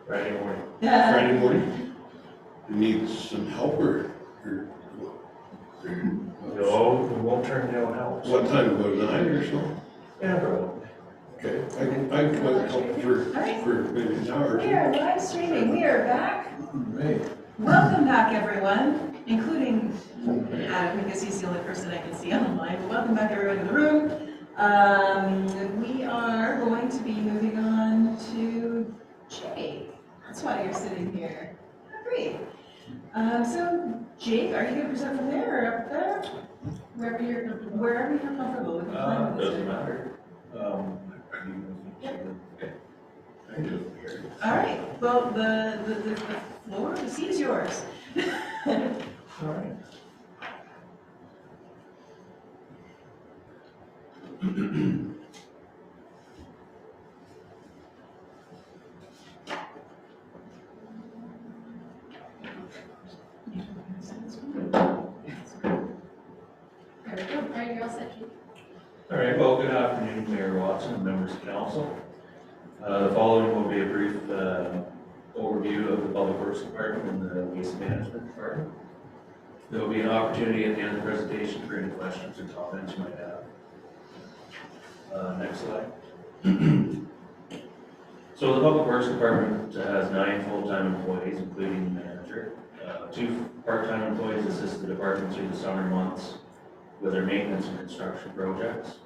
Friday morning. Friday morning? You need some help or No, we won't turn down help. what time, about 9 or so? Yeah, bro. Okay, I can come out and help for maybe an hour or We two. are live streaming, we are back. Right. Welcome back, everyone, including Adam, because he's the only person I can see online. But welcome back, everyone, in the room. We are going to be moving on to Jake. That's why you're sitting here. Great. So, Jake, are you going to present from there or up there? Wherever you're comfortable. We can plan with Doesn't this. matter. I do. All right, well, the floor, the seat is yours. All right. There we go. All right, you're all set, Jake. All right, well, good afternoon, Mayor Watson and members of council. The following will be a brief overview of the Public Works Department and the Waste Management Department. There will be an opportunity at the end of the presentation for any questions or comments you might have. Next slide. So the Public Works Department has 9 full-time employees, including the manager. 2 part-time employees assist the department through the summer months with their maintenance and construction projects.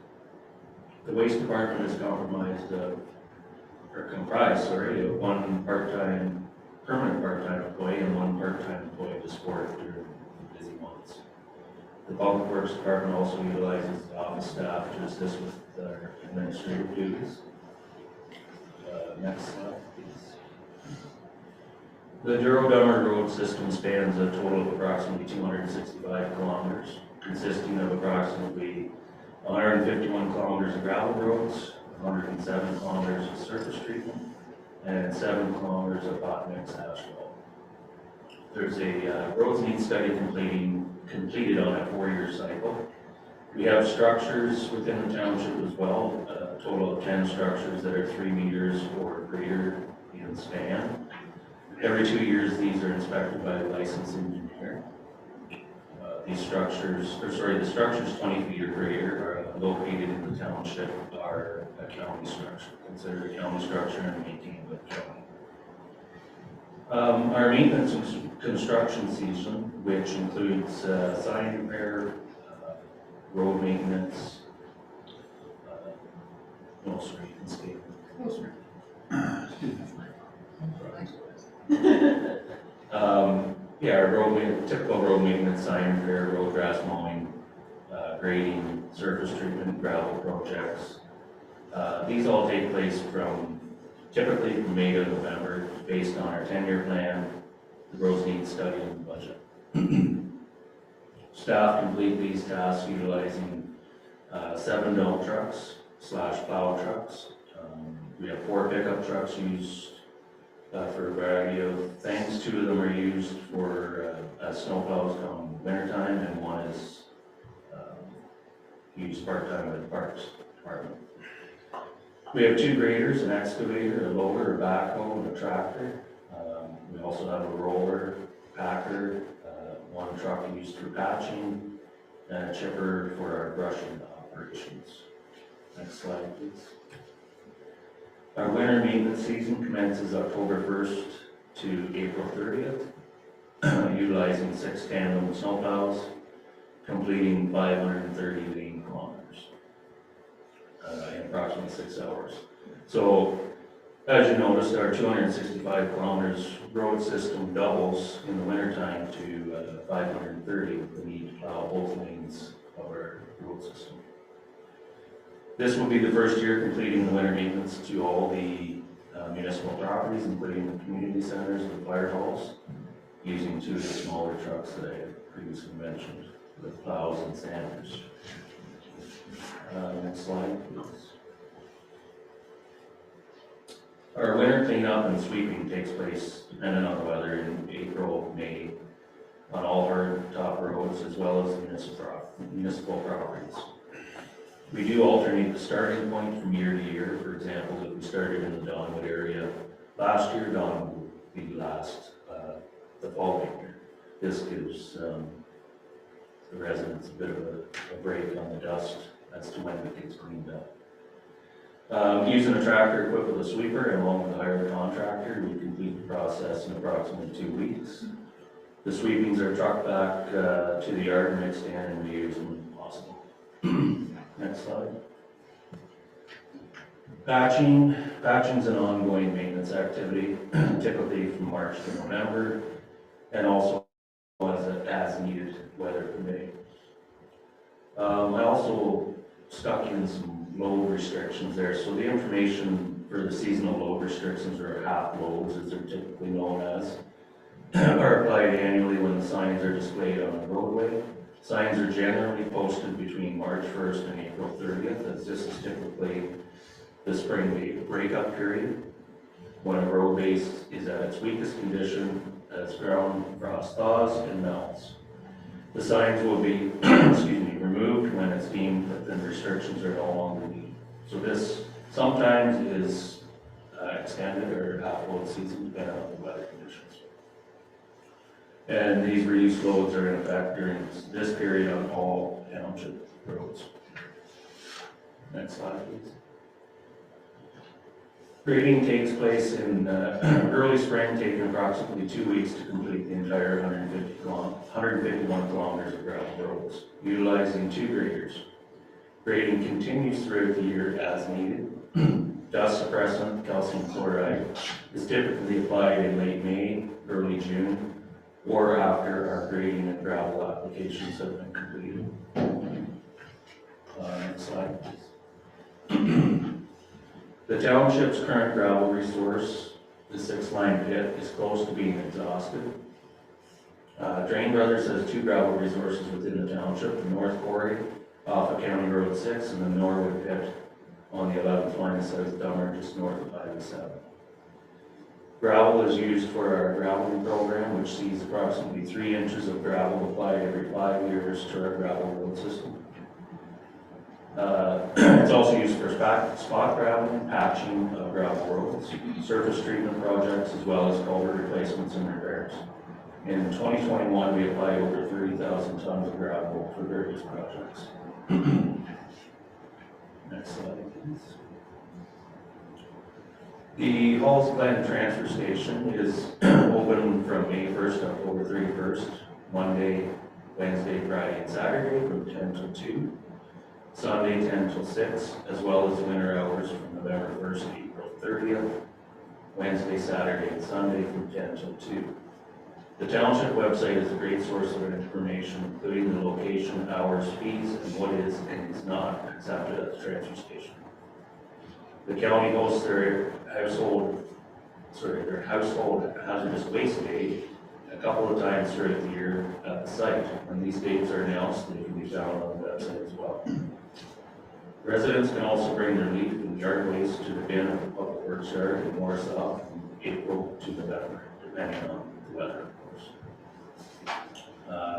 The Waste Department is comprised of 1 part-time, permanent part-time employee and 1 part-time employee to support during the busy months. The Public Works Department also utilizes the office staff to assist with their administrative duties. Next slide, please. The Douro-Dummer road system spans a total of approximately 265 kilometers, consisting of approximately 151 kilometers of gravel roads, 107 kilometers of surface treatment, and 7 kilometers of hot mix asphalt. There's a roads need study completed on a 4-year cycle. We have structures within the township as well, a total of 10 structures that are 3 meters or greater in span. Every 2 years, these are inspected by a licensed engineer. The structures 20 feet or greater are located in the township are a county structure, considered a county structure and maintained by the county. Our maintenance and construction season, which includes sign repair, road maintenance, typical road maintenance, sign repair, road grass mowing, grading, surface treatment, gravel projects. These all take place typically from May to November, based on our 10-year plan, the roads need study and budget. Staff complete these tasks utilizing 7 dump trucks / plow trucks. We have 4 pickup trucks used for a variety of things. 2 of them are used for snow plows come wintertime, and 1 is used part-time by the Parks Department. We have 2 graders, an excavator, a loader, a backhoe, and a tractor. We also have a roller, packer, 1 truck used for patching, and a chipper for our brushing operations. Next slide, please. Our winter maintenance season commences October 1st to April 30th, utilizing 6 tandem snowplows, completing 530 lane kilometers in approximately 6 hours. So, as you noticed, our 265 kilometers road system doubles in the wintertime to 530 with the need to plow both lanes of our road system. This will be the first year completing the winter maintenance to all the municipal properties, including the community centers and the fire halls, using 2 of the smaller trucks that I had previously mentioned, with plows and sanders. Next slide, please. Our winter cleanup and sweeping takes place, depending on the weather, in April, May, on all our top roads, as well as municipal properties. We do alternate the starting point from year to year. For example, if we started in the Donwood area, last year, Dawn will be last, the following year. This gives, the residents a bit of a break on the dust as to when it gets cleaned up. Using a tractor equipped with a sweeper and along with a hired contractor, we complete the process in approximately 2 weeks. The sweepings are trucked back to the yard mixed in and reused when possible. Next slide. Patching's an ongoing maintenance activity, typically from March to November, and also as needed, weather permitting. I also stuck in some load restrictions there. So the information for the seasonal load restrictions, or half loads as they're typically known as, are applied annually when the signs are displayed on a roadway. Signs are generally posted between March 1st and April 30th, as this is typically the spring breakup period, when a road base is at its weakest condition as ground frost thaws and melts. The signs will be removed when it's deemed that the restrictions are no longer needed. So this sometimes is extended or half-load season, depending on the weather conditions. And these reduced loads are in effect during this period on all township roads. Next slide, please. Grading takes place in early spring, taking approximately 2 weeks to complete the entire 151 kilometers of gravel roads, utilizing 2 graders. Grading continues throughout the year as needed. Dust suppressant, calcium chloride, is typically applied in late May, early June, or after our grading and gravel applications have been completed. Next slide, please. The township's current gravel resource, the 6-line pit, is close to being exhausted. Drain Brothers has 2 gravel resources within the township, the North Quarry off of County Road 6 and the Norwood pit on the 11th line of Douro-Dummer just north of Highway 7. Gravel is used for our graveling program, which sees approximately 3 inches of gravel applied every 5 years to our gravel road system. It's also used for spot graveling, patching of gravel roads, surface treatment projects, as well as culvert replacements and repairs. In 2021, we applied over 30,000 tons of gravel for various projects. Next slide, please. The Halls Glen Transfer Station is open from May 1st to October 31st, Monday, Wednesday, Friday, and Saturday from 10 till 2. Sunday 10 till 6, as well as winter hours from November 1st to April 30th, Wednesday, Saturday, and Sunday from 10 till 2. The township website is a great source of information, including the location, hours, fees, and what is and is not accepted at the transfer station. The county hosts their household hazardous waste day a couple of times throughout the year at the site. When these dates are announced, they can be found on the website as well. Residents can also bring their leaf and yard waste to the bin at the Public Works Yard in Warsaw from April to November, depending on the weather, of course.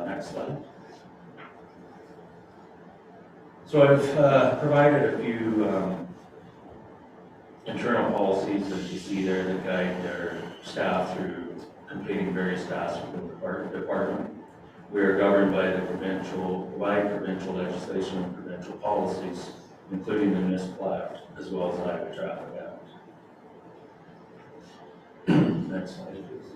Next slide. So I've provided a few internal policies that you see there that guide their staff through completing various tasks within the department. We are governed by the provincial legislation and provincial policies, including the Municipal Act, as well as the Highway Traffic Act. Next slide, please.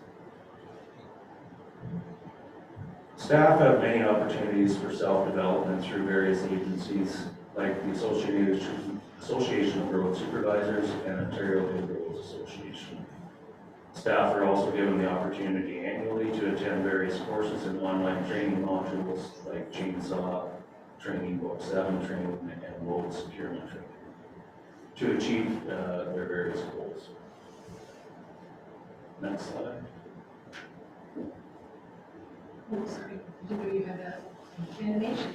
Staff have many opportunities for self-development through various agencies, like the Association of Road Supervisors and Ontario Big Roads Association. Staff are also given the opportunity annually to attend various courses and online training modules like chainsaw training, book 7 training, and road securement training to achieve their various goals. Next slide. Oh, sorry, I didn't know you had that animation.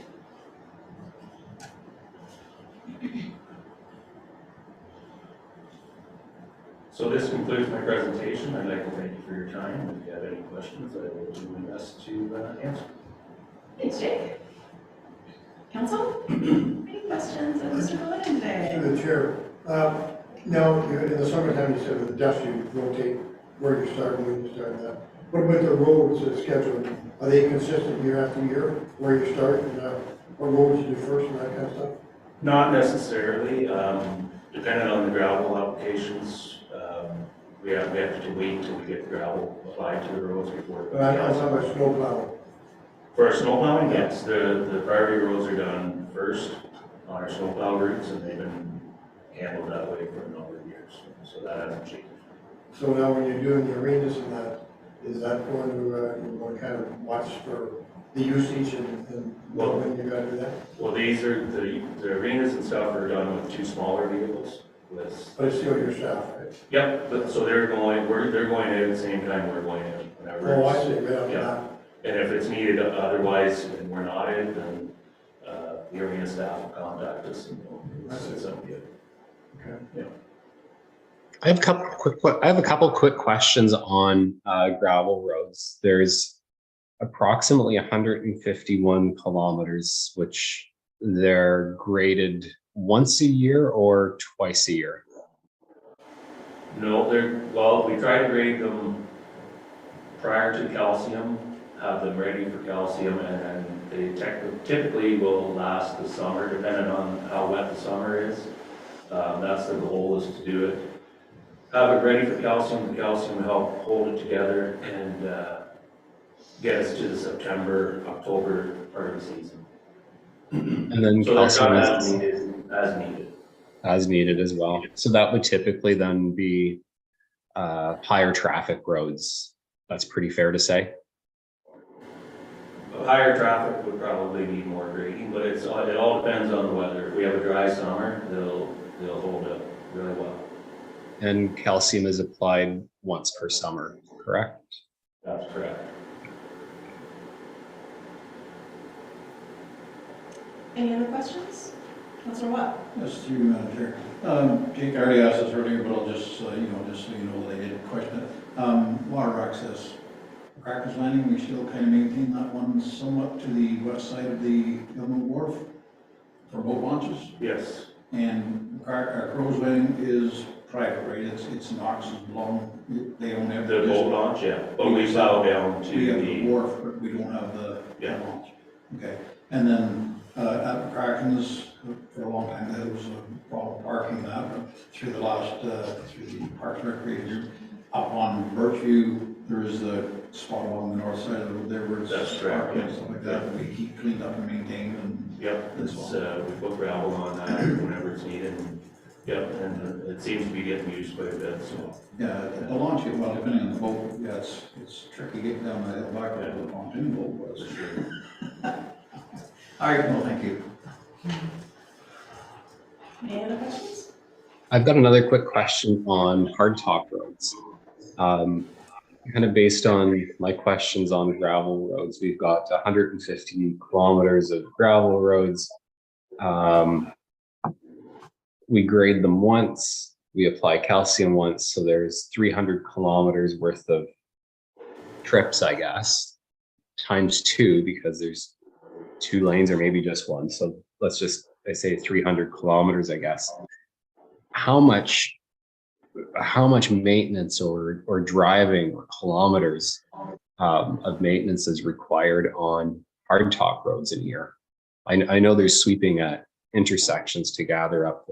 So this concludes my presentation. I'd like to thank you for your time. If you have any questions, I will do my best to answer. Thanks, Jake. Council, any questions of Mr. Gordon today? Through the chair, Now, in the summertime, you said with the dust, you rotate where you start and when you start that. What about the roads scheduled? Are they consistent year after year, where you start and what roads you do first and that kind of stuff? Not necessarily, depending on the gravel applications, we have to wait till we get gravel applied to the roads before. But I'm talking about snow plow. For our snow plowing, yes, the priority roads are done first on our snow plow routes, and they've been handled that way for a number of years, so that hasn't changed. So now when you're doing the arenas and that, is that going to, you want to kind of watch for the usage and when you gotta do that? Well, these are, the arenas and stuff are done with two smaller vehicles with. But it's still your staff, right? Yep, but so they're going in at the same time we're going in, whenever. Oh, I see, right on Yeah. that. And if it's needed otherwise, and we're not in, then, the arena staff will contact us and we'll send somebody in. Okay. Yeah. I have a couple quick questions on gravel roads. There's approximately 151 kilometers, which they're graded once a year or twice a year. No, we try to grade them prior to calcium, have them ready for calcium, and then they typically will last the summer, depending on how wet the summer is. That's the goal, is to do it. Have it ready for calcium, the calcium will help hold it together and get us to the September, October part of the season. And then So they're calcium done is as needed as well. So that would typically then be higher traffic roads. That's pretty fair to say. Higher traffic would probably need more grading, but it all depends on the weather. If we have a dry summer, they'll hold up really well. And calcium is applied once per summer, correct? That's correct. Any other questions? Councilor Watt? Yes, through you, Madam Chair. Jake already asked this earlier, but I'll just, just so you know that I didn't question it. Water access. Crackers Landing, we still kind of maintain that one somewhat to the west side of the Government Wharf for boat launches. Yes. And Crow's Landing is private, right? It's Knox's belong, they own it. The boat launch, yeah, but we plow down to We have the the, wharf, but we don't have the launch. Okay, and then at McCracken's, for a long time, there was a problem parking that, but through the last, through the Parks and Recreation, up on Birchview, there is the spot along the north side of the road there where it's That's correct, parking and yeah. stuff like that, that we keep cleaned up and maintained and. yep, it's, we put gravel on that whenever it's needed. And, yep, and it seems to be getting used quite a bit, so. Yeah, the launch, well, depending on the boat, yeah, it's tricky getting down that hill back with the pontoon boat, but it's. All right, well, thank you. Any other questions? I've got another quick question on hardtop roads. Kind of based on my questions on gravel roads, we've got 150 kilometers of gravel roads. We grade them once, we apply calcium once, so there's 300 kilometers worth of trips, I guess, times two, because there's 2 lanes or maybe just one. So let's just, I say 300 kilometers, I guess. How much maintenance or driving or kilometers of maintenance is required on hardtop roads in a year? I know there's sweeping at intersections to gather up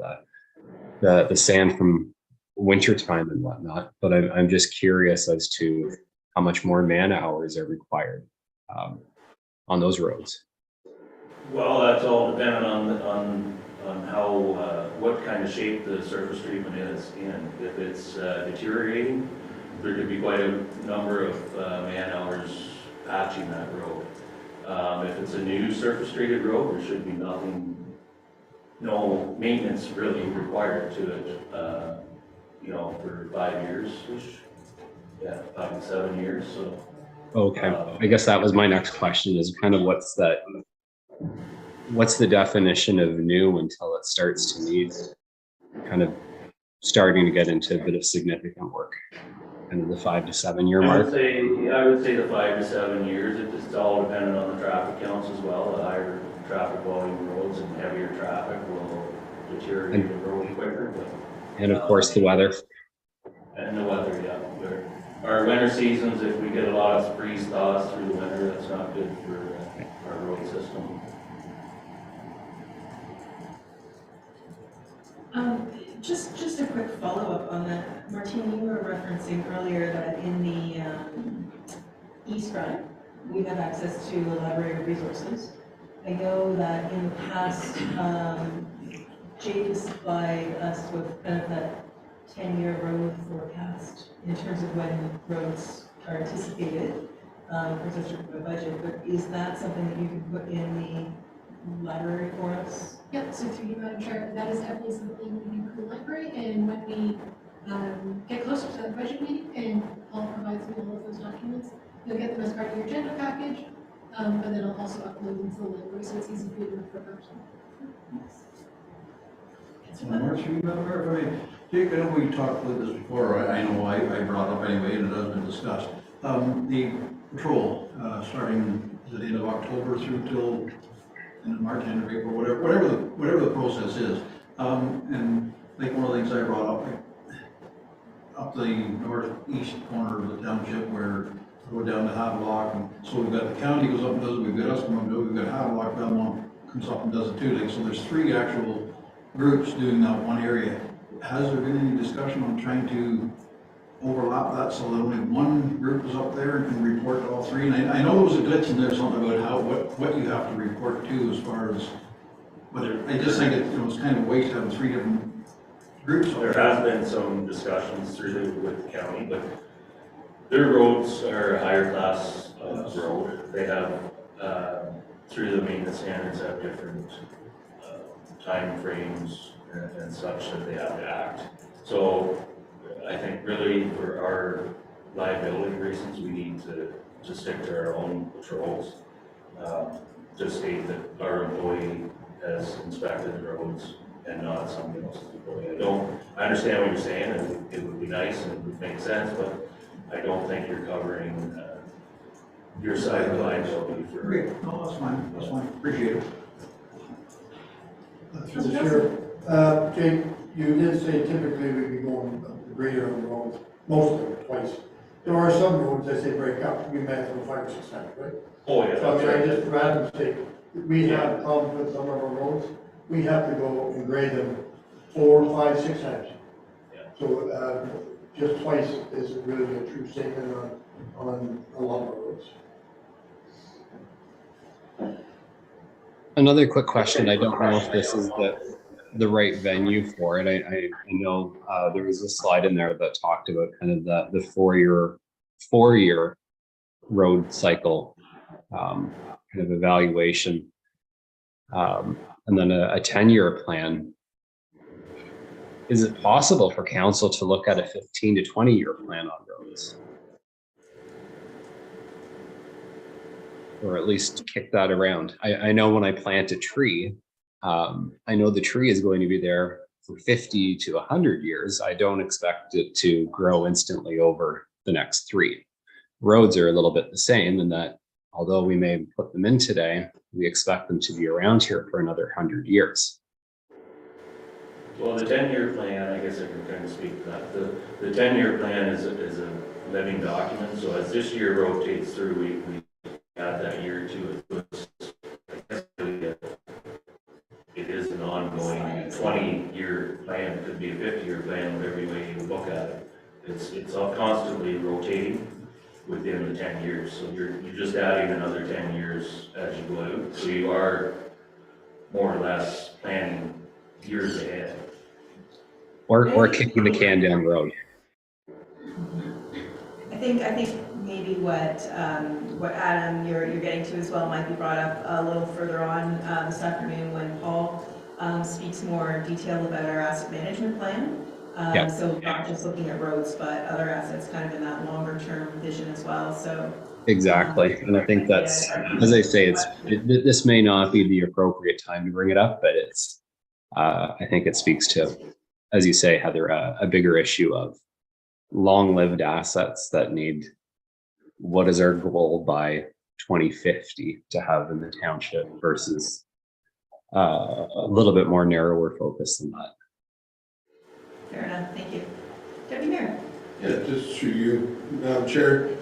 the sand from wintertime and whatnot, but I'm just curious as to how much more man hours are required on those roads. Well, that's all dependent on how, what kind of shape the surface treatment is in. If it's deteriorating, there could be quite a number of man hours patching that road. If it's a new surface treated road, there should be no maintenance really required to it, for 5 years, 5 to 7 years, so. Okay, I guess that was my next question, is kind of what's the definition of new until it starts to need kind of starting to get into a bit of significant work, kind of the 5 to 7 year mark? I would say the 5 to 7 years. It's all dependent on the traffic counts as well. The higher traffic volume roads and heavier traffic will deteriorate the road quicker. And of course, the weather. And the weather, yeah. Our winter seasons, if we get a lot of freeze thaws through the winter, that's not good for our road system. Just a quick follow-up on that. Martina, you were referencing earlier that in the East Drive, we have access to the library of resources. I know that in the past, Jade has supplied us with kind of that 10-year road forecast in terms of when roads are anticipated for such a budget, but is that something that you can put in the library for us? Yep, so through you, Madam Chair, that is definitely something we do for the library, and when we get closer to that budget meeting, and Paul provides me all of those documents, you'll get them as part of your agenda package, but then I'll also upload them to the library, so it's easy for you to refer to. Mark, should we verify? Jake, I know we talked about this before, I know I brought it up anyway, and it has been discussed. The patrol, starting at the end of October through till end of March, end of April, whatever the process is. And like one of the things I brought up, like, up the northeast corner of the township where we go down to Havelock, and so we've got the county goes up and does it, we've got us come up and do it, we've got Havelock, Belmont comes up and does it too. Like, so there's 3 actual groups doing that one area. Has there been any discussion on trying to overlap that so that only one group is up there and can report to all 3? And I know there was a glitch in there, something about what you have to report to as far as whether, I just think it's kind of a waste having 3 different groups. There has been some discussions with the county, but their roads are a higher class road. They have, through the maintenance standards, have different time frames and such that they have to act. So I think really for our liability reasons, we need to stick to our own patrols. Just state that our employee has inspected the roads and not somebody else's employee. I understand what you're saying, and it would be nice and it would make sense, but I don't think you're covering your side of the liability for. Okay, no, that's fine, appreciate it. Through the chair, Jake, you did say typically we'd be going the grader on the roads, most of them twice. There are some roads that say break up, we might have to go 5 or 6 times, right? Oh, yeah, So I that's mean, I right. just rather say, we have problems with some of our roads, we have to go and grade them 4, 5, 6 times. Yeah. So, just twice isn't really a true statement on a lot of our roads. Another quick question. I don't know if this is the right venue for it. I know there was a slide in there that talked about kind of the 4-year road cycle kind of evaluation, and then a 10-year plan. Is it possible for council to look at a 15 to 20-year plan on roads? Or at least kick that around. I know when I plant a tree, I know the tree is going to be there for 50 to 100 years. I don't expect it to grow instantly over the next 3. Roads are a little bit the same in that although we may put them in today, we expect them to be around here for another 100 years. Well, the 10-year plan, I guess I can kind of speak to that. The 10-year plan is a living document. So as this year rotates through, we add that year to it. I guess it is an ongoing 20-year plan. It could be a 50-year plan, whatever way you look at it. It's all constantly rotating within the 10 years. So you're just adding another 10 years as you go out. So you are more or less planning years ahead. Or kicking the can down the road. I think maybe what Adam you're getting to as well might be brought up a little further on this afternoon when Paul speaks more in detail about our asset management plan. Yeah. So not just looking at roads, but other assets kind of in that longer term vision as well. So Exactly. And I think that's, as I say, this may not be the appropriate time to bring it up, but it's, I think it speaks to, as you say, Heather, a bigger issue of long-lived assets that need, what is our goal by 2050 to have in the township versus a little bit more narrower focus than that. Fair enough, thank you. Deputy Mayor? Yeah, just through you, Madam Chair.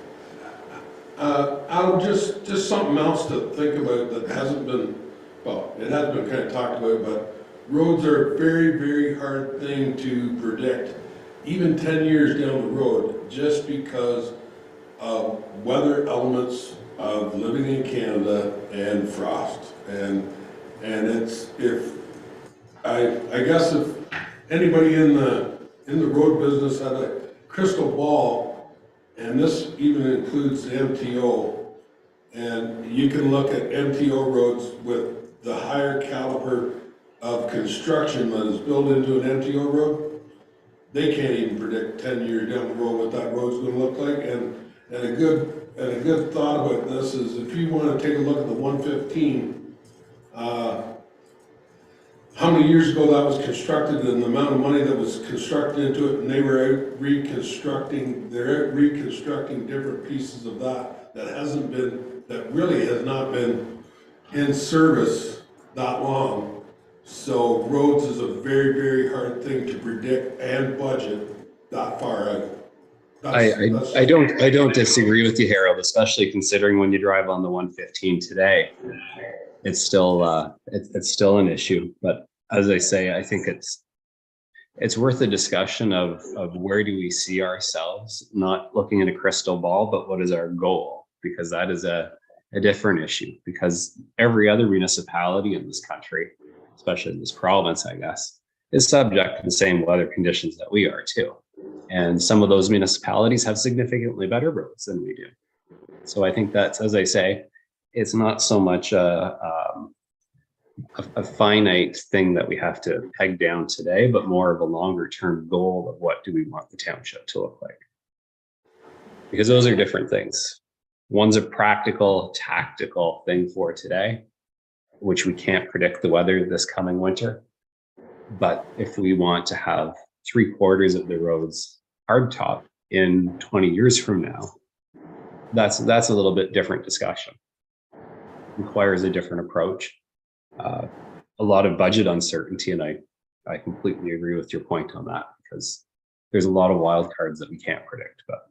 Just something else to think about that hasn't been, well, it has been kind of talked about, but roads are a very, very hard thing to predict, even 10 years down the road, just because of weather elements of living in Canada and frost. And it's, I guess if anybody in the road business had a crystal ball, and this even includes the MTO, and you can look at MTO roads with the higher caliber of construction that is built into an MTO road, they can't even predict 10 years down the road what that road's gonna look like. And a good thought about this is if you wanna take a look at the 115, how many years ago that was constructed and the amount of money that was constructed into it, and they were out reconstructing, they're out reconstructing different pieces of that that really has not been in service that long. So roads is a very, very hard thing to predict and budget that far out. I don't disagree with you, Harold, especially considering when you drive on the 115 today. It's still it's still an issue, but as I say, I think it's worth a discussion of where do we see ourselves, not looking at a crystal ball, but what is our goal? Because that is a different issue, because every other municipality in this country, especially in this province, I guess, is subject to the same weather conditions that we are too. And some of those municipalities have significantly better roads than we do. So I think that's, as I say, it's not so much a finite thing that we have to peg down today, but more of a longer term goal of what do we want the township to look like. Because those are different things. One's a practical, tactical thing for today, which we can't predict the weather this coming winter. But if we want to have 3/4 of the roads hardtop in 20 years from now, that's a little bit different discussion. Requires a different approach, a lot of budget uncertainty, and I completely agree with your point on that, because there's a lot of wild cards that we can't predict. But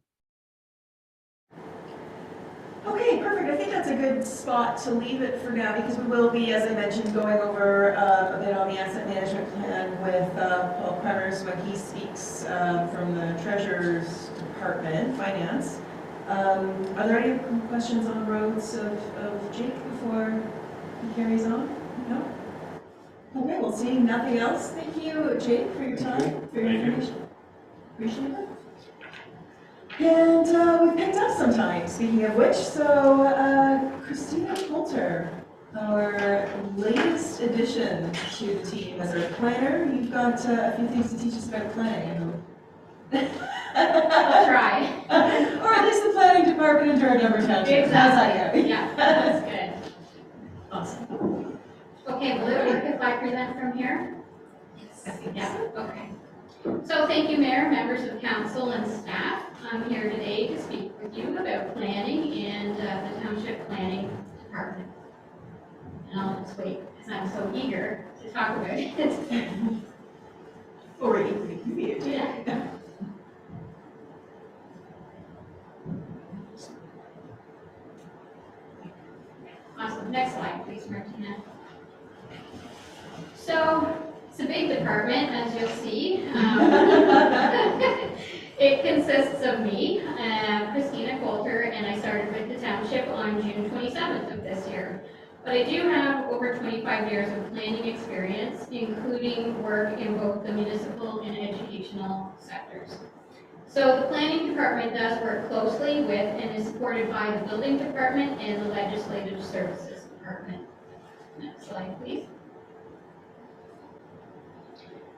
Okay, perfect. I think that's a good spot to leave it for now, because we will be, as I mentioned, going over a bit on the asset management plan with Paul Kremers when he speaks from the Treasurer's Department, Finance. Are there any questions on roads of Jake before he carries on? No? Okay, well, seeing nothing else, thank you, Jake, for your time, for your information. Appreciate it. And we picked up some time, speaking of which, so Christina Coulter, our latest addition to the team as our planner. You've got a few things to teach us about planning, I hope. I'll try. Or at least the planning department in Douro-Dummer Township. Exactly. How's that go? Yeah, that's good. Awesome. Okay, will it work if I present from here? I think Yeah, so. okay. So thank you, Mayor, members of council and staff. I'm here today to speak with you about planning and the Township Planning Department. And I'll just wait because I'm so eager to talk about it. Or you can be it. Yeah. Awesome. Next slide, please, Martina. So it's a big department, as you'll see. It consists of me, Christina Coulter, and I started with the township on June 27th of this year. But I do have over 25 years of planning experience, including work in both the municipal and educational sectors. So the planning department does work closely with and is supported by the building department and the legislative services department. Next slide, please.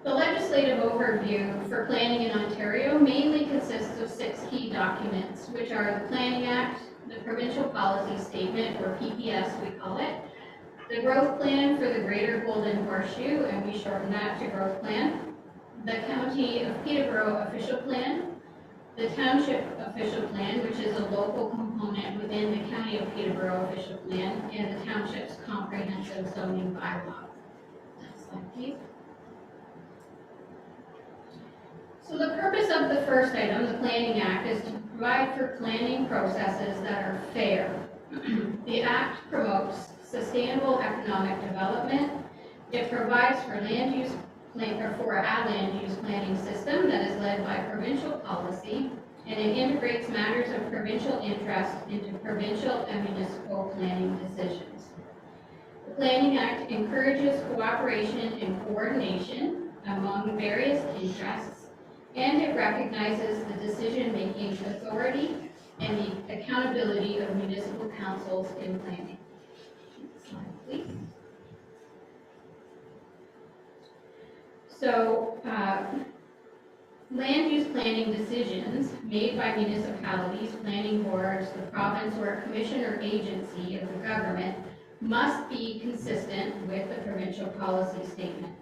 The legislative overview for planning in Ontario mainly consists of 6 key documents, which are the Planning Act, the Provincial Policy Statement, or PPS we call it, the Growth Plan for the Greater Golden Horseshoe, and we shorten that to Growth Plan, the County of Peterborough Official Plan, the Township Official Plan, which is a local component within the County of Peterborough Official Plan, and the Township's Comprehensive Zoning Bylaw. Next slide, please. So the purpose of the first item, the Planning Act, is to provide for planning processes that are fair. The Act promotes sustainable economic development. It provides for land use plan, or for a land use planning system that is led by provincial policy, and it integrates matters of provincial interest into provincial and municipal planning decisions. The Planning Act encourages cooperation and coordination among various interests, and it recognizes the decision-making authority and the accountability of municipal councils in planning. Next slide, please. So, land use planning decisions made by municipalities, planning boards, the province, or a commission or agency of the government must be consistent with the provincial policy statement.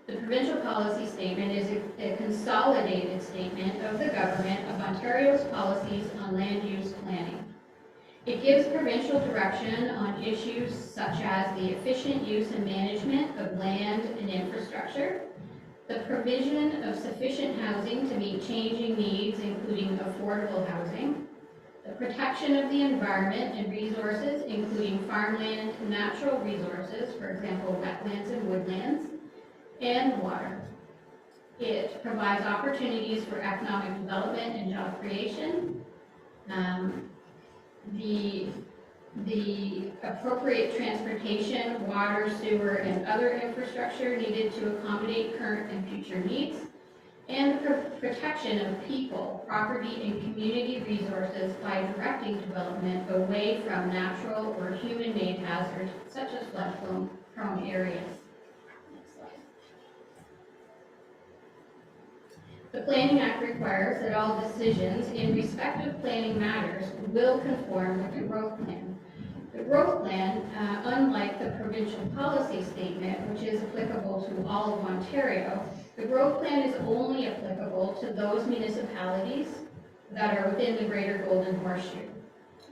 The provincial policy statement is a consolidated statement of the government of Ontario's policies on land use planning. It gives provincial direction on issues such as the efficient use and management of land and infrastructure, the provision of sufficient housing to meet changing needs, including affordable housing, the protection of the environment and resources, including farmland, natural resources, for example, wetlands and woodlands, and water. It provides opportunities for economic development and job creation. The appropriate transportation, water, sewer, and other infrastructure needed to accommodate current and future needs, and the protection of people, property, and community resources by directing development away from natural or human-made hazards such as flood-prone areas. Next slide. The Planning Act requires that all decisions in respect of planning matters will conform with the growth plan. The growth plan, unlike the provincial policy statement, which is applicable to all of Ontario, the growth plan is only applicable to those municipalities that are within the Greater Golden Horseshoe.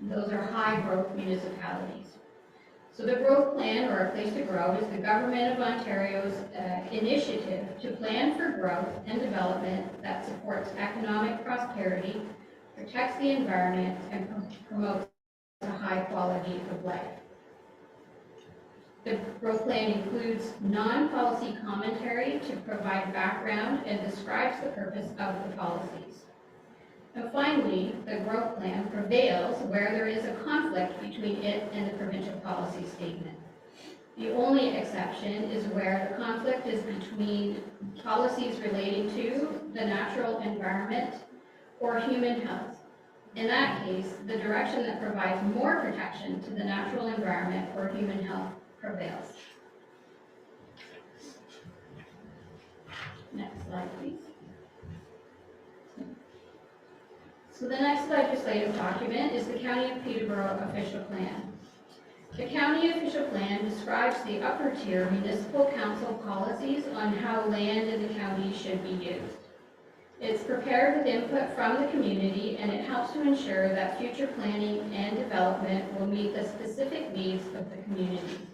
Those are high growth municipalities. So the growth plan, or a place to grow, is the Government of Ontario's initiative to plan for growth and development that supports economic prosperity, protects the environment, and promotes a high quality of life. The growth plan includes non-policy commentary to provide background and describes the purpose of the policies. And finally, the growth plan prevails where there is a conflict between it and the provincial policy statement. The only exception is where the conflict is between policies relating to the natural environment or human health. In that case, the direction that provides more protection to the natural environment or human health prevails. Next slide, please. So the next legislative document is the County of Peterborough Official Plan. The County Official Plan describes the upper tier municipal council policies on how land in the county should be used. It's prepared with input from the community, and it helps to ensure that future planning and development will meet the specific needs of the community.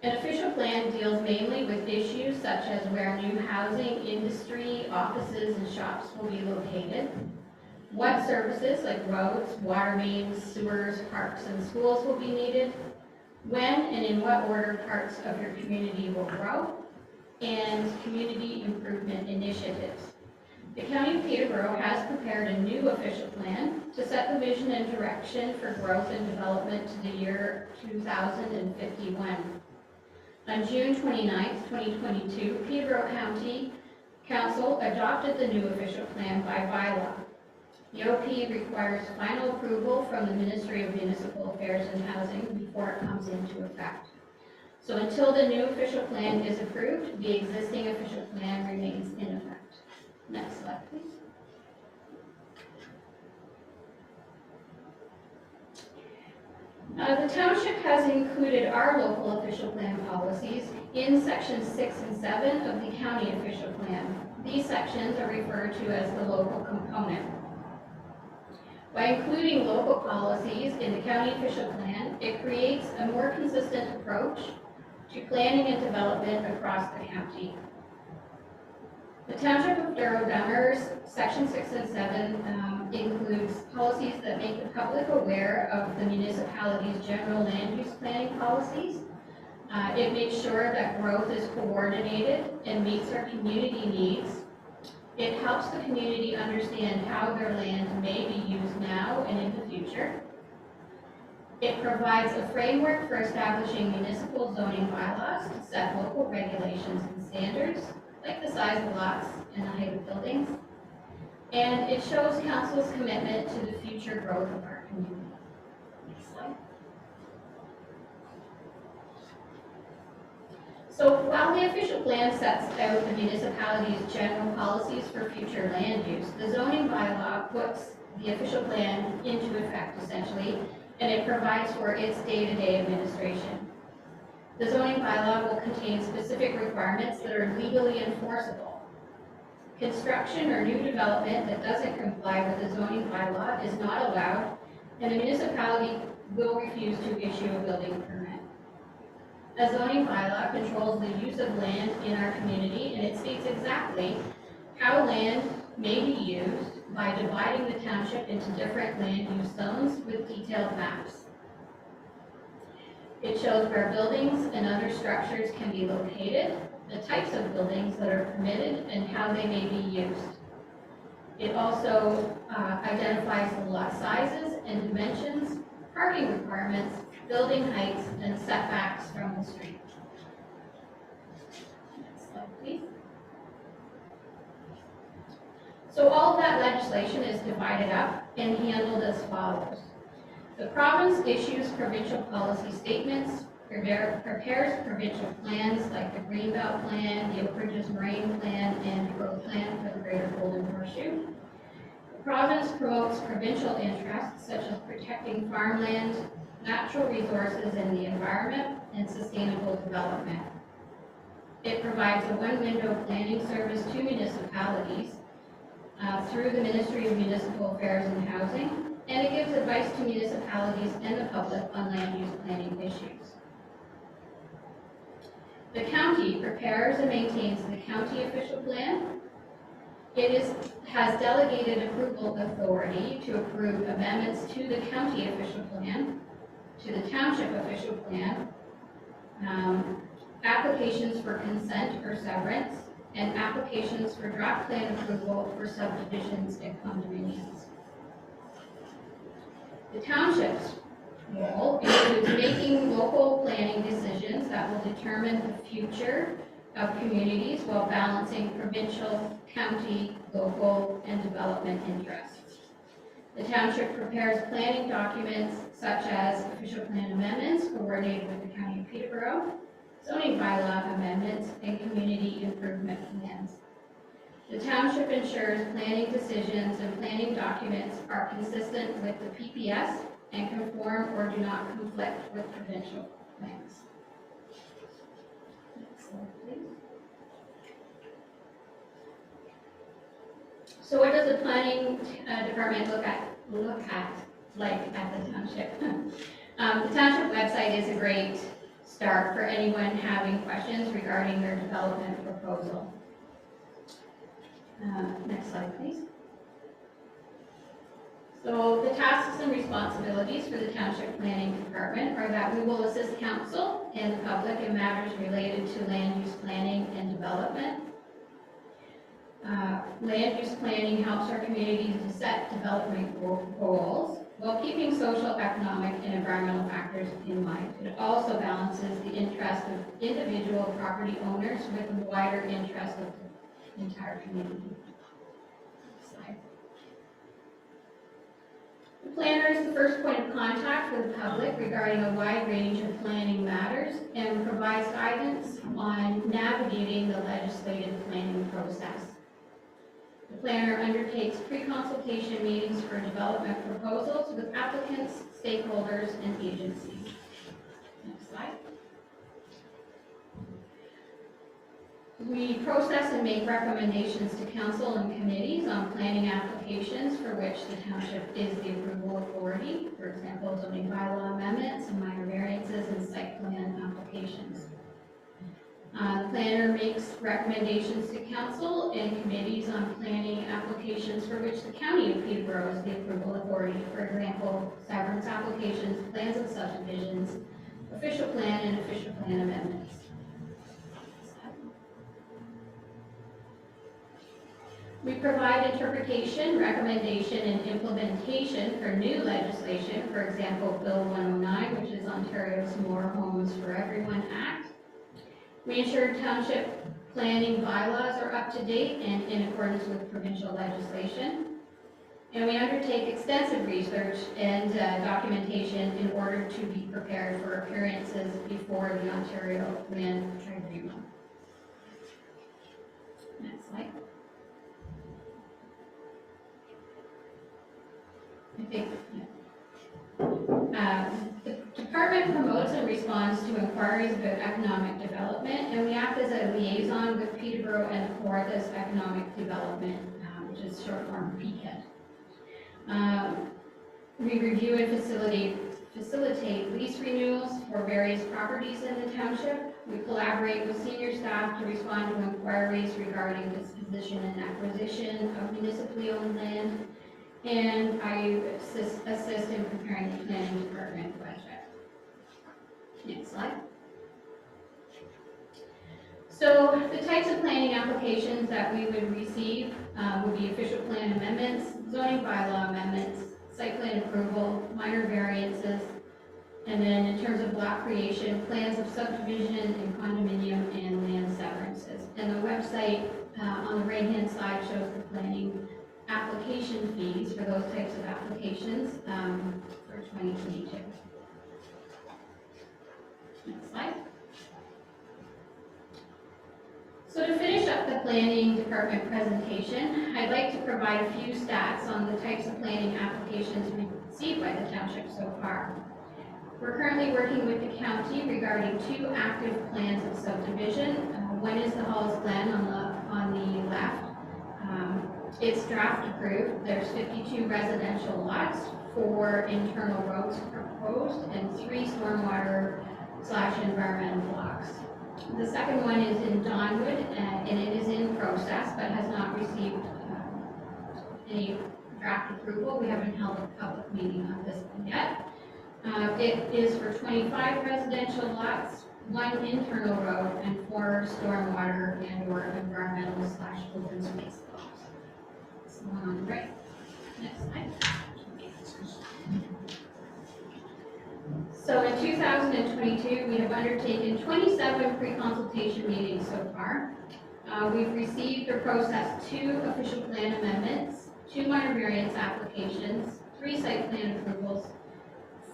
An official plan deals mainly with issues such as where new housing, industry, offices, and shops will be located, what services like roads, water mains, sewers, parks, and schools will be needed, when and in what order parts of your community will grow, and community improvement initiatives. The County of Peterborough has prepared a new official plan to set the vision and direction for growth and development to the year 2051. On June 29, 2022, Peterborough County Council adopted the new official plan by bylaw. The OP requires final approval from the Ministry of Municipal Affairs and Housing before it comes into effect. So until the new official plan is approved, the existing official plan remains in effect. Next slide, please. The township has included our local official plan policies in sections 6 and 7 of the county official plan. These sections are referred to as the local component. By including local policies in the county official plan, it creates a more consistent approach to planning and development across the county. The Township of Douro-Dummer's Section 6 and 7 includes policies that make the public aware of the municipality's general land use planning policies. It makes sure that growth is coordinated and meets our community needs. It helps the community understand how their land may be used now and in the future. It provides a framework for establishing municipal zoning bylaws to set local regulations and standards, like the size of lots and the height of buildings. And it shows council's commitment to the future growth of our community. Next slide. So while the official plan sets out the municipality's general policies for future land use, the zoning bylaw puts the official plan into effect essentially, and it provides for its day-to-day administration. The zoning bylaw will contain specific requirements that are legally enforceable. Construction or new development that doesn't comply with the zoning bylaw is not allowed, and the municipality will refuse to issue a building permit. A zoning bylaw controls the use of land in our community, and it states exactly how land may be used by dividing the township into different land use zones with detailed maps. It shows where buildings and other structures can be located, the types of buildings that are permitted, and how they may be used. It also identifies the lot sizes and dimensions, parking requirements, building heights, and setbacks from the street. Next slide, please. So all of that legislation is divided up and handled as follows. The province issues provincial policy statements, prepares provincial plans like the Greenbelt Plan, the Oak Ridges Moraine Plan, and Growth Plan for the Greater Golden Horseshoe. The province promotes provincial interests such as protecting farmland, natural resources and the environment, and sustainable development. It provides a one-window planning service to municipalities through the Ministry of Municipal Affairs and Housing, and it gives advice to municipalities and the public on land use planning issues. The county prepares and maintains the county official plan. It has delegated approval authority to approve amendments to the county official plan, to the township official plan, applications for consent or severance, and applications for draft plan approval for subdivisions and condominiums. The township's role includes making local planning decisions that will determine the future of communities while balancing provincial, county, local, and development interests. The township prepares planning documents such as official plan amendments coordinated with the County of Peterborough, zoning bylaw amendments, and community improvement plans. The township ensures planning decisions and planning documents are consistent with the PPS and conform or do not conflict with provincial plans. Next slide, please. So what does the planning department look at like at the township? The township website is a great start for anyone having questions regarding their development proposal. Next slide, please. So the tasks and responsibilities for the Township Planning Department are that we will assist council and the public in matters related to land use planning and development. Land use planning helps our communities to set development goals while keeping social, economic, and environmental factors in mind. It also balances the interest of individual property owners with the wider interest of the entire community. Slide. The planner is the first point of contact for the public regarding a wide range of planning matters and provides guidance on navigating the legislative planning process. The planner undertakes pre-consultation meetings for development proposals with applicants, stakeholders, and agencies. Next slide. We process and make recommendations to council and committees on planning applications for which the township is the approval authority. For example, zoning bylaw amendments and minor variances and site plan applications. The planner makes recommendations to council and committees on planning applications for which the county of Peterborough is the approval authority. For example, severance applications, plans of subdivisions, official plan, and official plan amendments. We provide interpretation, recommendation, and implementation for new legislation, for example, Bill 109, which is Ontario's More Homes for Everyone Act. We ensure township planning bylaws are up to date and in accordance with provincial legislation. And we undertake extensive research and documentation in order to be prepared for appearances before the Ontario Land Tribunal. Next slide. I think, the department promotes and responds to inquiries about economic development, and we act as a liaison with Peterborough and the Kawarthas Economic Development, which is short form PECAD. We review and facilitate lease renewals for various properties in the township. We collaborate with senior staff to respond to inquiries regarding disposition and acquisition of municipally owned land. And I assist in preparing the planning department budget. Next slide. So the types of planning applications that we would receive would be official plan amendments, zoning bylaw amendments, site plan approval, minor variances, and then in terms of lot creation, plans of subdivision and condominium and land severances. And the website on the right-hand side shows the planning application fees for those types of applications for 2022. Next slide. So to finish up the planning department presentation, I'd like to provide a few stats on the types of planning applications we've received by the township so far. We're currently working with the county regarding 2 active plans of subdivision. One is the Halls Glen on the left. It's draft approved. There's 52 residential lots, 4 internal roads proposed, and 3 stormwater/environmental blocks. The second one is in Donwood, and it is in process, but has not received any draft approval. We haven't held a public meeting on this one yet. It is for 25 residential lots, 1 internal road, and 4 stormwater and/or environmental/open space blocks. The one on the right. Next slide. So in 2022, we have undertaken 27 pre-consultation meetings so far. We've received or processed 2 official plan amendments, 2 minor variance applications, 3 site plan approvals,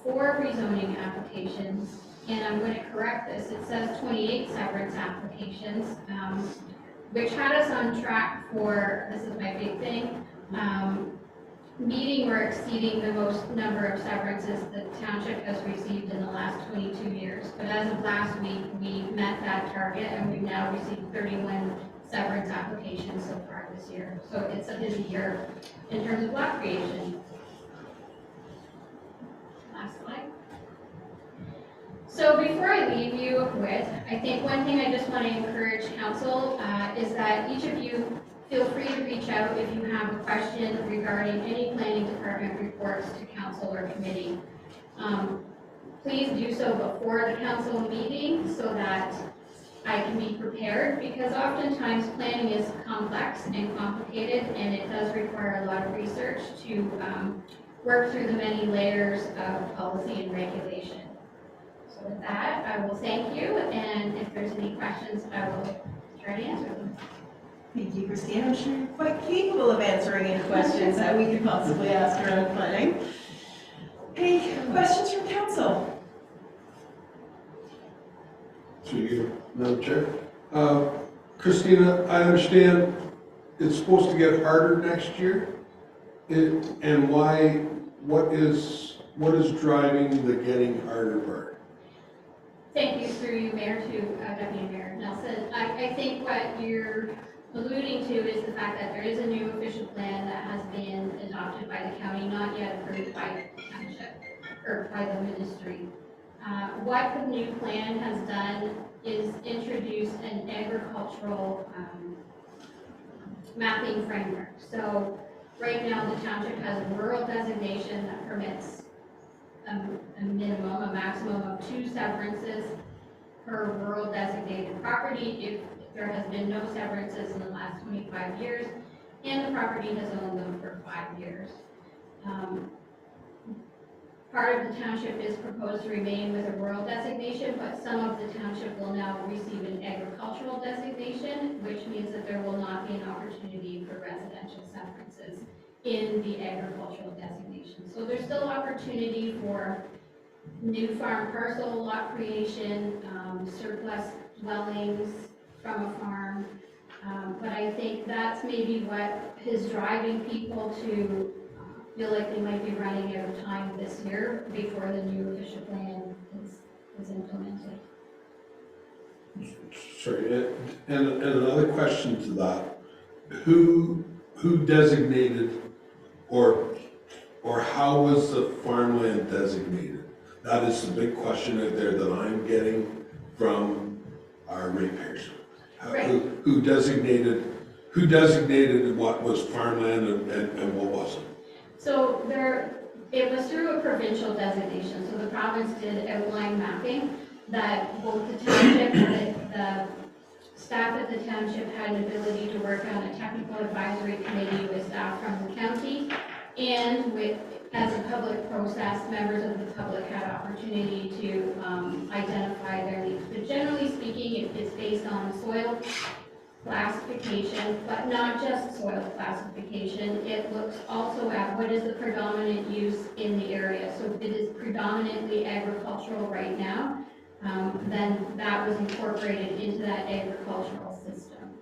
4 rezoning applications, and I'm going to correct this. It says 28 severance applications, which had us on track for, this is my big thing, meeting or exceeding the most number of severances the township has received in the last 22 years. But as of last week, we met that target and we've now received 31 severance applications so far this year. So it's a busy year in terms of lot creation. Last slide. So before I leave you with, I think one thing I just want to encourage council is that each of you feel free to reach out if you have a question regarding any planning department reports to council or committee. Please do so before the council meeting so that I can be prepared, because oftentimes planning is complex and complicated and it does require a lot of research to work through the many layers of policy and regulation. So with that, I will thank you, and if there's any questions, I will try to answer them. Thank you, Christine. I'm sure you're quite capable of answering any questions that we could possibly ask around planning. Any questions from council? Through you, Madam Chair. Christina, I understand it's supposed to get harder next year. And why, what is driving the getting harder part? Thank you, through you, Mayor, to Deputy Mayor Nelson. I think what you're alluding to is the fact that there is a new official plan that has been adopted by the county, not yet approved by the township or by the ministry. What the new plan has done is introduce an agricultural mapping framework. So right now, the township has a rural designation that permits a minimum, a maximum of 2 severances per rural designated property if there has been no severances in the last 25 years and the property has owned them for 5 years. Part of the township is proposed to remain with a rural designation, but some of the township will now receive an agricultural designation, which means that there will not be an opportunity for residential severances in the agricultural designation. So there's still opportunity for new farm parcel lot creation, surplus dwellings from a farm. But I think that's maybe what is driving people to feel like they might be running out of time this year before the new official plan is implemented. Sorry, and another question to that, who designated or how was the farmland designated? That is the big question out there that I'm getting from our ratepayers. Right. Who designated what was farmland and what wasn't? So it was through a provincial designation. So the province did outline mapping that both the township and the staff at the township had an ability to work on a technical advisory committee with staff from the county. And as a public process, members of the public had opportunity to identify their needs. But generally speaking, it's based on soil classification, but not just soil classification. It looks also at what is the predominant use in the area. So if it is predominantly agricultural right now, then that was incorporated into that agricultural system.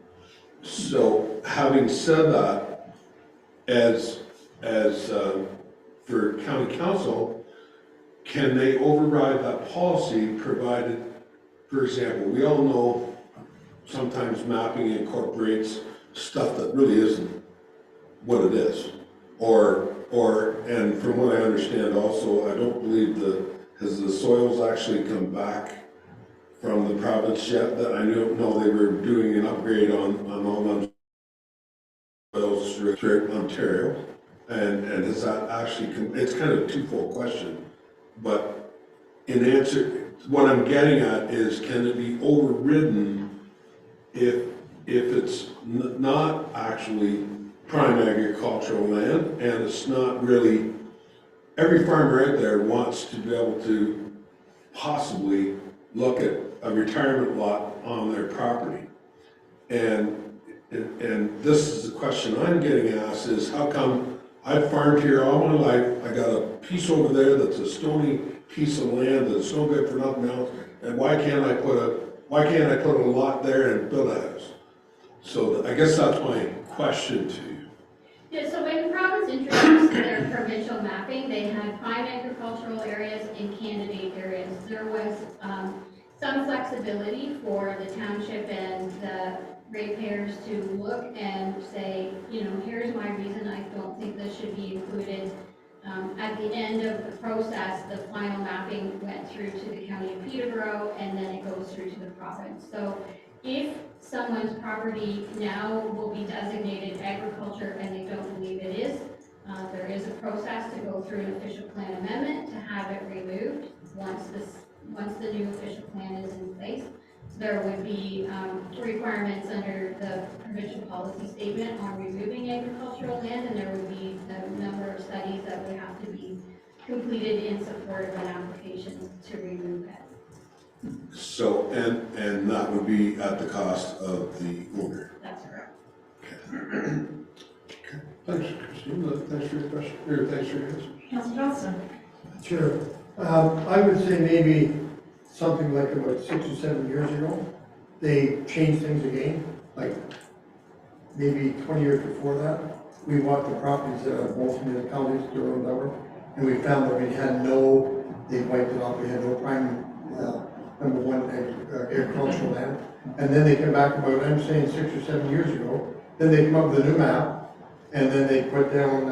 So having said that, as for county council, can they override that policy provided, for example, we all know sometimes mapping incorporates stuff that really isn't what it is. And from what I understand also, I don't believe has the soils actually come back from the province yet? That I know they were doing an upgrade on all them soils through Ontario. And has that actually, it's kind of a twofold question, but in answer, what I'm getting at is, can it be overridden if it's not actually prime agricultural land, and it's not really, every farmer out there wants to be able to possibly look at a retirement lot on their property. And this is the question I'm getting asked is, how come I've farmed here all my life, I got a piece over there that's a stony piece of land that's no good for nothing else, and why can't I put a lot there and build a house? So I guess that's my question to you. Yeah, so when the province introduced their provincial mapping, they had prime agricultural areas and candidate areas. There was some flexibility for the township and the ratepayers to look and say, here's my reason I don't think this should be included. At the end of the process, the final mapping went through to the county of Peterborough, and then it goes through to the province. So if someone's property now will be designated agriculture and they don't believe it is, there is a process to go through an official plan amendment to have it removed once the new official plan is in place. There would be requirements under the provincial policy statement on removing agricultural land, and there would be a number of studies that would have to be completed in support of an application to remove it. So, and that would be at the cost of the owner. That's correct. Okay. Thanks, Christine. Thanks for your question, or thanks for your answer. Councilor Johnston? Sure. I would say maybe something like about 6 or 7 years ago, they changed things again, like maybe 20 years before that. We walked the properties of both municipalities, Douro-Dummer, and we found that they wiped it off, we had no prime, number one, agricultural land. And then they came back about, I'm saying 6 or 7 years ago, then they come up with a new map, and then they put down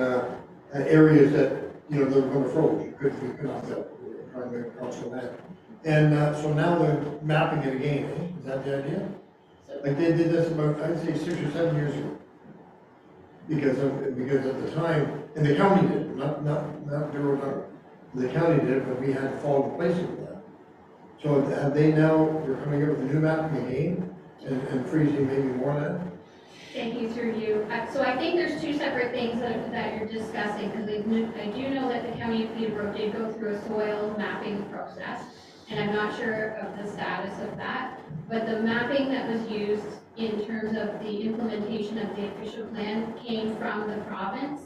areas that, they were going to froze. We could not build prime agricultural land. And, so now they're mapping it again, eh? Is that the idea? Like they did this about, I'd say 6 or 7 years ago. Because at the time, and the county did, it, not Douro-Dummer. The county did it, but we had to follow the place of that. So have they now, they're coming up with a new mapping again and freezing maybe more land? Thank you, through you. So I think there's two separate things that you're discussing, because I do know that the County of Peterborough did go through a soil mapping process, and I'm not sure of the status of that. But the mapping that was used in terms of the implementation of the official plan came from the province.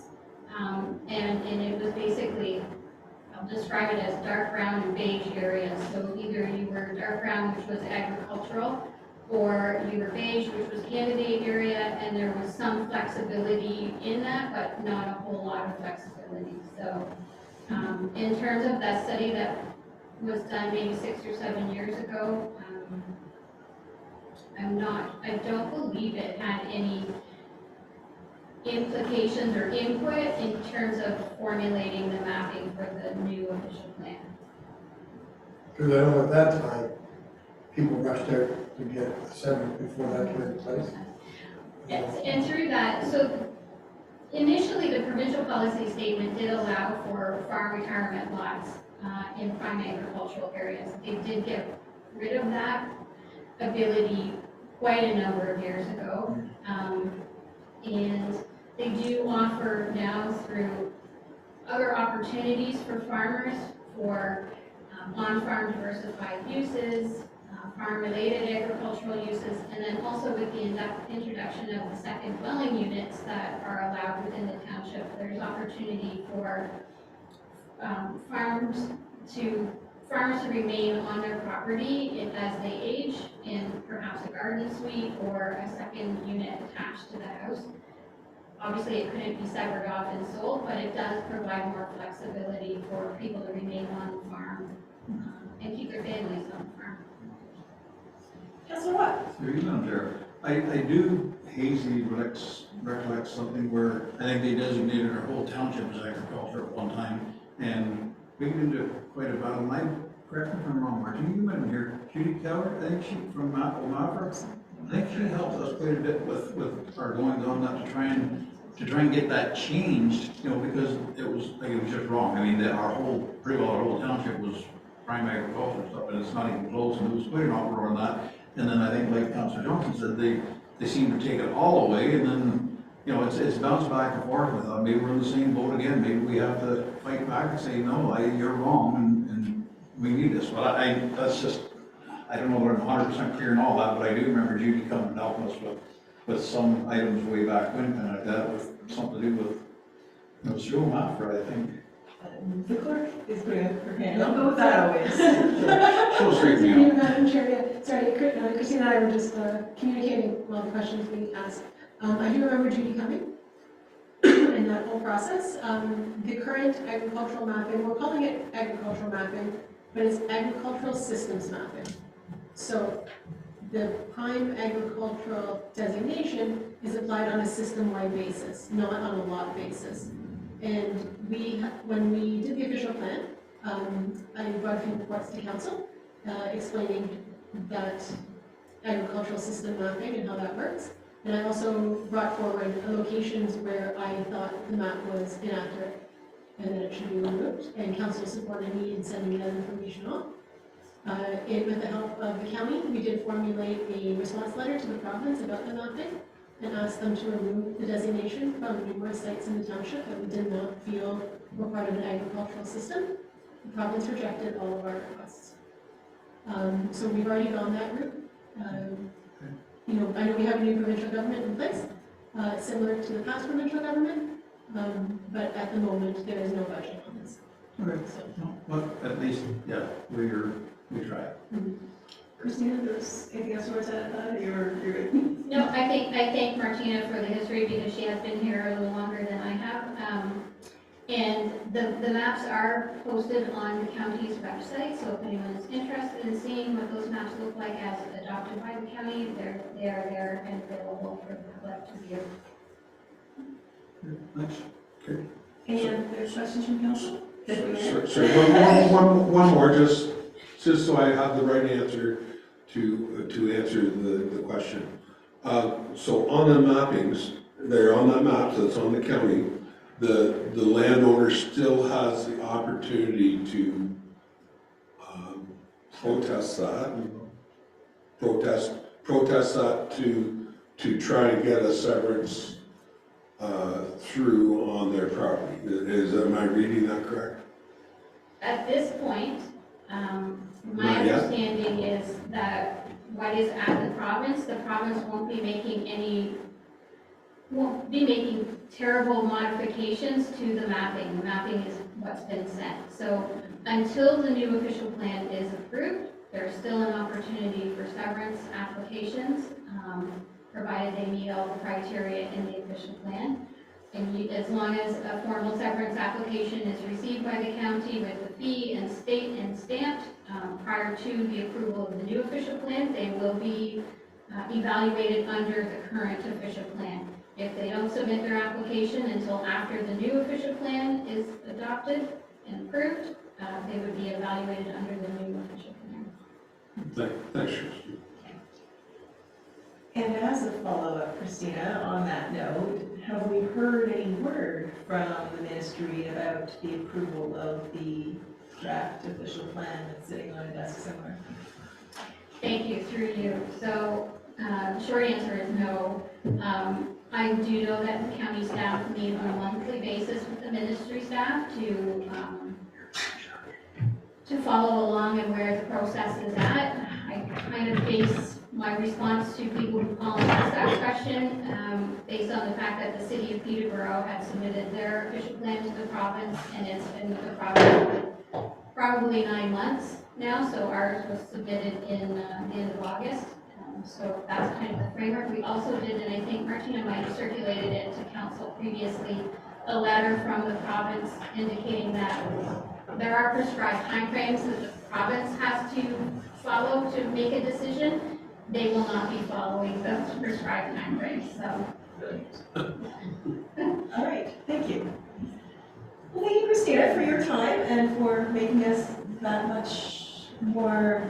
And it was basically, I'll describe it as dark brown and beige areas. So either you were dark brown, which was agricultural, or you were beige, which was candidate area, and there was some flexibility in that, but not a whole lot of flexibility. So in terms of that study that was done maybe 6 or 7 years ago, I don't believe it had any implications or input in terms of formulating the mapping for the new official plan. Because I know at that time, people rushed out to get a 7 before that came into place. And through that, so initially the provincial policy statement did allow for farm retirement lots in prime agricultural areas. They did get rid of that ability quite a number of years ago. And they do offer now through other opportunities for farmers for on-farm diversified uses, farm-related agricultural uses, and then also with the introduction of the second dwelling units that are allowed within the township, there's opportunity for farmers to remain on their property as they age in perhaps a garden suite or a second unit attached to the house. Obviously, it couldn't be severed off and sold, but it does provide more flexibility for people to remain on the farm and keep their families on the farm. Councilor Watt? Through you, Madam Chair. I do hazily recollect something where I think they designated our whole township as agriculture at one time, and we get into quite a battle. Correct me if I'm wrong, Martin, you might have been here, Judy Keller, I think she from Mapper. I think she helped us quite a bit with our goings on that to try and get that changed, you know, because it was just wrong. I mean, our whole township was prime agriculture and stuff, and it's not even close, and there was quite an uproar on that. And then I think, like Councilor Johnson said, they seem to take it all away, and then, you know, it's bounced back and forth with, maybe we're in the same boat again, maybe we have to fight back and say, no, you're wrong, and we need this. But that's just, I don't know that I'm 100% clear in all that, but I do remember Judy coming and helping us with some items way back when, kind of like that, with something to do with, you know, school Mapper, I think. The clerk is putting up her hand. Don't go with that always. She'll straighten me out. Madam Chair, yeah. Sorry, Christine and I were just communicating while the questions being asked. I do remember Judy coming in that whole process. The current agricultural mapping, we're calling it agricultural mapping, but it's agricultural systems mapping. So the prime agricultural designation is applied on a system-wide basis, not on a lot basis. And when we did the official plan, I brought a few reports to council explaining that agricultural system mapping and how that works. And I also brought forward locations where I thought the map was inaccurate and that it should be removed. And council supported me in sending that information off. With the help of the county, we did formulate a response letter to the province about the mapping and asked them to remove the designation from numerous sites in the township that we did not feel were part of an agricultural system. The province rejected all of our requests. So we've already gone that route. You know, I know we have a new provincial government in place, similar to the past provincial government, but at the moment there is no budget on this. Okay. No, but at least, yeah, we tried. Christina, there's anything else you want to add to that? You're good. No, I thank Martina for the history because she has been here a little longer than I have. And the maps are posted on the county's website, so if anyone is interested in seeing what those maps look like as adopted by the county, they are there and available for the public to view. Thanks. Okay. And there's questions from council? Sorry, one more, just just so I have the right answer to answer the question. So on the mappings, they're on that map, so it's on the county, the landowner still has the opportunity to protest that, protest that to try and get a severance through on their property. Am I reading that correct? At this point, my Not yet. understanding is that what is at the province won't be making terrible modifications to the mapping. The mapping is what's been sent. So until the new official plan is approved, there's still an opportunity for severance applications, provided they meet all the criteria in the official plan. And as long as a formal severance application is received by the county with the fee and state and stamped prior to the approval of the new official plan, they will be evaluated under the current official plan. If they don't submit their application until after the new official plan is adopted and approved, they would be evaluated under the new official plan. Thanks, Christine. And as a follow-up, Christina, on that note, have we heard any word from the ministry about the approval of the draft official plan that's sitting on a desk somewhere? Thank you, through you. So, short answer is no. I do know that the county staff meet on a monthly basis with the ministry staff to follow along and where the process is at. I kind of base my response to people who call and ask that question based on the fact that the city of Peterborough had submitted their official plan to the province, and it's been with the province for probably 9 months now, so ours was submitted in the end of August. So that's kind of the framework. We also did, and I think Martina might have circulated it to council previously, a letter from the province indicating that there are prescribed timeframes that the province has to follow to make a decision. They will not be following those prescribed timeframes, so. All right, thank you. Well, thank you, Christina, for your time and for making us that much more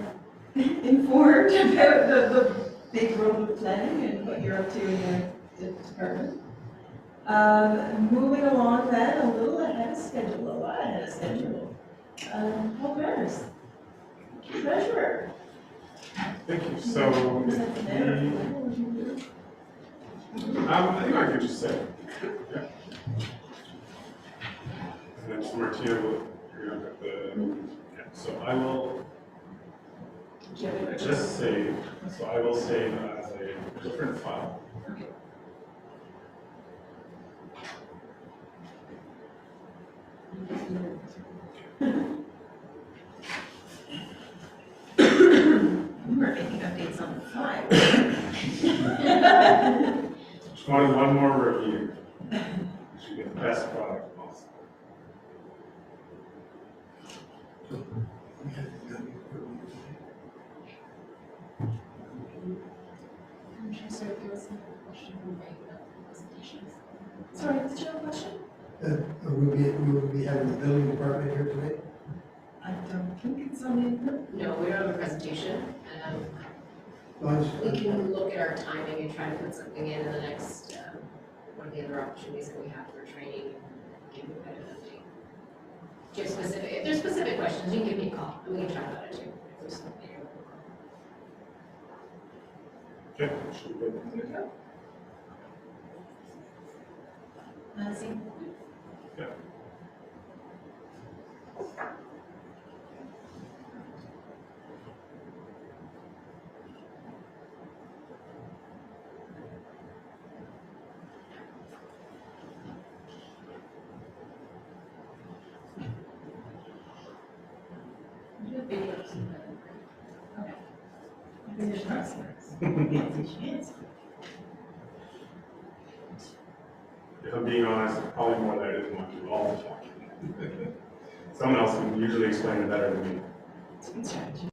informed about the big road of planning and what you're up to in the department. Moving along then, a little ahead of schedule, a lot ahead of schedule. Paul Bears, treasurer. Thank you. So, I think I could just say, yeah. And then just Martina will bring up the, so I will just save, so I will save as a different file. We're making updates on the fly. Just wanted one more review. Should get the best product possible. I'm sure, sir, if there was another question from Ray about the presentations. Sorry, what's your question? We will be having the building department here today. I don't think it's on the, No, we don't have a presentation. We can look at our timing and try to put something in the next, one of the other opportunities that we have for training, give you a better update. If there's specific questions, you can give me a call, and we can chat about it too. If there's something. Okay, should we go? there you go. See. Yeah. Okay. Fingers crossed. If I'm being honest, probably more that I didn't want to do all the talking. Someone else can usually explain it better than me. It's a good strategy.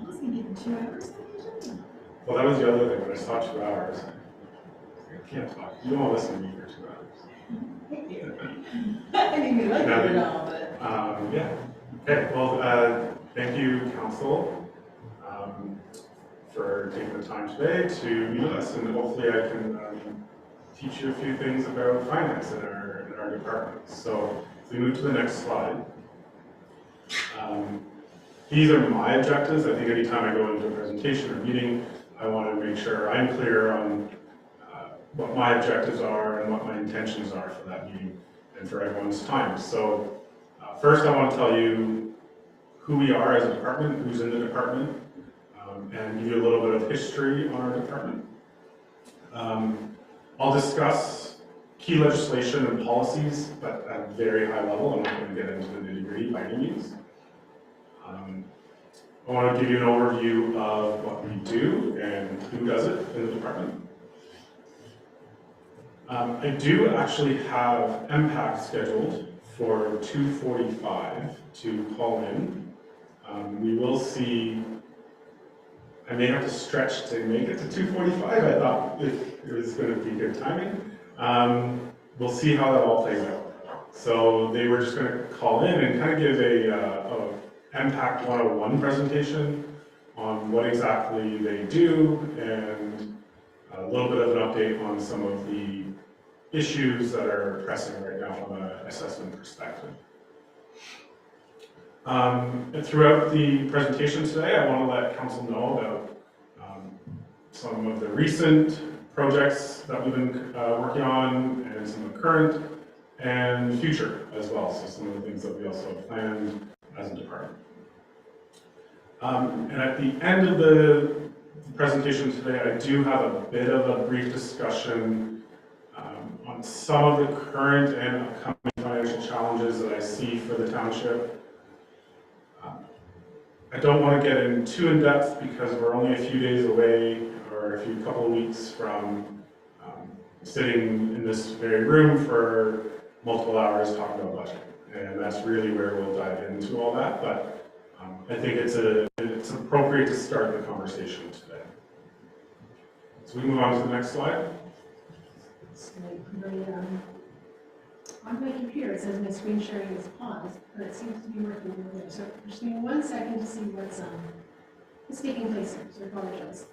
Wasn't even 2 hours. Well, that was the other thing, when I saw 2 hours, I can't talk. You don't want to listen to me for 2 hours. Thank you. I mean, we like it and all, but. Yeah. Okay, well, thank you, council, for taking the time today to meet us, and hopefully I can teach you a few things about finance in our department. So if we move to the next slide. These are my objectives. I think anytime I go into a presentation or meeting, I want to make sure I'm clear on what my objectives are and what my intentions are for that meeting and for everyone's time. So first I want to tell you who we are as a department, who's in the department, and give you a little bit of history on our department. I'll discuss key legislation and policies, but at a very high level. I'm not going to get into the nitty-gritty by any means. I want to give you an overview of what we do and who does it in the department. I do actually have MPAC scheduled for 2:45 to call in. We will see, I may have to stretch to make it to 2:45. I thought it was going to be good timing. We'll see how that all plays out. So they were just going to call in and kind of give a MPAC 101 presentation on what exactly they do and a little bit of an update on some of the issues that are pressing right now from an assessment perspective. And throughout the presentation today, I want to let council know about some of the recent projects that we've been working on and some of the current and future as well. So some of the things that we also have planned as a department. And at the end of the presentation today, I do have a bit of a brief discussion on some of the current and upcoming financial challenges that I see for the township. I don't want to get in too in depth because we're only a few days away or a couple of weeks from sitting in this very room for multiple hours talking about budget. And that's really where we'll dive into all that. But I think it's appropriate to start the conversation today. So we move on to the next slide. On my computer, it says my screen sharing is paused, but it seems to be working over there. So just give me 1 second to see what's taking place here, so I apologize.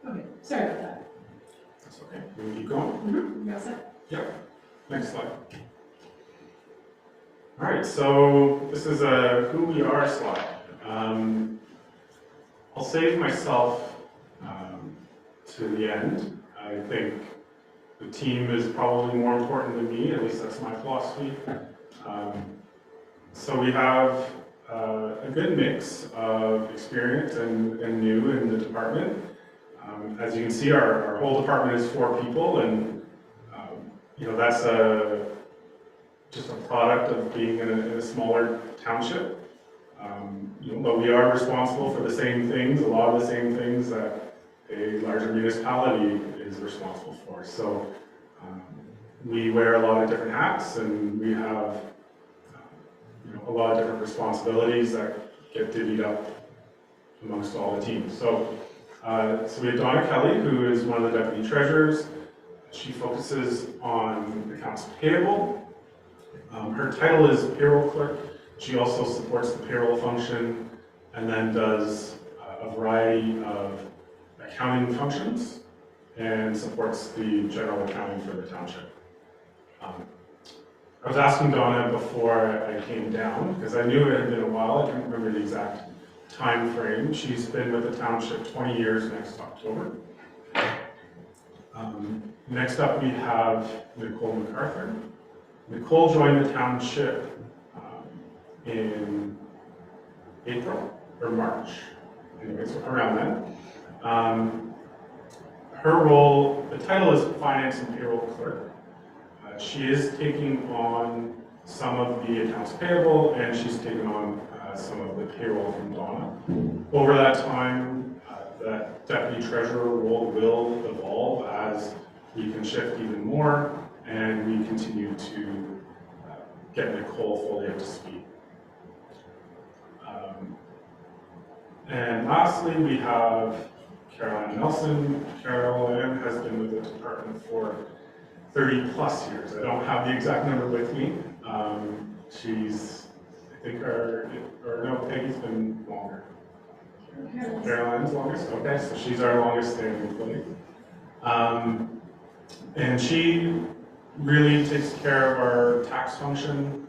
Okay, sorry about that. That's okay. We can keep going. Mm-hmm. You all set? Yep. Next slide. All right, so this is a who we are slide. I'll save myself to the end. I think the team is probably more important than me, at least that's my philosophy. So we have a good mix of experience and new in the department. As you can see, our whole department is 4 people, and that's just a product of being in a smaller township. But we are responsible for the same things, a lot of the same things that a larger municipality is responsible for. So we wear a lot of different hats, and we have a lot of different responsibilities that get divvied up amongst all the teams. So we have Donna Kelly, who is one of the deputy treasurers. She focuses on accounts payable. Her title is payroll clerk. She also supports the payroll function and then does a variety of accounting functions and supports the general accounting for the township. I was asking Donna before I came down, because I knew it had been a while, I couldn't remember the exact time frame. She's been with the township 20 years next October. Next up we have Nicole MacArthur. Nicole joined the township in April or March, anyways, around then. Her role, the title is Finance and Payroll Clerk. She is taking on some of the accounts payable, and she's taken on some of the payroll from Donna. Over that time, the deputy treasurer role will evolve as we can shift even more and we continue to get Nicole fully up to speed. And lastly, we have Caroline Nelson. Caroline has been with the department for 30 plus years. I don't have the exact number with me. She's, I think, no, Peggy's been longer. Caroline's longest, okay, so she's our longest standing employee. And she really takes care of our tax function,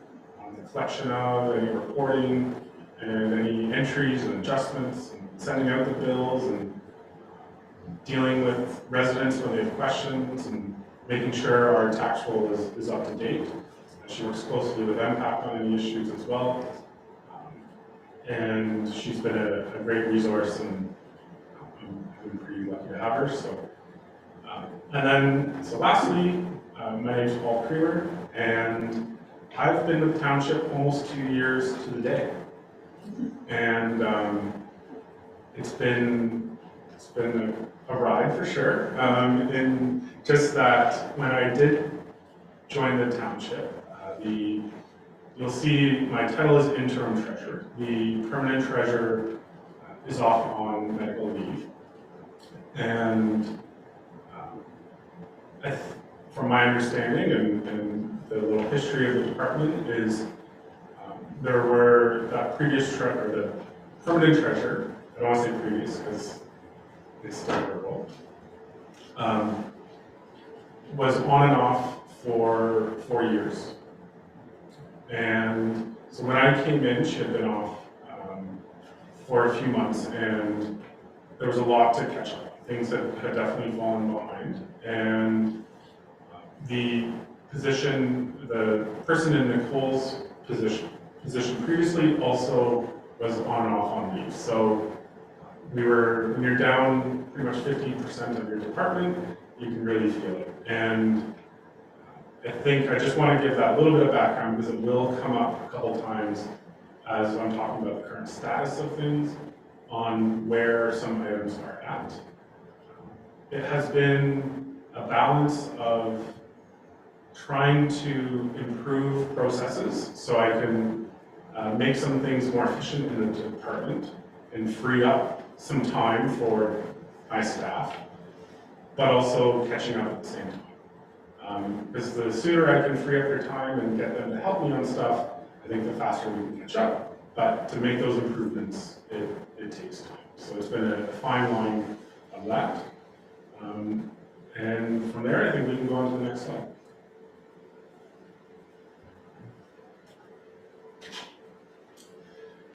the collection of any reporting, and any entries and adjustments, and sending out the bills, and dealing with residents when they have questions, and making sure our tax roll is up to date. She works closely with MPAC on any issues as well. And she's been a great resource, and I've been pretty lucky to have her. So, so lastly, my name is Paul Creamer, and I've been with the township almost 2 years to the day. And it's been a ride for sure. In just that when I did join the township, you'll see my title is interim treasurer. The permanent treasurer is off on medical leave. And from my understanding and the little history of the department is there were that the permanent treasurer, I don't want to say previous because it's still her role, was on and off for 4 years. And so when I came in, she had been off for a few months, and there was a lot to catch up on. Things that had definitely fallen behind. And the person in Nicole's position previously also was on and off on leave. So when you're down pretty much 50% of your department, you can really feel it. And I think I just want to give that little bit of background because it will come up a couple times as I'm talking about the current status of things on where some items are at. It has been a balance of trying to improve processes so I can make some things more efficient in the department and free up some time for my staff, but also catching up at the same time. Because the sooner I can free up their time and get them to help me on stuff, I think the faster we can catch up. But to make those improvements, it takes time. So it's been a fine line of that. And from there, I think we can go on to the next slide.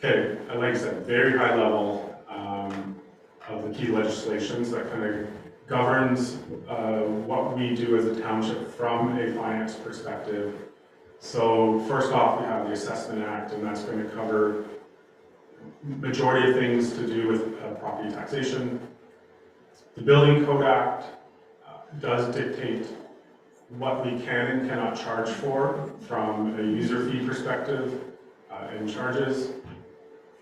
Okay, like I said, very high level of the key legislations that kind of governs what we do as a township from a finance perspective. So first off, we have the Assessment Act, and that's going to cover majority of things to do with property taxation. The Building Code Act does dictate what we can and cannot charge for from a user fee perspective and charges.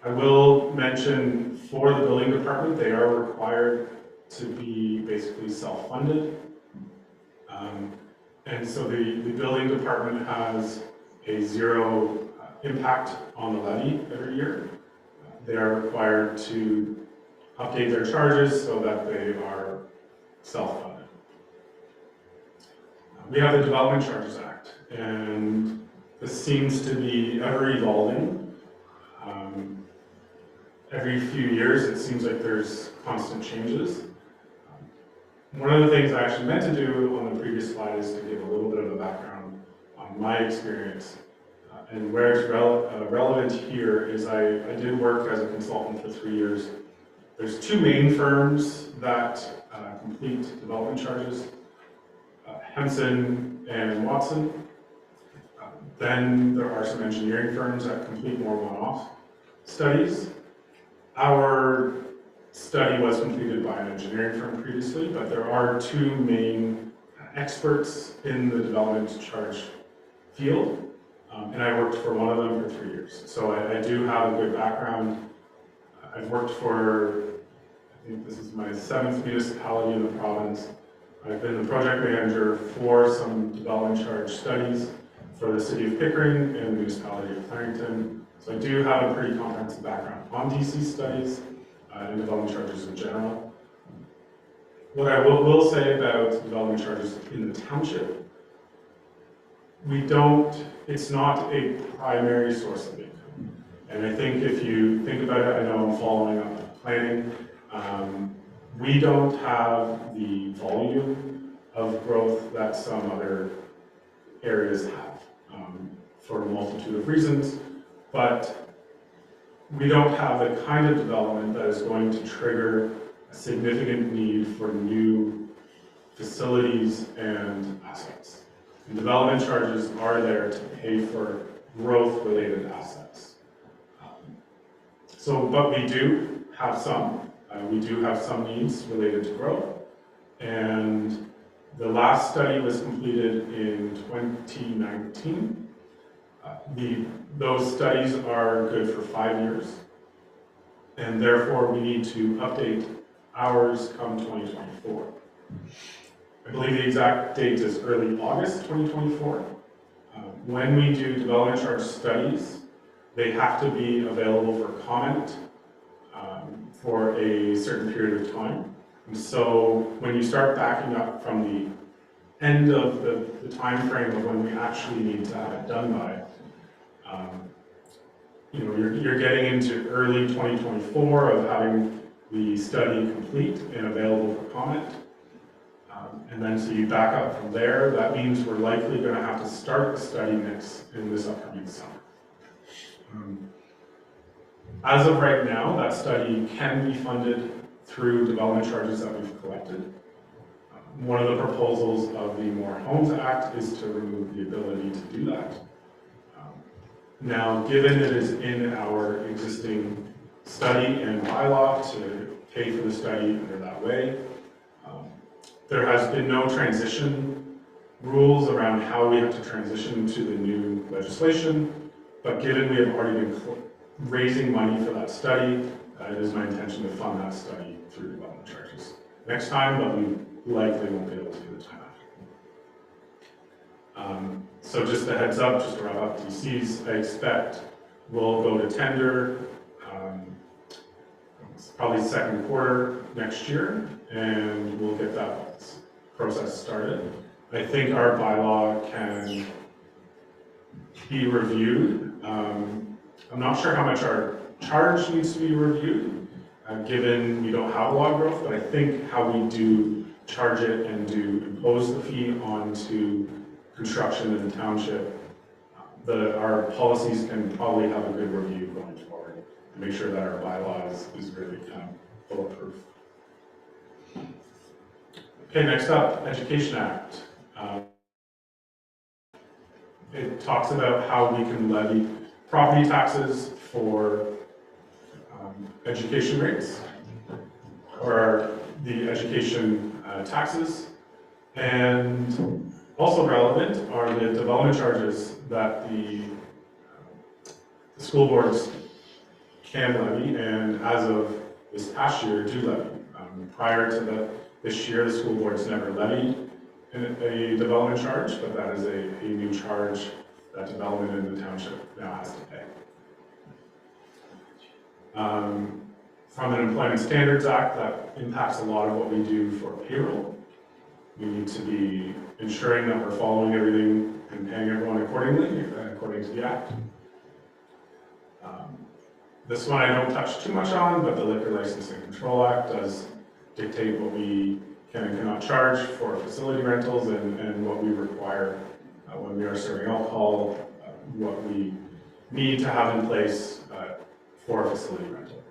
I will mention for the building department, they are required to be basically self-funded. And so the building department has a zero impact on the levy every year. They are required to update their charges so that they are self-funded. We have the Development Charges Act, and this seems to be ever evolving. Every few years, it seems like there's constant changes. One of the things I actually meant to do on the previous slide is to give a little bit of a background on my experience. And where it's relevant here is I did work as a consultant for 3 years. There's two main firms that complete development charges, Henson and Watson. Then there are some engineering firms that complete more one-off studies. Our study was completed by an engineering firm previously, but there are two main experts in the development charge field, and I worked for one of them for 3 years. So I do have a good background. I've worked for I think this is my 7th municipality in the province. I've been the project manager for some development charge studies for the city of Pickering and the municipality of Clarington. So I do have a pretty comprehensive background on DC studies and development charges in general. What I will say about development charges in the township, it's not a primary source of income. And I think if you think about it, I know I'm following up on planning. We don't have the volume of growth that some other areas have for a multitude of reasons, but we don't have the kind of development that is going to trigger a significant need for new facilities and assets. And development charges are there to pay for growth-related assets. But we do have some. We do have some needs related to growth. And the last study was completed in 2019. Those studies are good for 5 years. And therefore, we need to update ours come 2024. I believe the exact date is early August 2024. When we do development charge studies, they have to be available for comment for a certain period of time. And so when you start backing up from the end of the time frame of when we actually need to have it done by, you're getting into early 2024 of having the study complete and available for comment. And then so you back up from there, that means we're likely going to have to start the study in this upcoming summer. As of right now, that study can be funded through development charges that we've collected. One of the proposals of the More Homes Act is to remove the ability to do that. Now, given it is in our existing study and bylaw to pay for the study under that way, there has been no transition rules around how we have to transition to the new legislation, but given we have already been raising money for that study, it is my intention to fund that study through development charges next time, but we likely won't be able to do the time after. So just a heads up, just to wrap up DCs, I expect we'll go to tender probably second quarter next year, and we'll get that process started. I think our bylaw can be reviewed. I'm not sure how much our charge needs to be reviewed, given we don't have a lot of growth, but I think how we do charge it and do impose the fee onto construction in the township, our policies can probably have a good review going forward and make sure that our bylaw is really kind of bulletproof. Okay, next up, Education Act. It talks about how we can levy property taxes for education rates, or the education taxes, and also relevant are the development charges that the school boards can levy, and as of this past year, do levy. Prior to this year, the school boards never levied a development charge, but that is a new charge that development in the township now has to pay. From an Employment Standards Act, that impacts a lot of what we do for payroll. We need to be ensuring that we're following everything and paying everyone accordingly, according to the Act. This one I don't touch too much on, but the Liquor License and Control Act does dictate what we can and cannot charge for facility rentals and what we require when we are serving alcohol, what we need to have in place for a facility rental.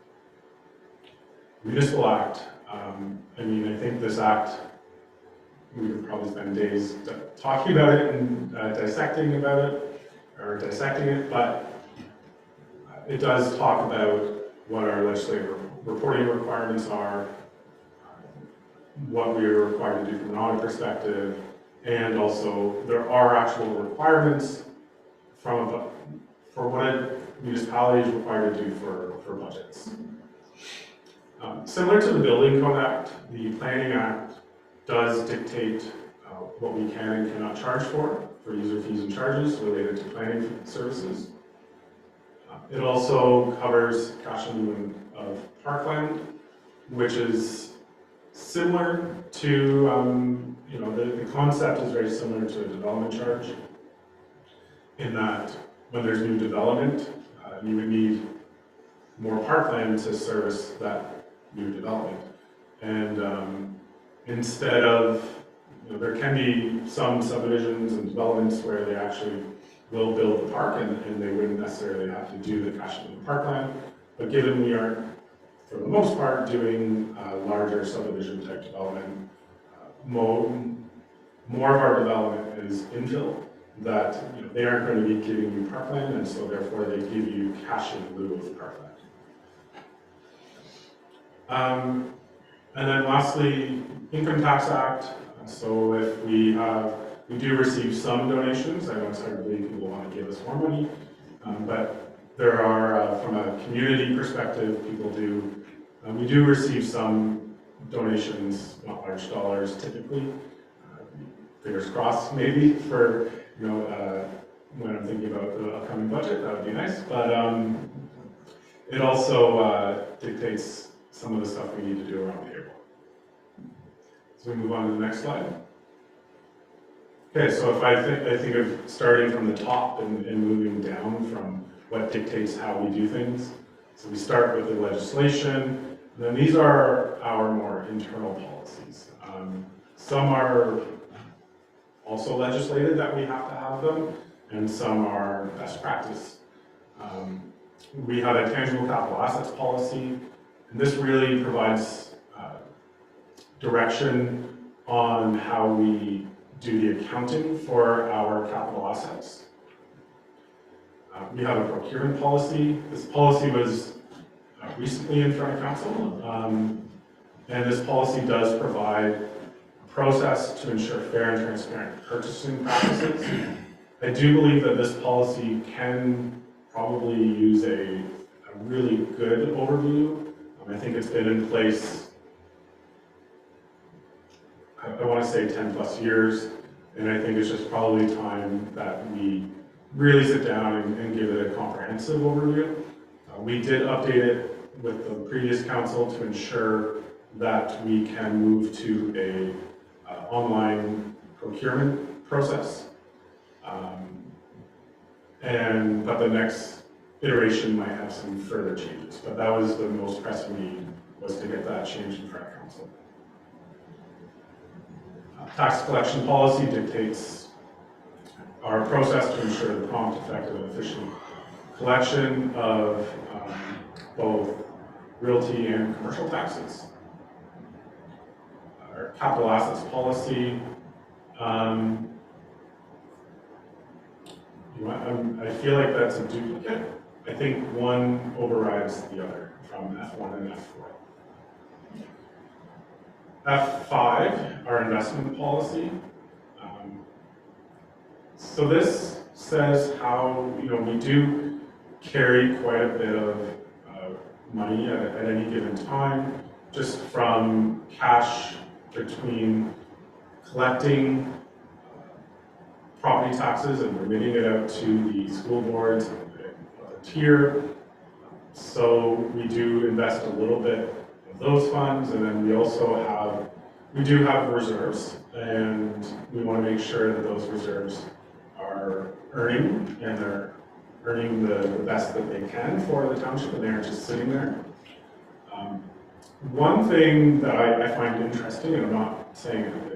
Municipal Act, I think this act, we could probably spend days talking about it and dissecting it, but it does talk about what our legislative reporting requirements are, what we are required to do from an audit perspective, and also there are actual requirements for what a municipality is required to do for budgets. Similar to the Building Code Act, the Planning Act does dictate what we can and cannot charge for user fees and charges related to planning services. It also covers cash in lieu of parkland, which is similar to, the concept is very similar to a development charge in that when there's new development, you would need more parkland to service that new development. And instead of, there can be some subdivisions and developments where they actually will build the park and they wouldn't necessarily have to do the cash in the parkland. But given we are, for the most part, doing larger subdivision type development, more of our development is infill, that they aren't going to be giving you parkland, and so therefore they give you cash in lieu of parkland. And then lastly, Income Tax Act. So if we do receive some donations, I know it's hard to believe people want to give us more money, but there are, from a community perspective, people do, we do receive some donations, not large dollars typically, fingers crossed maybe for, when I'm thinking about the upcoming budget, that would be nice, but it also dictates some of the stuff we need to do around the airport. So we move on to the next slide. Okay, so if I think of starting from the top and moving down from what dictates how we do things. So we start with the legislation, and then these are our more internal policies. Some are also legislated that we have to have them, and some are best practice. We have a tangible capital assets policy, and this really provides direction on how we do the accounting for our capital assets. We have a procurement policy. This policy was recently in front of council, and this policy does provide a process to ensure fair and transparent purchasing practices. I do believe that this policy can probably use a really good overview. I think it's been in place, I want to say 10 plus years, and I think it's just probably time that we really sit down and give it a comprehensive overview. We did update it with the previous council to ensure that we can move to a online procurement process. But the next iteration might have some further changes, but that was the most pressing need, was to get that changed in front of council. Tax collection policy dictates our process to ensure the prompt, effective, and efficient collection of both realty and commercial taxes. Our capital assets policy, I feel like that's a duplicate. I think one overrides the other from F1 and F4. F5, our investment policy. So this says how, we do carry quite a bit of money at any given time, just from cash between collecting property taxes and remitting it out to the school boards and the tier. So we do invest a little bit of those funds, and then we do have reserves, and we want to make sure that those reserves are earning, and they're earning the best that they can for the township, and they aren't just sitting there. One thing that I find interesting, and I'm not saying that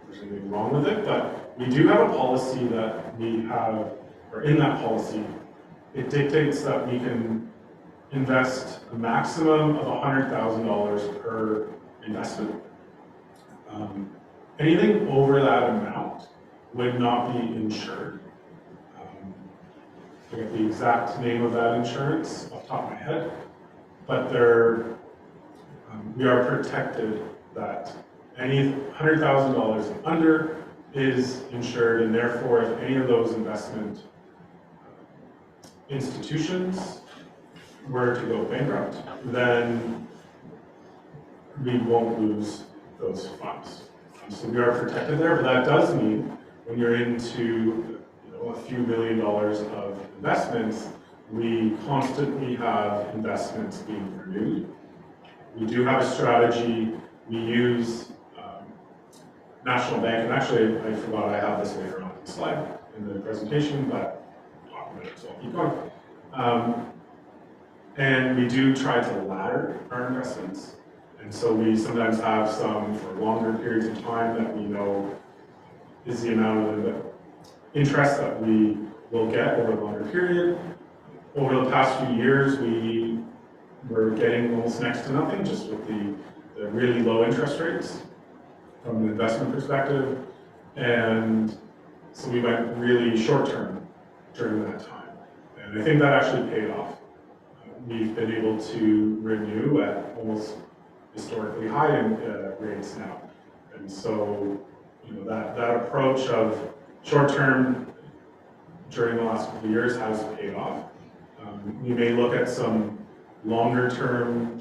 there's anything wrong with it, but we do have a policy that we have, or in that policy, it dictates that we can invest a maximum of $100,000 per investment. Anything over that amount would not be insured. I forget the exact name of that insurance off the top of my head, but we are protected that any $100,000 under is insured, and therefore if any of those investment institutions were to go bankrupt, then we won't lose those funds. So we are protected there, but that does mean when you're into a few $1 million of investments, we constantly have investments being renewed. We do have a strategy. We use National Bank, and actually I forgot I have this later on the slide in the presentation, but I'll talk about it, so I'll keep going. And we do try to ladder our investments. And so we sometimes have some for longer periods of time that we know is the amount of the interest that we will get over a longer period. Over the past few years, we were getting almost next to nothing, just with the really low interest rates from an investment perspective. And so we went really short term during that time. And I think that actually paid off. We've been able to renew at almost historically high rates now. And so, that approach of short term during the last couple of years has paid off. We may look at some longer term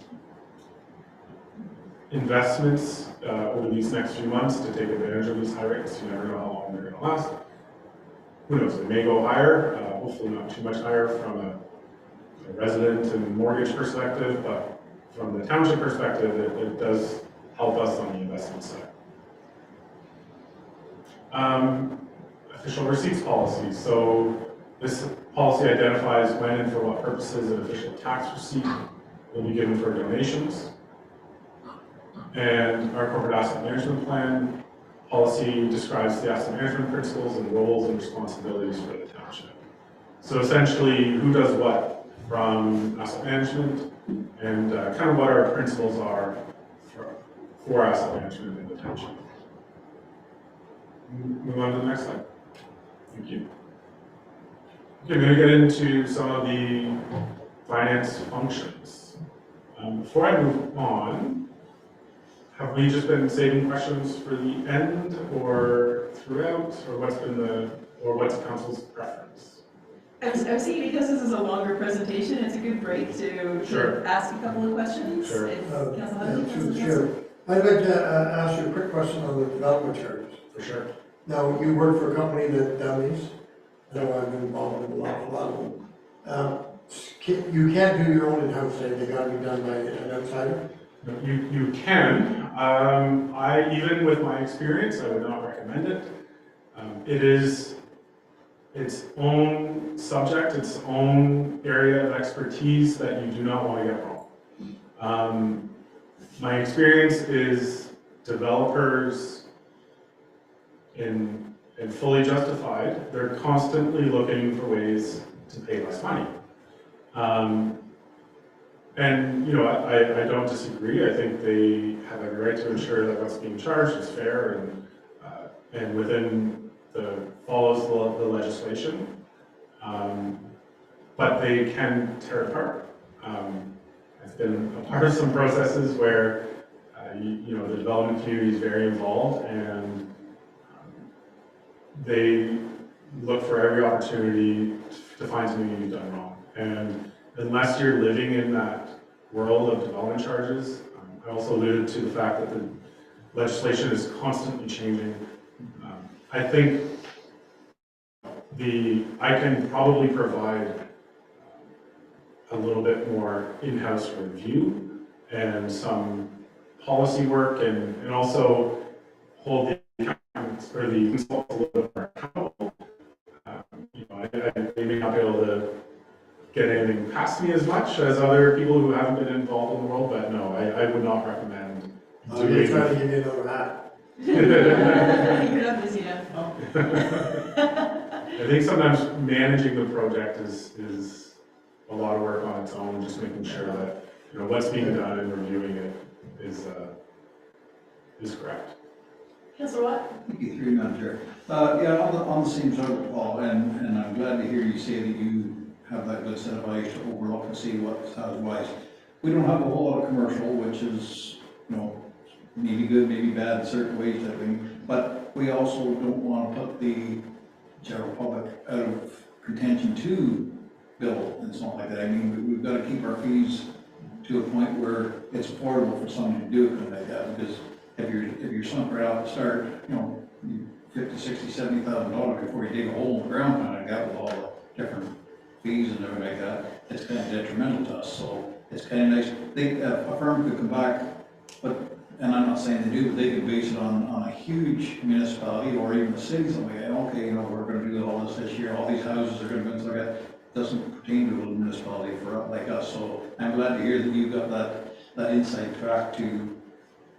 investments over these next few months to take advantage of these high rates. You never know how long they're going to last. Who knows, they may go higher, hopefully not too much higher from a resident and mortgage perspective, but from the township perspective, it does help us on the investment side. Official receipts policy. So this policy identifies when and for what purposes an official tax receipt will be given for donations. And our corporate asset management plan policy describes the asset management principles and roles and responsibilities for the township. So essentially, who does what from asset management and kind of what our principles are for asset management in the township. Move on to the next slide. Thank you. Okay, I'm going to get into some of the finance functions. Before I move on, have we just been saving questions for the end or throughout, or what's council's preference? I was thinking because this is a longer presentation, it's a good break to ask a couple of questions. Sure. If Council Yeah, Hunter through the has chair. I'd like to ask you a quick question on the development charges. For sure. Now, you work for a company that done these. I know I've been involved in a lot of them. You can't do your own in-house, they got to be done by an outsider. You can. Even with my experience, I would not recommend it. It is its own subject, its own area of expertise that you do not want to get wrong. My experience is developers and fully justified, they're constantly looking for ways to pay less money. And I don't disagree. I think they have every right to ensure that what's being charged is fair and within follows the legislation. But they can tear it apart. I've been a part of some processes where the development community is very involved and they look for every opportunity to find something you've done wrong. And unless you're living in that world of development charges, I also alluded to the fact that the legislation is constantly changing. I think I can probably provide a little bit more in-house review and some policy work and also hold the accountants or the consultants a little bit more accountable. They may not be able to get anything past me as much as other people who haven't been involved in the world, but no, I would not recommend You're doing trying to give me another hat. You're not busy enough. I think sometimes managing the project is a lot of work on its own, just making sure that what's being done and reviewing it is correct. Councilor Watt? Thank you, through you, Madam Chair. On the same subject, Paul, and I'm glad to hear you say that you have that good set of eyes to overlook and see what's wise. We don't have a whole lot of commercial, which is, maybe good, maybe bad in certain ways, I think, but we also don't want to put the general public out of contention to build and stuff like that. I mean, we've got to keep our fees to a point where it's affordable for somebody to do something like that, because if you're sunk right off the start, you know, $50,000, $60,000, $70,000 before you dig a hole in the ground, kind of got with all the different fees and everything like that, it's kind of detrimental to us, so it's kind of nice. A firm could come back, but, and I'm not saying they do, but they could base it on a huge municipality or even a city, something like, okay, you know, we're gonna do all this year, all these houses are gonna be, like that. Doesn't pertain to a little municipality for, like us, so I'm glad to hear that you've got that inside track to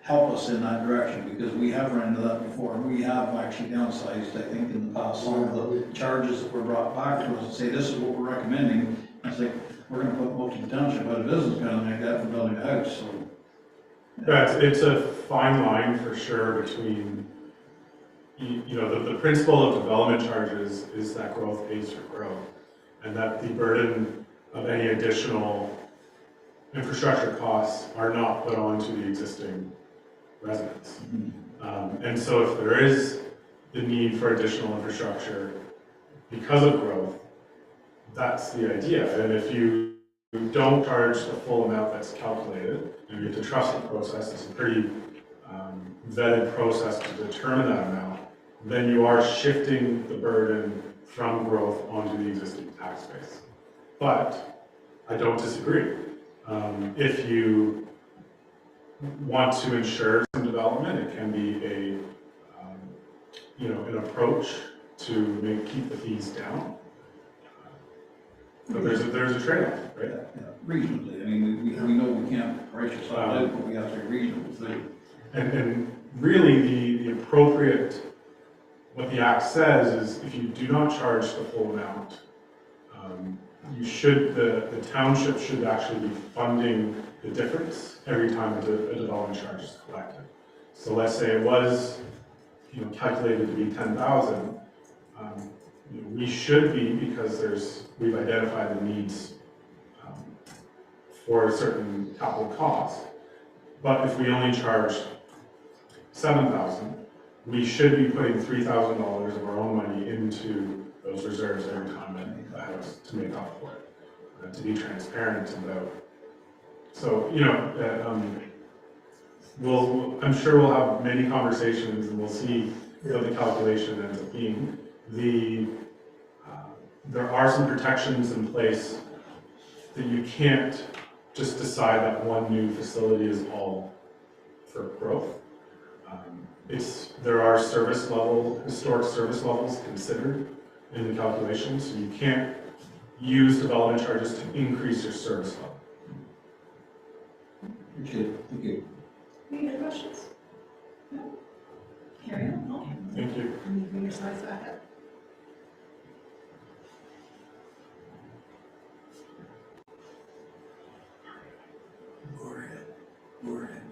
help us in that direction, because we have run into that before. We have actually downsized, I think, in the past, some of the charges that were brought back to us and say, this is what we're recommending. And it's like, we're gonna put most of the township out of business, kind of like that, for building a house, so. Yeah, it's a fine line for sure between, you know, the principle of development charges is that growth pays for growth, and that the burden of any additional infrastructure costs are not put onto the existing residents. And so if there is the need for additional infrastructure because of growth, that's the idea. And if you don't charge the full amount that's calculated, and you have to trust the process, it's a pretty vetted process to determine that amount, then you are shifting the burden from growth onto the existing tax base. But I don't disagree. If you want to ensure some development, it can be a, you know, an approach to keep the fees down. But there's a trade-off, right? Yeah, reasonably, I mean, we know we can't price yourself out, but we have to be reasonable too. And really the appropriate, what the act says is if you do not charge the full amount, you should, the township should actually be funding the difference every time a development charge is collected. So let's say it was, you know, calculated to be 10,000. You know, we should be, because we've identified the needs for a certain capital cost. But if we only charge 7,000, we should be putting $3,000 of our own money into those reserves every time we make the house to make up for it, to be transparent about. So, you know, I'm sure we'll have many conversations and we'll see what the calculation ends up being. There are some protections in place that you can't just decide that one new facility is all for growth. There are historic service levels considered in the calculation, so you can't use development charges to increase your service level. Okay, thank you. Any other questions? No? Carry on. Okay. Thank you. Can you bring your slides back up? Go ahead.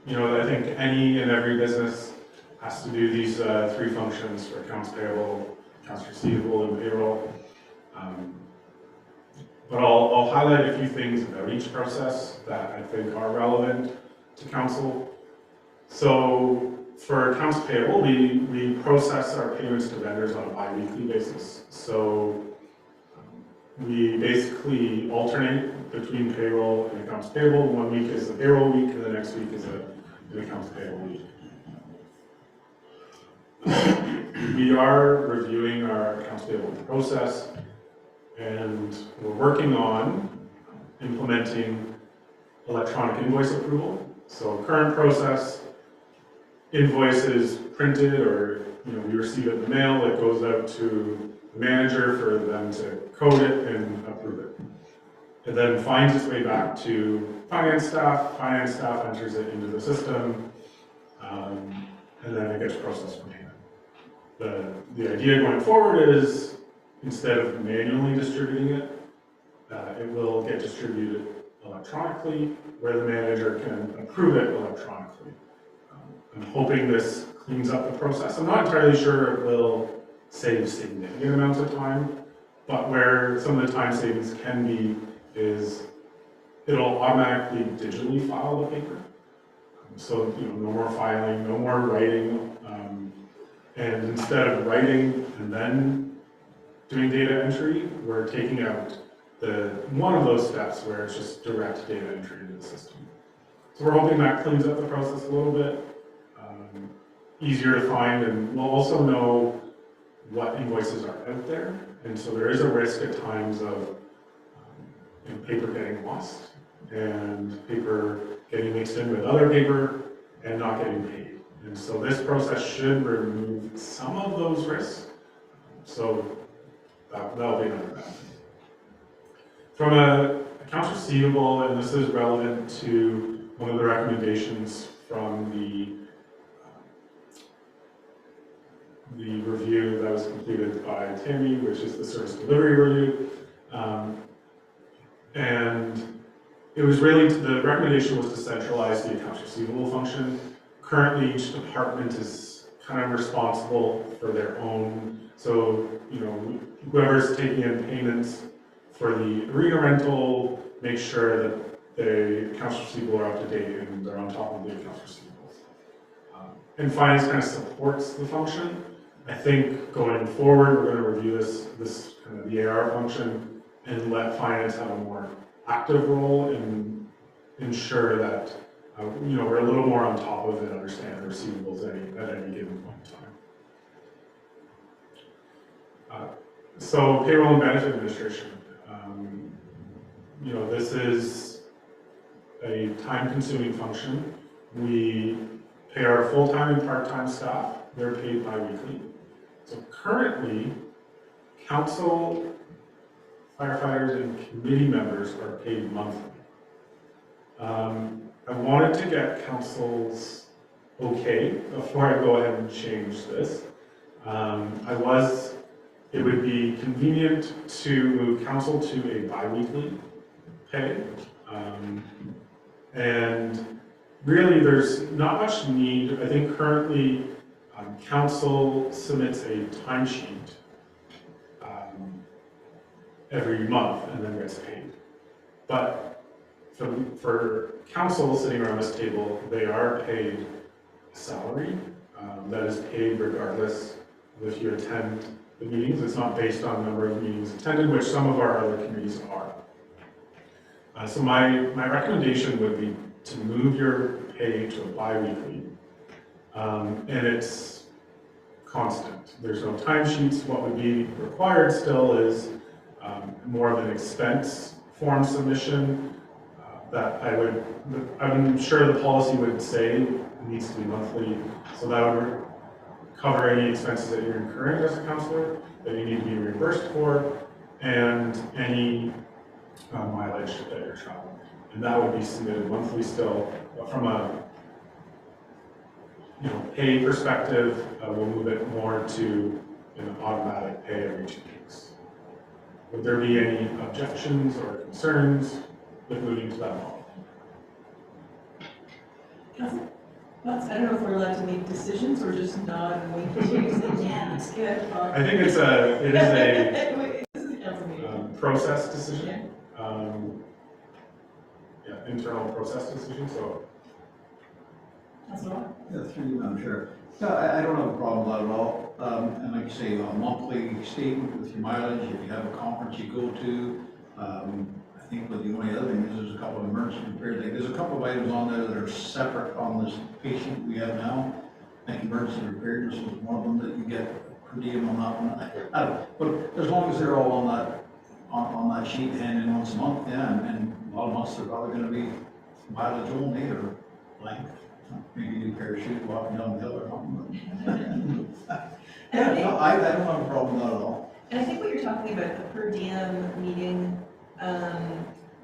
You know, I think any and every business has to do these three functions for accounts payable, accounts receivable, and payroll. But I'll highlight a few things about each process that I think are relevant to council. So for accounts payable, we process our payments to vendors on a bi-weekly basis. So we basically alternate between payroll and accounts payable. 1 week is the payroll week, and the next week is an accounts payable week. We are reviewing our accounts payable process, and we're working on implementing electronic invoice approval. So current process, invoice is printed, or we receive it in the mail, it goes out to the manager for them to code it and approve it. It then finds its way back to finance staff enters it into the system, and then it gets processed for payment. The idea going forward is, instead of manually distributing it, it will get distributed electronically, where the manager can approve it electronically. I'm hoping this cleans up the process. I'm not entirely sure it will save significant amounts of time, but where some of the time savings can be is it'll automatically digitally file the paper. So no more filing, no more writing, and instead of writing and then doing data entry, we're taking out one of those steps where it's just direct data entry into the system. So we're hoping that cleans up the process a little bit, easier to find, and we'll also know what invoices are out there. And so there is a risk at times of paper getting lost and paper getting mixed in with other paper and not getting paid. And so this process should remove some of those risks. So that'll be another benefit. From a accounts receivable, and this is relevant to one of the recommendations from the review that was completed by Tammy, which is the service delivery review. And it was really, the recommendation was to centralize the accounts receivable function. Currently, each department is kind of responsible for their own. So, whoever's taking in payments for the arena rental, make sure that the accounts receivable are up to date and they're on top of the accounts receivables. And finance kind of supports the function. I think going forward, we're going to review this kind of the AR function and let finance have a more active role and ensure that we're a little more on top of it, understand the receivables at any given point in time. So payroll and benefit administration. This is a time-consuming function. We pay our full-time and part-time staff. They're paid bi-weekly. So currently, council, firefighters, and committee members are paid monthly. I wanted to get council's okay before I go ahead and change this. It would be convenient to move council to a bi-weekly pay. And really, there's not much need. I think currently, council submits a timesheet every month and then gets paid. But for council sitting around this table, they are paid a salary that is paid regardless of if you attend the meetings. It's not based on number of meetings attended, which some of our other committees are. So my recommendation would be to move your pay to a bi-weekly, and it's constant. There's no timesheets. What would be required still is more of an expense form submission that I'm sure the policy would say it needs to be monthly, so that would cover any expenses that you're incurring as a counselor that you need to be reimbursed for, and any mileage that you're traveling. And that would be submitted monthly still. But from a pay perspective, we'll move it more to an automatic pay every 2 weeks. Would there be any objections or concerns with moving to that model? Council? I don't know if we're allowed to make decisions or just nod and wait for you to say, yeah, it's good. I think it is a This is a council meeting. process decision. Internal process decision, so. Councilor? Yeah, through you, Madam Chair. I don't have a problem with that at all. And like you say, a monthly statement with your mileage, if you have a conference you go to. I think the only other thing is there's a couple of emergency repairs. There's a couple of items on there that are separate on this patient we have now. I think emergency repairs was one of them that you get per diem on that one. I don't know, but as long as they're all on that sheet handed once a month, yeah, and a lot of months they're probably gonna be mileage only or blank. Maybe you parachute walking down the hill or something. Yeah, no, I don't have a problem with that at all. And I think what you're talking about, the per diem meeting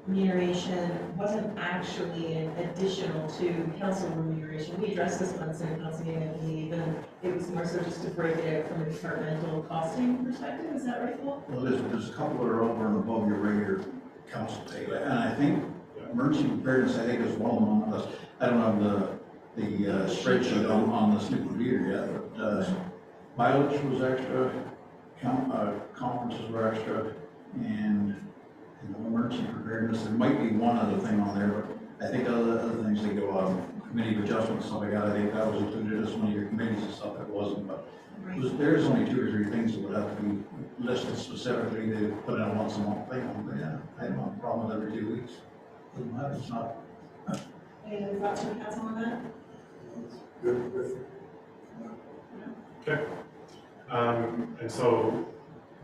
remuneration wasn't actually an additional to council remuneration. We addressed this once in a council meeting, I believe, and it was more so just to break it out from a departmental costing perspective. Is that right, Paul? Well, there's a couple that are over and above your regular council pay, and I think emergency preparedness, I think is one of them on the list. I don't have the spreadsheet on this new computer yet, but mileage was extra, conferences were extra, and emergency preparedness, there might be one other thing on there, but I think other things they go on, committee of adjustments, stuff like that, I think that was included as one of your committees and stuff, it wasn't, but there's only 2 or 3 things that would have to be listed specifically to put in a once a month thing, but yeah, I have no problem with every 2 weeks. Doesn't matter, it's not, Any other thoughts from council on that? Good with. Okay. And so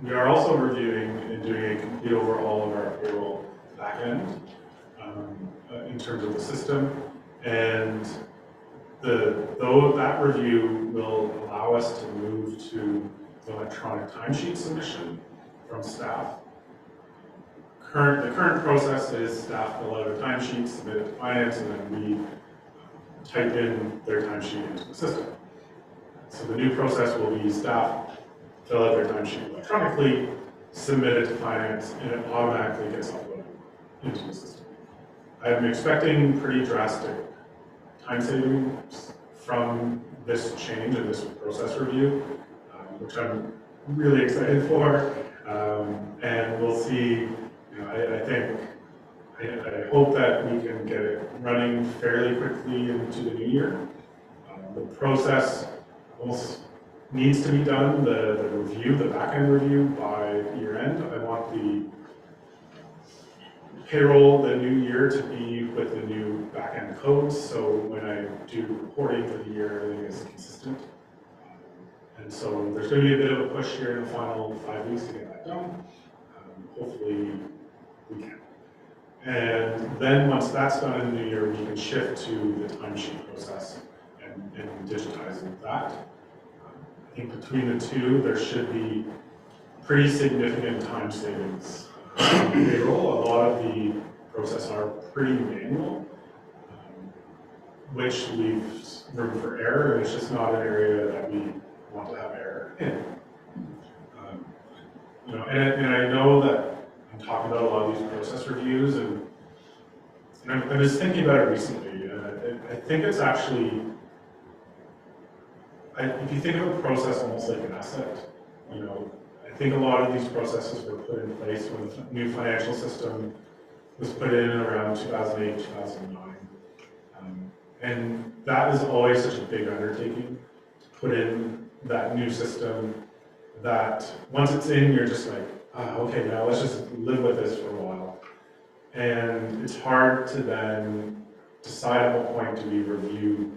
we are also reviewing and doing a complete overhaul of our payroll backend in terms of the system. And that review will allow us to move to electronic timesheet submission from staff. The current process is staff fill out a timesheet, submit it to finance, and then we type in their timesheet into the system. So the new process will be staff fill out their timesheet electronically, submit it to finance, and it automatically gets uploaded into the system. I'm expecting pretty drastic time savings from this change and this process review, which I'm really excited for. And we'll see, I hope that we can get it running fairly quickly into the new year. The process needs to be done, the review, the back-end review by year end. I want the payroll, the new year, to be with the new back-end codes, so when I do reporting for the year, everything is consistent. And so there's going to be a bit of a push here in the final 5 weeks to get that done. Hopefully we can. And then once that's done in the new year, we can shift to the timesheet process and digitizing that. I think between the two, there should be pretty significant time savings. Payroll, a lot of the processes are pretty manual, which leaves room for error, and it's just not an area that we want to have error in. And I know that I'm talking about a lot of these process reviews, and I was thinking about it recently, and I think it's actually, if you think of a process almost like an asset, I think a lot of these processes were put in place when the new financial system was put in around 2008, 2009. And that is always such a big undertaking, to put in that new system, that once it's in, you're just like, okay, now let's just live with this for a while. And it's hard to then decide at what point do we review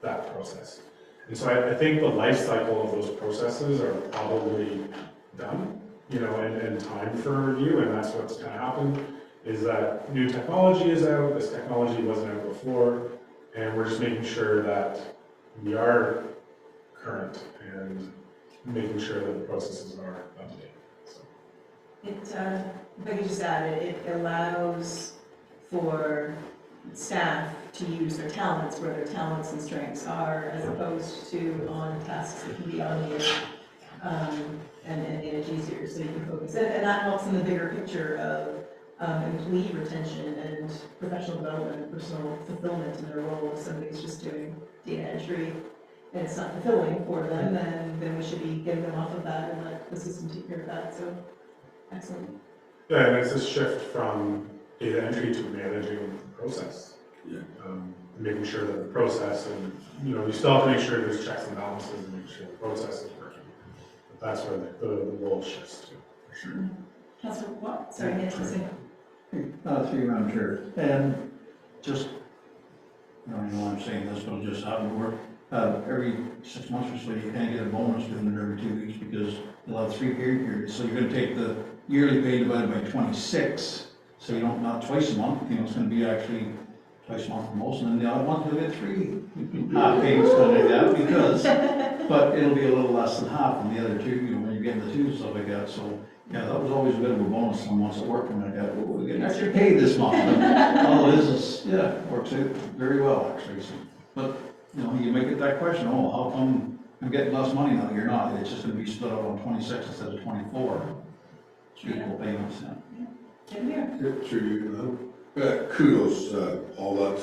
that process. And so I think the life cycle of those processes are probably done, and time for review, and that's what's going to happen, is that new technology is out, this technology wasn't out before, and we're just making sure that we are current and making sure that the processes are up to date. So. If I could just add, it allows for staff to use their talents where their talents and strengths are, as opposed to on tasks that can be on the and it's easier, so you can focus. And that helps in the bigger picture of employee retention and professional development and personal fulfillment in their role. If somebody's just doing data entry and it's not fulfilling for them, then we should be getting them off of that and let the system take care of that. So, excellent. Yeah, and it's a shift from data entry to managing the process. Yeah. Making sure that the process, and you still have to make sure there's checks and balances and make sure the process is working. But that's where the role shifts to, for sure. Councilor Watt, sorry, Nancy, say. through Madam Chair, and just, I don't even know why I'm saying this, but it'll just happen to work. Every 6 months or so, you can't get a bonus doing it every 2 weeks because you'll have 3 pay periods. So you're gonna take the yearly pay divided by 26, so you don't, not twice a month, it's gonna be actually twice a month for most, and then the other month you'll get 3 half payments like that, because, but it'll be a little less than half than the other 2, when you're getting the 2 stuff like that, so. Yeah, that was always a bit of a bonus on months at work when I got, well, we're getting extra pay this month. And all it is, yeah, works out very well, actually. So, but, you make it that question, how come I'm getting less money now? You're not. It's just gonna be split out on 26 instead of 24. It's equal payments, yeah. In here. Kudos, Paul,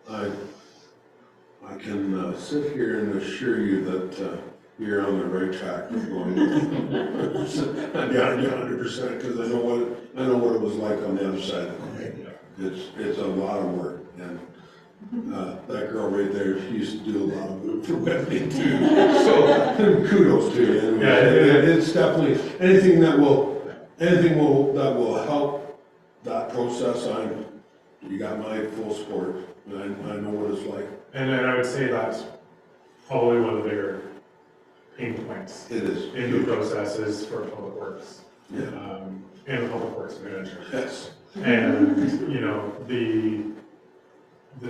I can sit here and assure you that you're on the right track with going. I'm behind you 100% because I know what it was like on the other side of the coin. It's a lot of work, and That girl right there, she used to do a lot of it for Wesleyan too. So kudos to you. Anyways. Yeah, It's definitely, that will help that process. You got my full support, and I know what it's like. And then I would say that's probably one of the bigger pain points It is. in the process is for Public Works. Yeah. And the Public Works manager. Yes. And, you know, the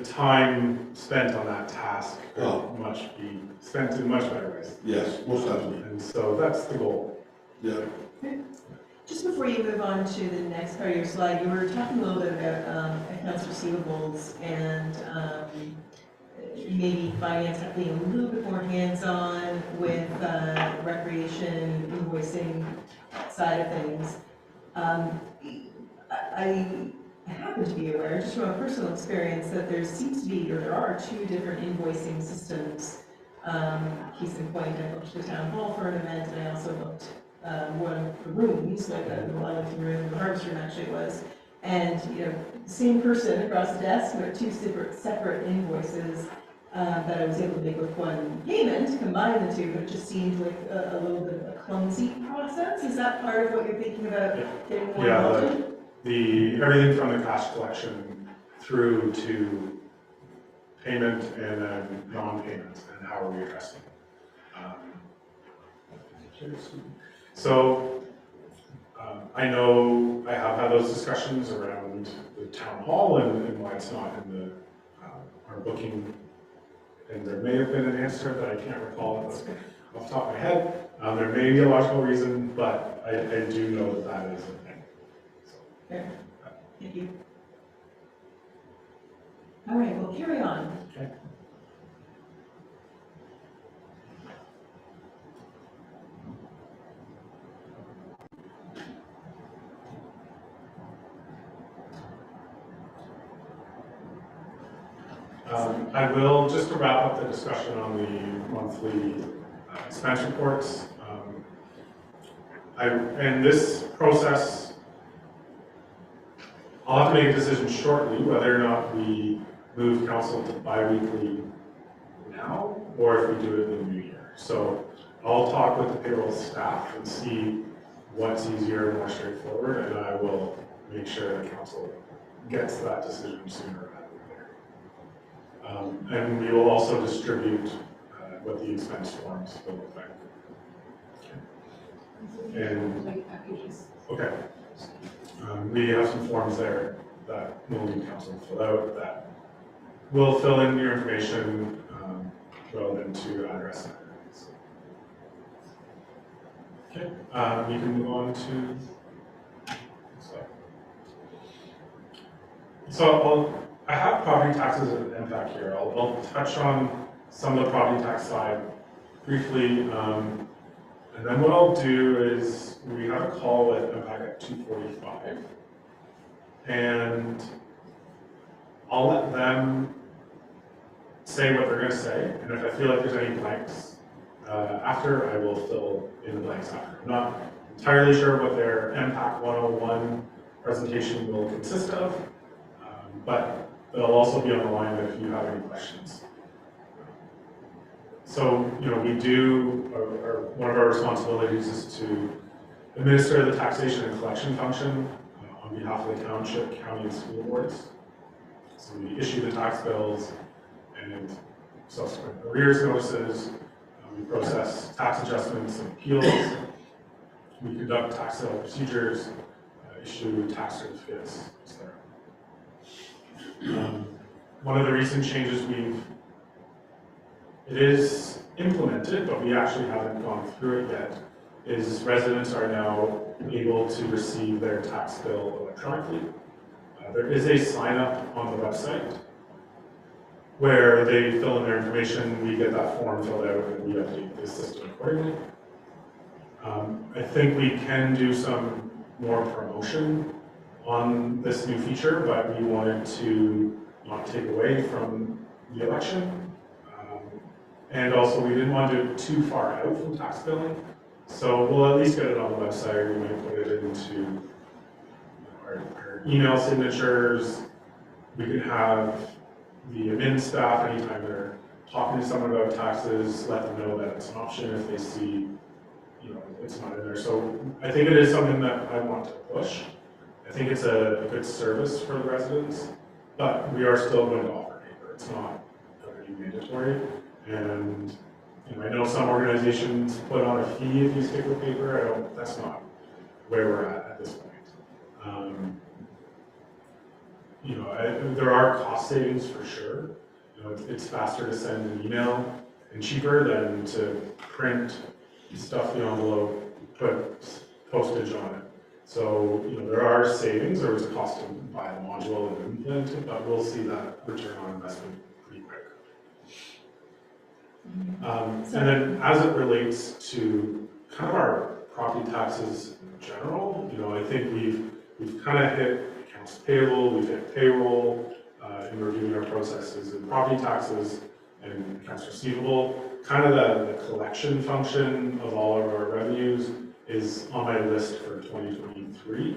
time spent on that task could be spent in much better ways. Yes, most definitely. And so that's the goal. Yeah. Just before you move on to the next part of your slide, you were talking a little bit about accounts receivables and maybe finance being a little bit more hands-on with recreation invoicing side of things. I happen to be aware, just from a personal experience, that there seems to be, or there are 2 different invoicing systems. Case in point, I booked the town hall for an event, and I also booked one of the rooms, like the Wellington room, the Harvest room actually was. And, you know, same person across the desk, but 2 separate invoices that I was able to make with one payment, combine the 2, but it just seemed like a little bit of a clumsy process. Is that part of what you're thinking about getting more involved in? Everything from the cash collection through to payment and then non-payment, and how are we addressing it. So, I know I have had those discussions around the town hall and why it's not in the, our booking. And there may have been an answer that I can't recall off the top of my head. There may be a logical reason, but I do know that is a thing. Fair. Thank you. All right, we'll carry on. Okay. I will, just to wrap up the discussion on the monthly expense reports. And this process, I'll have to make a decision shortly whether or not we move council to bi-weekly now, or if we do it in the new year. So I'll talk with the payroll staff and see what's easier and more straightforward, and I will make sure that council gets that decision sooner rather than later. And we will also distribute what the expense forms will look like. And, okay. We have some forms there that we'll need council to fill out that will fill in your information relevant to address. Okay, you can move on to. So I have property taxes and impact here. I'll touch on some of the property tax side briefly. And then what I'll do is we have a call with impact at 2:45. And I'll let them say what they're going to say. And if I feel like there's any blanks after, I will fill in the blanks after. I'm not entirely sure what their impact 101 presentation will consist of, but they'll also be on the line if you have any questions. So, you know, we do, one of our responsibilities is to administer the taxation and collection function on behalf of the township, county, and school boards. So we issue the tax bills and subsequent arrears notices. We process tax adjustments and appeals. We conduct tax sale procedures, issue tax certificates, etc. One of the recent changes it is implemented, but we actually haven't gone through it yet, is residents are now able to receive their tax bill electronically. There is a sign up on the website where they fill in their information, we get that form filled out, and we update the system accordingly. I think we can do some more promotion on this new feature, but we wanted to not take away from the election. And also, we didn't want to do it too far out from tax billing. So we'll at least get it on the website. We might put it into our email signatures. We could have the admin staff, anytime they're talking to someone about taxes, let them know that it's an option if they see, you know, it's not in there. So I think it is something that I want to push. I think it's a good service for the residents, but we are still going to offer paper. It's not going to be mandatory. And you know, I know some organizations put on a fee if you stick with paper. That's not where we're at this point. You know, there are cost savings for sure. You know, it's faster to send an email and cheaper than to print, stuff the envelope, put postage on it. So, you know, there are savings. There was a cost to buy a module and implement it, but we'll see that return on investment pretty quick. And then as it relates to kind of our property taxes in general, you know, I think we've kind of hit accounts payable, we've hit payroll in reviewing our processes in property taxes and accounts receivable. Kind of the collection function of all of our revenues is on my list for 2023,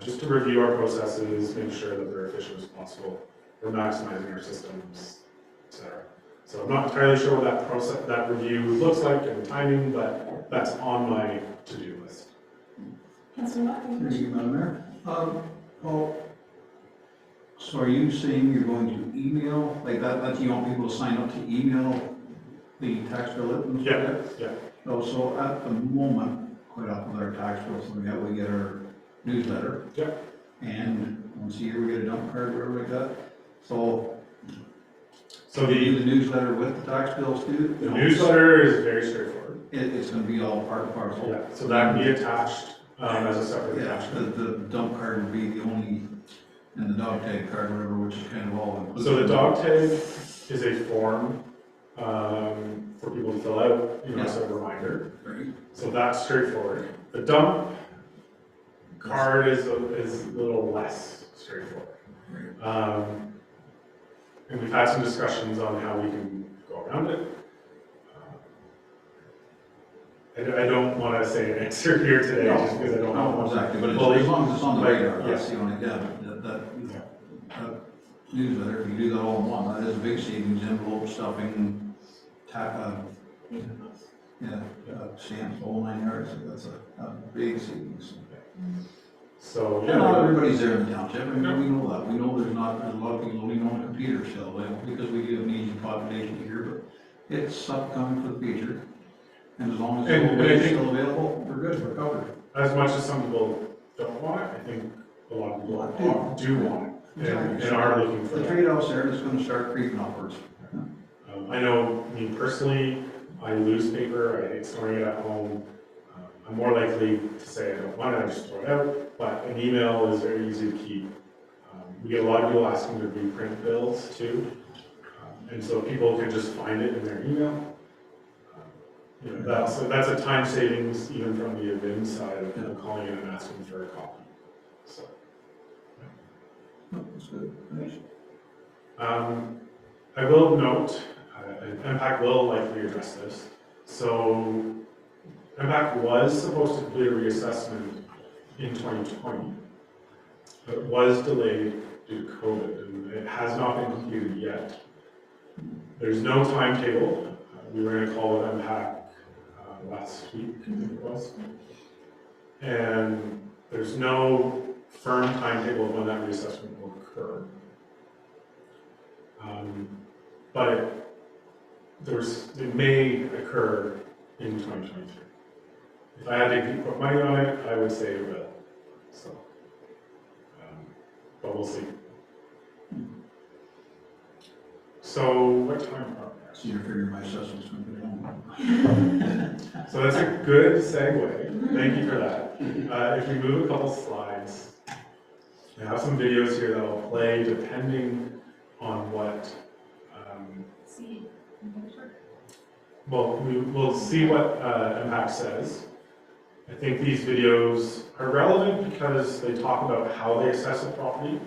just to review our processes, make sure that they're efficient as possible, we're maximizing our systems, etc. So I'm not entirely sure what that review looks like and timing, but that's on my to-do list. Councilor Watt, any Thank you, questions? Madam Mayor. Paul, so are you saying you're going to email, like that you want people to sign up to email the tax bill? Yeah, yeah. No, so at the moment, quite often with our tax bills, we get our newsletter. Yeah. And once a year we get a dump card, whatever like that. So So do you do the newsletter with the tax bills too? the newsletter is very straightforward. It's gonna be all part and parcel. Yeah, so that can be attached as a separate Yeah, attachment. the dump card would be the only, and the dog tag card, whatever, which is kind of all included. So the dog tag is a form for people to fill out, you know, as a reminder. Right. So that's straightforward. The dump card is a little less straightforward. And we've had some discussions on how we can go around it. I don't want to say an answer here today, just because I don't know. No, exactly, but Fully. as long as it's on the radar, Yeah. that's the only, that newsletter, if you do that all in one, that is a big savings, envelope stuffing, stamps, all 9 yards, that's a big savings. So, And not yeah, everybody's there in the township, I mean, we know that, we know there's a lot of people only know a computer still, because we do have an aging population here, but it's upcoming for the future. And as long as And I it's think- still available, we're good, we're covered. as much as some people don't want it, I think a lot of people do want it and are looking for The it. trade-offs there is gonna start creeping upwards. I know me personally, I lose paper, I hate storing it at home. I'm more likely to say I don't want it, I just throw it out, but an email is very easy to keep. We get a lot of people asking to reprint bills too, and so people can just find it in their email. You know, that's a time savings even from the admin side of people calling in and asking for a copy. So, That's good. Thanks. I will note, MPAC will likely address this. So MPAC was supposed to complete a reassessment in 2020, but was delayed due to COVID, and it has not been completed yet. There's no timetable. We were in a call with MPAC last week, I think it was. And there's no firm timetable of when that reassessment will occur. But it may occur in 2023. If I had to put money on it, I would say it will. So, but we'll see. So what time are we at? So you're figuring my assessment's gonna be long. So that's a good segue. Thank you for that. If we move a couple slides, I have some videos here that will play depending on what, See. well, we'll see what MPAC says. I think these videos are relevant because they talk about how they assess a property.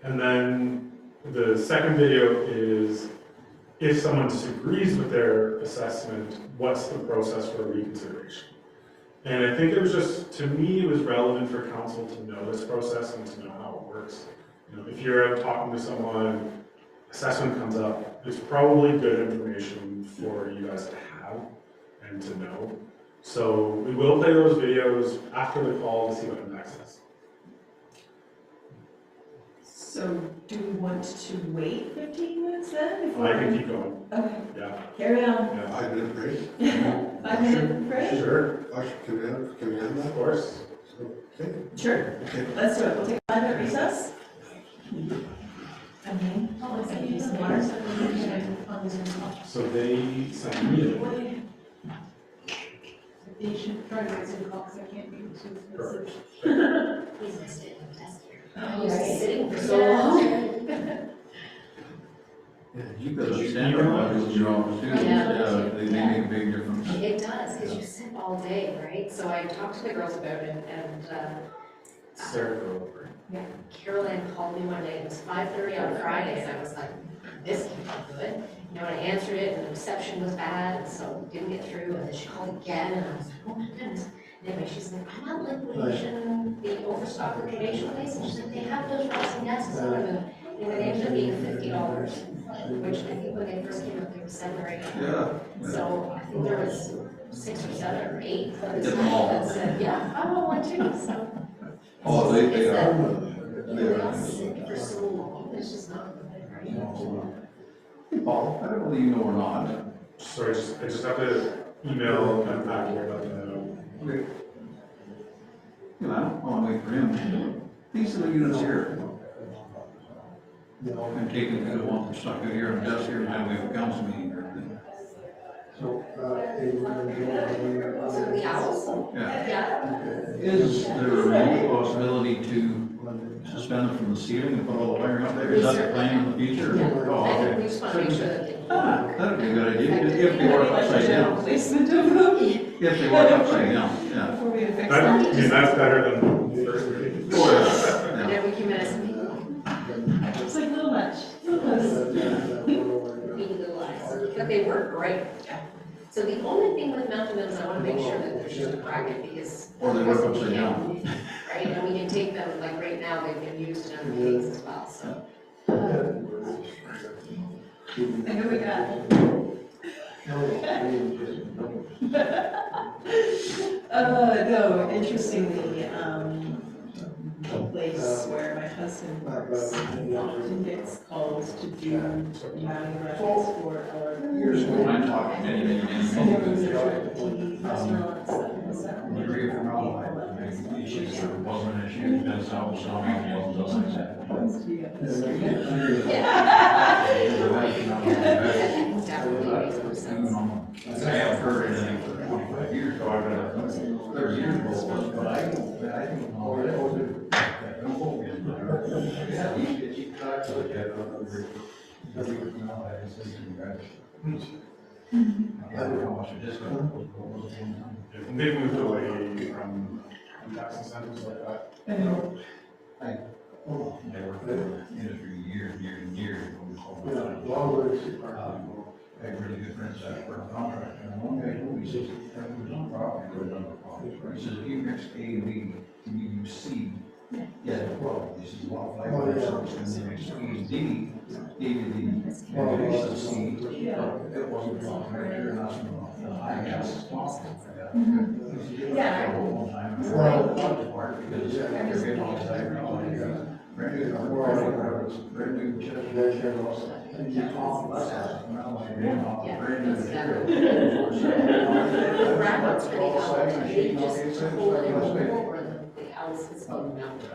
And then the second video is if someone disagrees with their assessment, what's the process for reconsideration? And I think it was just, to me, it was relevant for council to know this process and to know how it works. You know, if you're out talking to someone assessment comes up, it's probably good information for you guys to have and to know. So we will play those videos after the call to see what impacts us. So do we want to wait 15 minutes then? Before I can keep going, Okay, yeah. carry on. Yeah. 5 minute break? 5 minute break? Sure, Can we have of that? course. Okay. Sure. Okay. Let's do it. We'll take a 5 minute recess. Okay. Let's get some water. So they sent me a They should try to get Zoom call, because I can't be too Perfect. He's been sitting in the desk here. Oh, He's right. sitting for so long. Yeah, you better stand up in your office too. Yeah. They make a big difference. It does, because you sit all day, right? So I talked to the girls about it, and Sarah over. Caroline called me one day, it was 5:30 on Friday, and I was like, this can't be good. You know, and I answered it, and the reception was bad, so didn't get through, and then she called again, and I was like, oh my goodness. Anyway, she's like, I'm on liquidation, the overstock liquidation place, and she's like, they have those rusty desks on them. And it ended up being $50, which I think when they first came up, they were $7 or $8. Yeah. So I think there was 6 or 7 or 8 by the Get them time all. that said, yeah, I want one too, so. Oh, they It's are. that They all sit for so long, it's just not good, right? Paul, I don't know you know or not. Sorry, I just have to email them back here, let them know. Okay. You know, I'll wait for him. These little units here. I'm taking to the one that's stuck out here on the desk here, and we have a council meeting or anything. So, So the owls, Yeah. yeah, Is there any possibility to suspend them from the ceiling and put all the wiring up there? Is that the plan in the future? yeah, Oh, I think we okay. just want to make sure that they. That'd be a good idea, if they work upside down. Placement of them If they work upside down, yeah. before we fix That, I them. mean, that's better than first reading. Yeah. And then we can mess with It's like a little much. being little eyes, but they work great. Yeah. So the only thing with mountain them is I want to make sure that there's just a bracket because. Or they work upside down. Right, and we can take them, like right now, they've been used in other things as well, so. And who we got? No, interestingly, the place where my husband works often gets calls to do mounting brackets for our. I'm talking anything And there was a in. restaurants and stuff. Maria from Alabama, she's a woman, and she's been so, Happens to be up the street. Definitely makes more sense. I haven't heard anything for 25 years, so I've been 30 years ago, but I think. They've moved away from tax incentives like that. They worked in the industry years and years. I had really good friends that were contract, and one guy told me, he says, "That was on property, it was on property." He says, "If you mix A and B, and you use C, yeah, well, this is a lot of like, and then mix A and D, gave you the combination of C, it wasn't wrong, right here, and that's wrong. I guess. Yeah. One time, and I loved the part because they're getting all this technology. Brand new chip. The brackets for the owls, they just hold it over the owls is being mounted.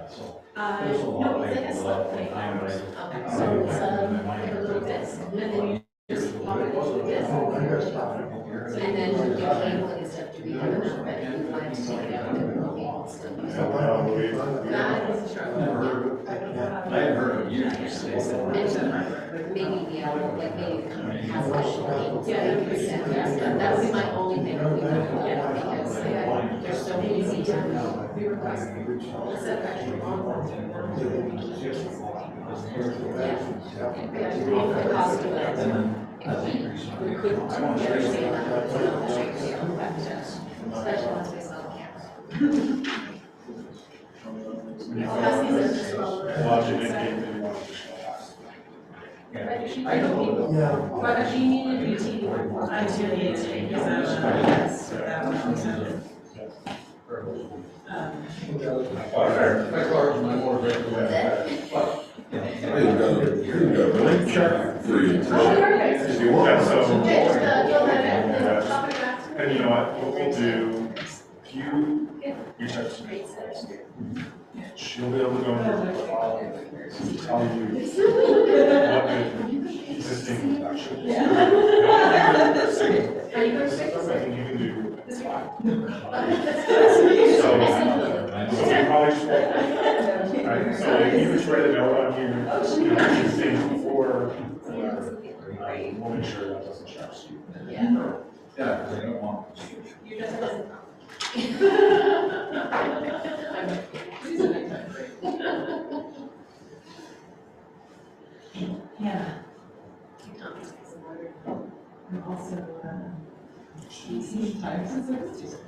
No, it's like a slip plate. Okay, so it's like a little disc, and then you just pop it into the disc. And then the cable and stuff to be done enough, but if you want to take it out, then we'll be able to still use it. That is true. I had heard of you say And maybe the owl, like maybe the company has a yeah, that would be my only thing that we could get, because there's so easy to be requested. Is that actually on? Yeah. The cost of it. We couldn't understand that, especially once we saw the cameras. Watching it, Yeah. But do you need a new TV? I do need to take this out, yes, so that one always happened. You've got a blank check for you. If you want. Yeah, so, Yeah. and you know what we'll do, if you reach out to me, she'll be able to go into the file and tell you what the existing production is. Are you going to I fix think you can do. this? So, probably just, right, so if you just write a note on here, you know, these things before, we'll make sure that doesn't stress you. Yeah, because I don't want. You just doesn't. Yeah. And also, sometimes it's just.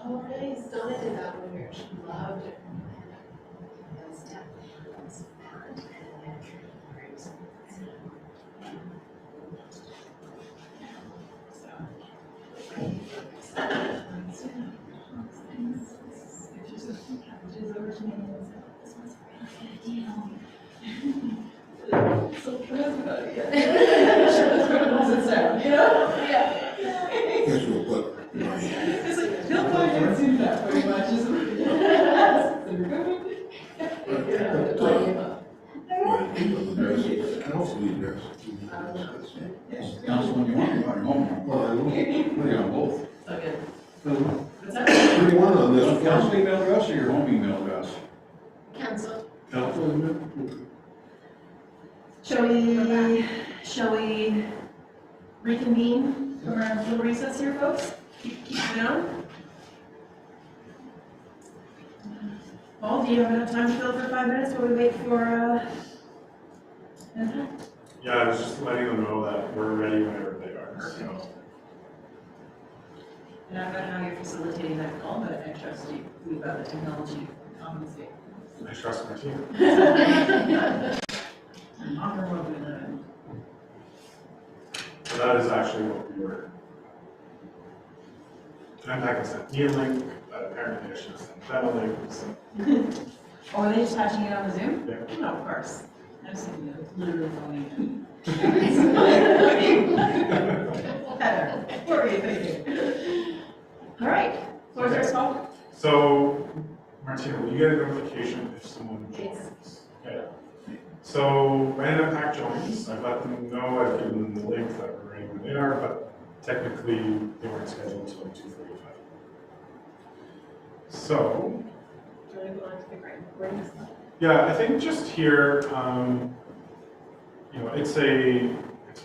Oh, nice. Donna did that one here. She loved it. It was fun. Guess we'll put my. It's like, he'll probably do that pretty much, isn't it? Council address. Councilman, you want your home? Well, I will. Yeah, both. Okay. What What's that? do you want on this? Council email address or your home email address? Council. Council, isn't Shall we reconvene for our little recess here, folks? Keep it down. Paul, do you have enough time to fill for 5 minutes while we wait for, Yeah, I was just letting them know that we're ready whenever they are, so. and I don't know how you're facilitating that call, but I trust you. We've got the technology to compensate. I trust my team. Offer what we know. So that is actually what we were. I'm not gonna send me a link, but apparently I should have sent that a link, so. Or are they just touching it on the Zoom? Yeah. No, of course. I'm sitting there literally phoning in. Heather, what were you thinking? All right, floor's yours, Paul. So, Martina, will you get a notification if someone joins? Okay. So, when Impact joins, I've let them know, I've given them the link that we're ready when they are, but technically they weren't scheduled until 2:45. So, Do you want to go on to the recording? yeah, I think just here, you know, it's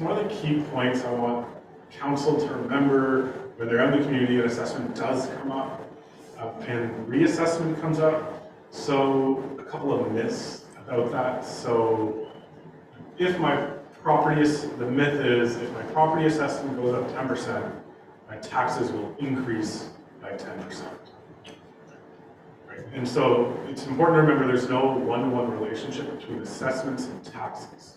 one of the key points I want council to remember when they're out in the community and assessment does come up and reassessment comes up. So a couple of myths about that. So if my property is, the myth is if my property assessment goes up 10%, my taxes will increase by 10%. Right? And so it's important to remember there's no one-to-one relationship between assessments and taxes.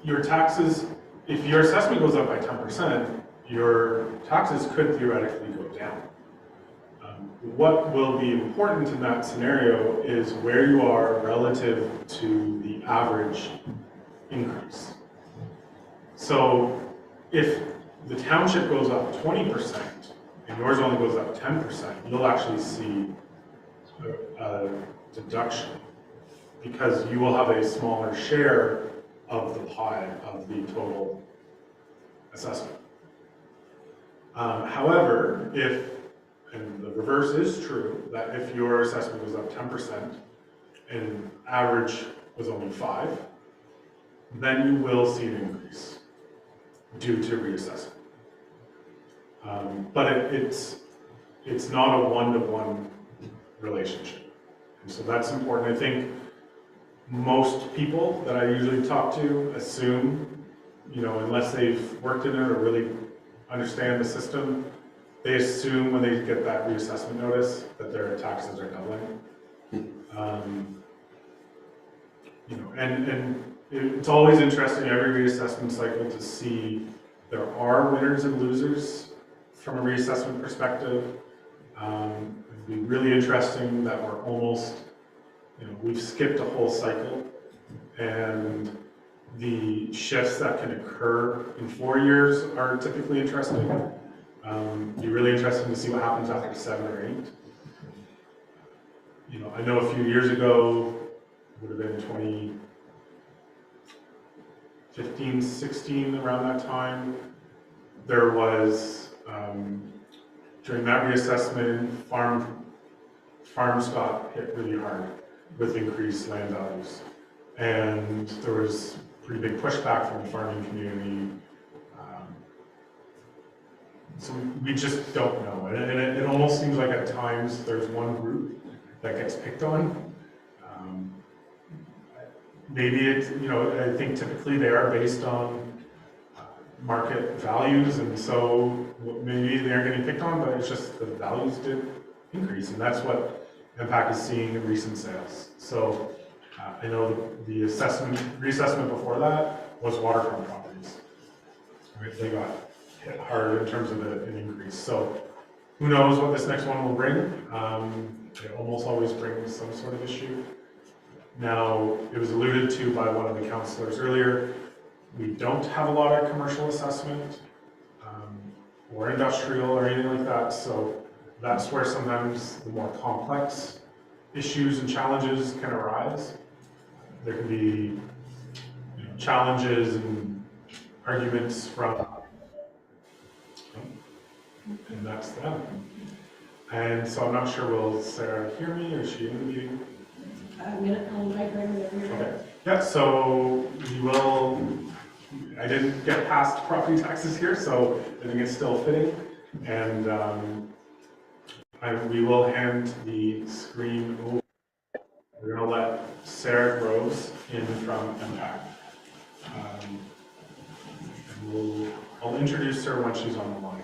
Your taxes, if your assessment goes up by 10%, your taxes could theoretically go down. What will be important in that scenario is where you are relative to the average increase. So if the township goes up 20% and yours only goes up 10%, you'll actually see a deduction because you will have a smaller share of the pie of the total assessment. However, and the reverse is true, that if your assessment goes up 10% and average was only 5, then you will see an increase due to reassessment. But it's not a one-to-one relationship. And so that's important. I think most people that I usually talk to assume, you know, unless they've worked in it or really understand the system, they assume when they get that reassessment notice that their taxes are doubling. You know, and it's always interesting every reassessment cycle to see there are winners and losers from a reassessment perspective. It'd be really interesting that we're almost, you know, we've skipped a whole cycle, and the shifts that can occur in 4 years are typically interesting. It'd be really interesting to see what happens after 7 or 8. You know, I know a few years ago, it would have been 2015, 16, around that time, there was, during that reassessment, farms got hit really hard with increased land values. And there was pretty big pushback from the farming community. So we just don't know. And it almost seems like at times there's one group that gets picked on. Maybe it's, you know, I think typically they are based on market values, and so maybe they aren't getting picked on, but it's just the values did increase, and that's what MPAC is seeing in recent sales. So I know the reassessment before that was waterfront properties. Right? They got hit hard in terms of an increase. So who knows what this next one will bring? It almost always brings some sort of issue. Now, it was alluded to by one of the councillors earlier, we don't have a lot of commercial assessment or industrial or anything like that, so that's where sometimes the more complex issues and challenges can arise. There can be, you know, challenges and arguments from, and that's them. And so I'm not sure, will Sarah hear me, or is she in the meeting? I'll invite her whenever you're ready. Okay, yeah, so we will, I didn't get past property taxes here, so I think it's still fitting. And we will hand the screen over. We're gonna let Sarah Groves in from MPAC. And I'll introduce her when she's on the line.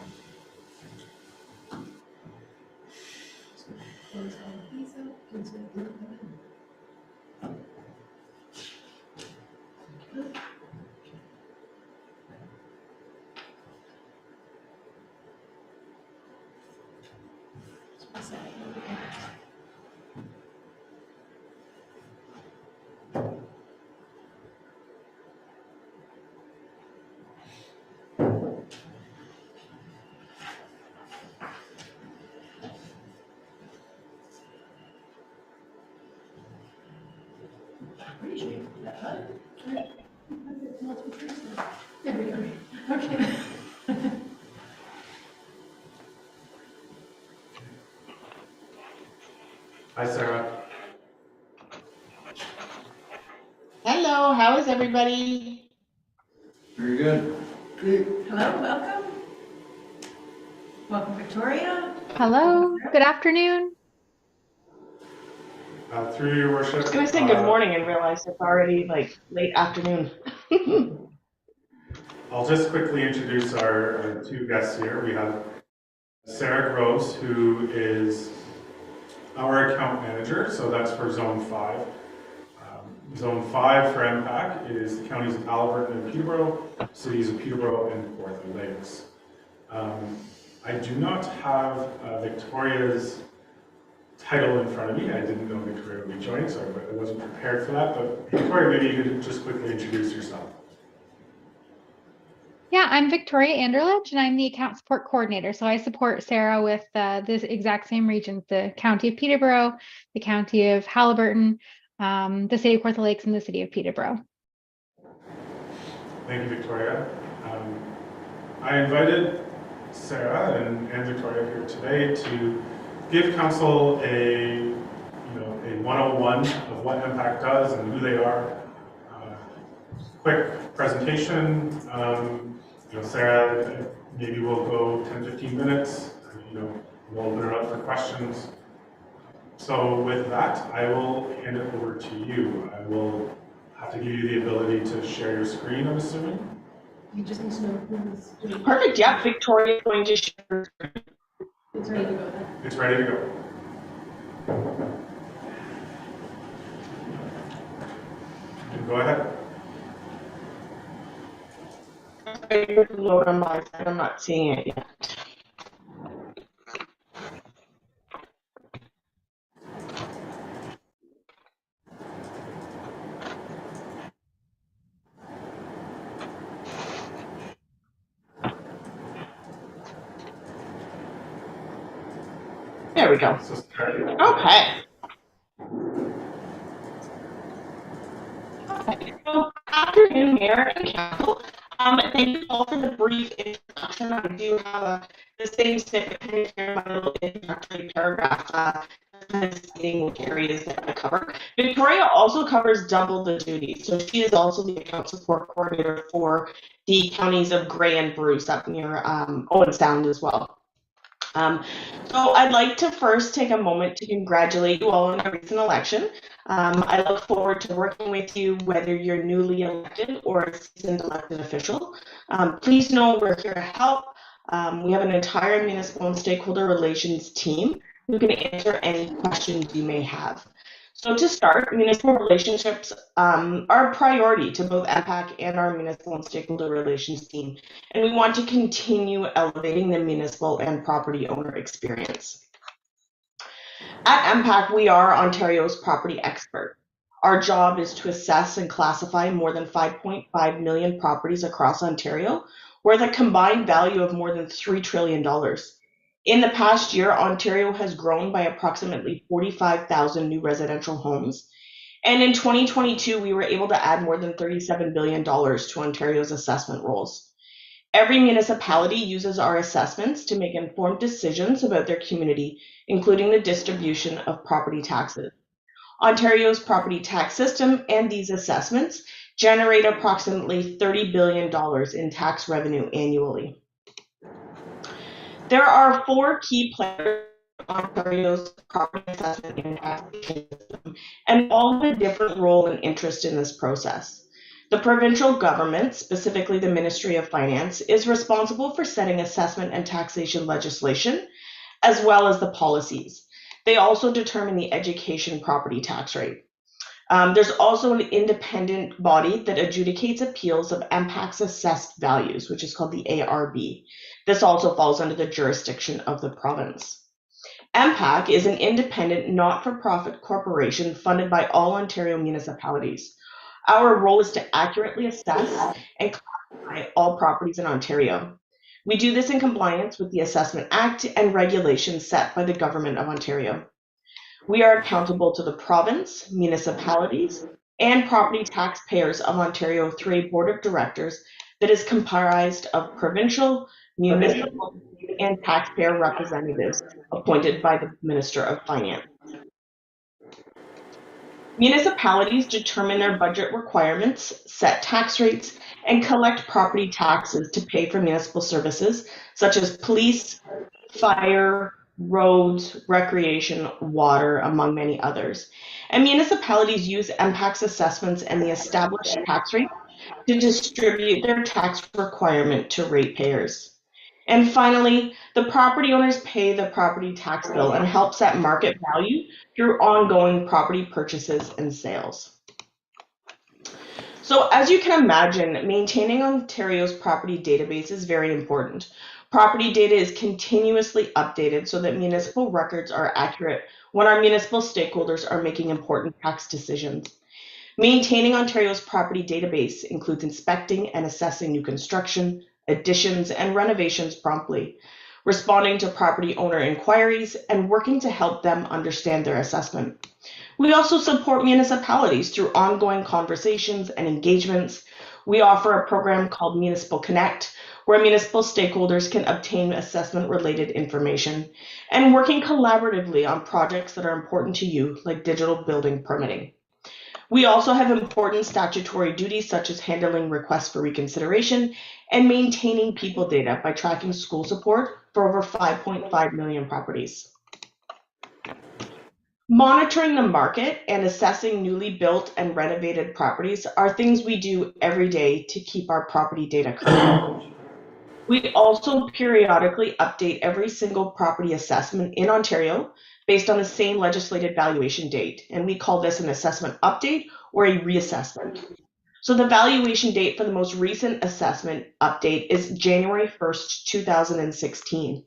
There we go. Okay. Hi, Sarah. Hello, how is everybody? Very good. Hello, welcome. Welcome, Victoria. Hello, good afternoon. Through your worship. I was gonna say good morning and realized it's already like late afternoon. I'll just quickly introduce our two guests here. We have Sarah Groves, who is our account manager, so that's for Zone 5. Zone 5 for MPAC is the counties of Haliburton and Peterborough, cities of Peterborough and Kawartha Lakes. I do not have Victoria's title in front of me. I didn't know Victoria would be joining, so I wasn't prepared for that. But Victoria, maybe you could just quickly introduce yourself. Yeah, I'm Victoria Anderlich, and I'm the account support coordinator. So I support Sarah with this exact same regions, the county of Peterborough, the county of Haliburton, the city of Kawartha Lakes, and the city of Peterborough. Thank you, Victoria. I invited Sarah and Victoria here today to give council a 101 of what MPAC does and who they are. Quick presentation. Sarah, maybe we'll go 10-15 minutes. We'll open it up for questions. So with that, I will hand it over to you. I will have to give you the ability to share your screen, I'm assuming. You just need to know who's doing. Perfect, yeah, Victoria's going to share. It's ready to go then. It's ready to go. Go ahead. It's load on my side. I'm not seeing it yet. There we go. So start. Okay. Okay. So, afternoon, Mayor and Council. Thank you all for the brief introduction. I do have the same snippet here in my little introductory paragraph, stating which areas that I cover. Victoria also covers double the duties. So she is also the account support coordinator for the counties of Grey and Bruce up near Owen Sound as well. So I'd like to first take a moment to congratulate you all on your recent election. I look forward to working with you, whether you're newly elected or a seasoned elected official. Please know we're here to help. We have an entire municipal and stakeholder relations team who can answer any questions you may have. So to start, municipal relationships are a priority to both MPAC and our municipal and stakeholder relations team, and we want to continue elevating the municipal and property owner experience. At MPAC, we are Ontario's property expert. Our job is to assess and classify more than 5.5 million properties across Ontario, worth a combined value of more than $3 trillion. In the past year, Ontario has grown by approximately 45,000 new residential homes. And in 2022, we were able to add more than $37 billion to Ontario's assessment rolls. Every municipality uses our assessments to make informed decisions about their community, including the distribution of property taxes. Ontario's property tax system and these assessments generate approximately $30 billion in tax revenue annually. There are 4 key players in Ontario's property assessment and taxation system, and all have a different role and interest in this process. The provincial government, specifically the Ministry of Finance, is responsible for setting assessment and taxation legislation, as well as the policies. They also determine the education property tax rate. There's also an independent body that adjudicates appeals of MPAC's assessed values, which is called the ARB. This also falls under the jurisdiction of the province. MPAC is an independent, not-for-profit corporation funded by all Ontario municipalities. Our role is to accurately assess and classify all properties in Ontario. We do this in compliance with the Assessment Act and regulations set by the Government of Ontario. We are accountable to the province, municipalities, and property taxpayers of Ontario through a board of directors that is comprised of provincial, municipal, and taxpayer representatives appointed by the Minister of Finance. Municipalities determine their budget requirements, set tax rates, and collect property taxes to pay for municipal services such as police, fire, roads, recreation, water, among many others. And municipalities use MPAC's assessments and the established tax rate to distribute their tax requirement to ratepayers. And finally, the property owners pay the property tax bill and help set market value through ongoing property purchases and sales. So as you can imagine, maintaining Ontario's property database is very important. Property data is continuously updated so that municipal records are accurate when our municipal stakeholders are making important tax decisions. Maintaining Ontario's property database includes inspecting and assessing new construction, additions, and renovations promptly, responding to property owner inquiries, and working to help them understand their assessment. We also support municipalities through ongoing conversations and engagements. We offer a program called Municipal Connect, where municipal stakeholders can obtain assessment-related information, and working collaboratively on projects that are important to you, like digital building permitting. We also have important statutory duties such as handling requests for reconsideration and maintaining people data by tracking school support for over 5.5 million properties. Monitoring the market and assessing newly built and renovated properties are things we do every day to keep our property data current. We also periodically update every single property assessment in Ontario based on the same legislated valuation date, and we call this an assessment update or a reassessment. So the valuation date for the most recent assessment update is January 1st, 2016.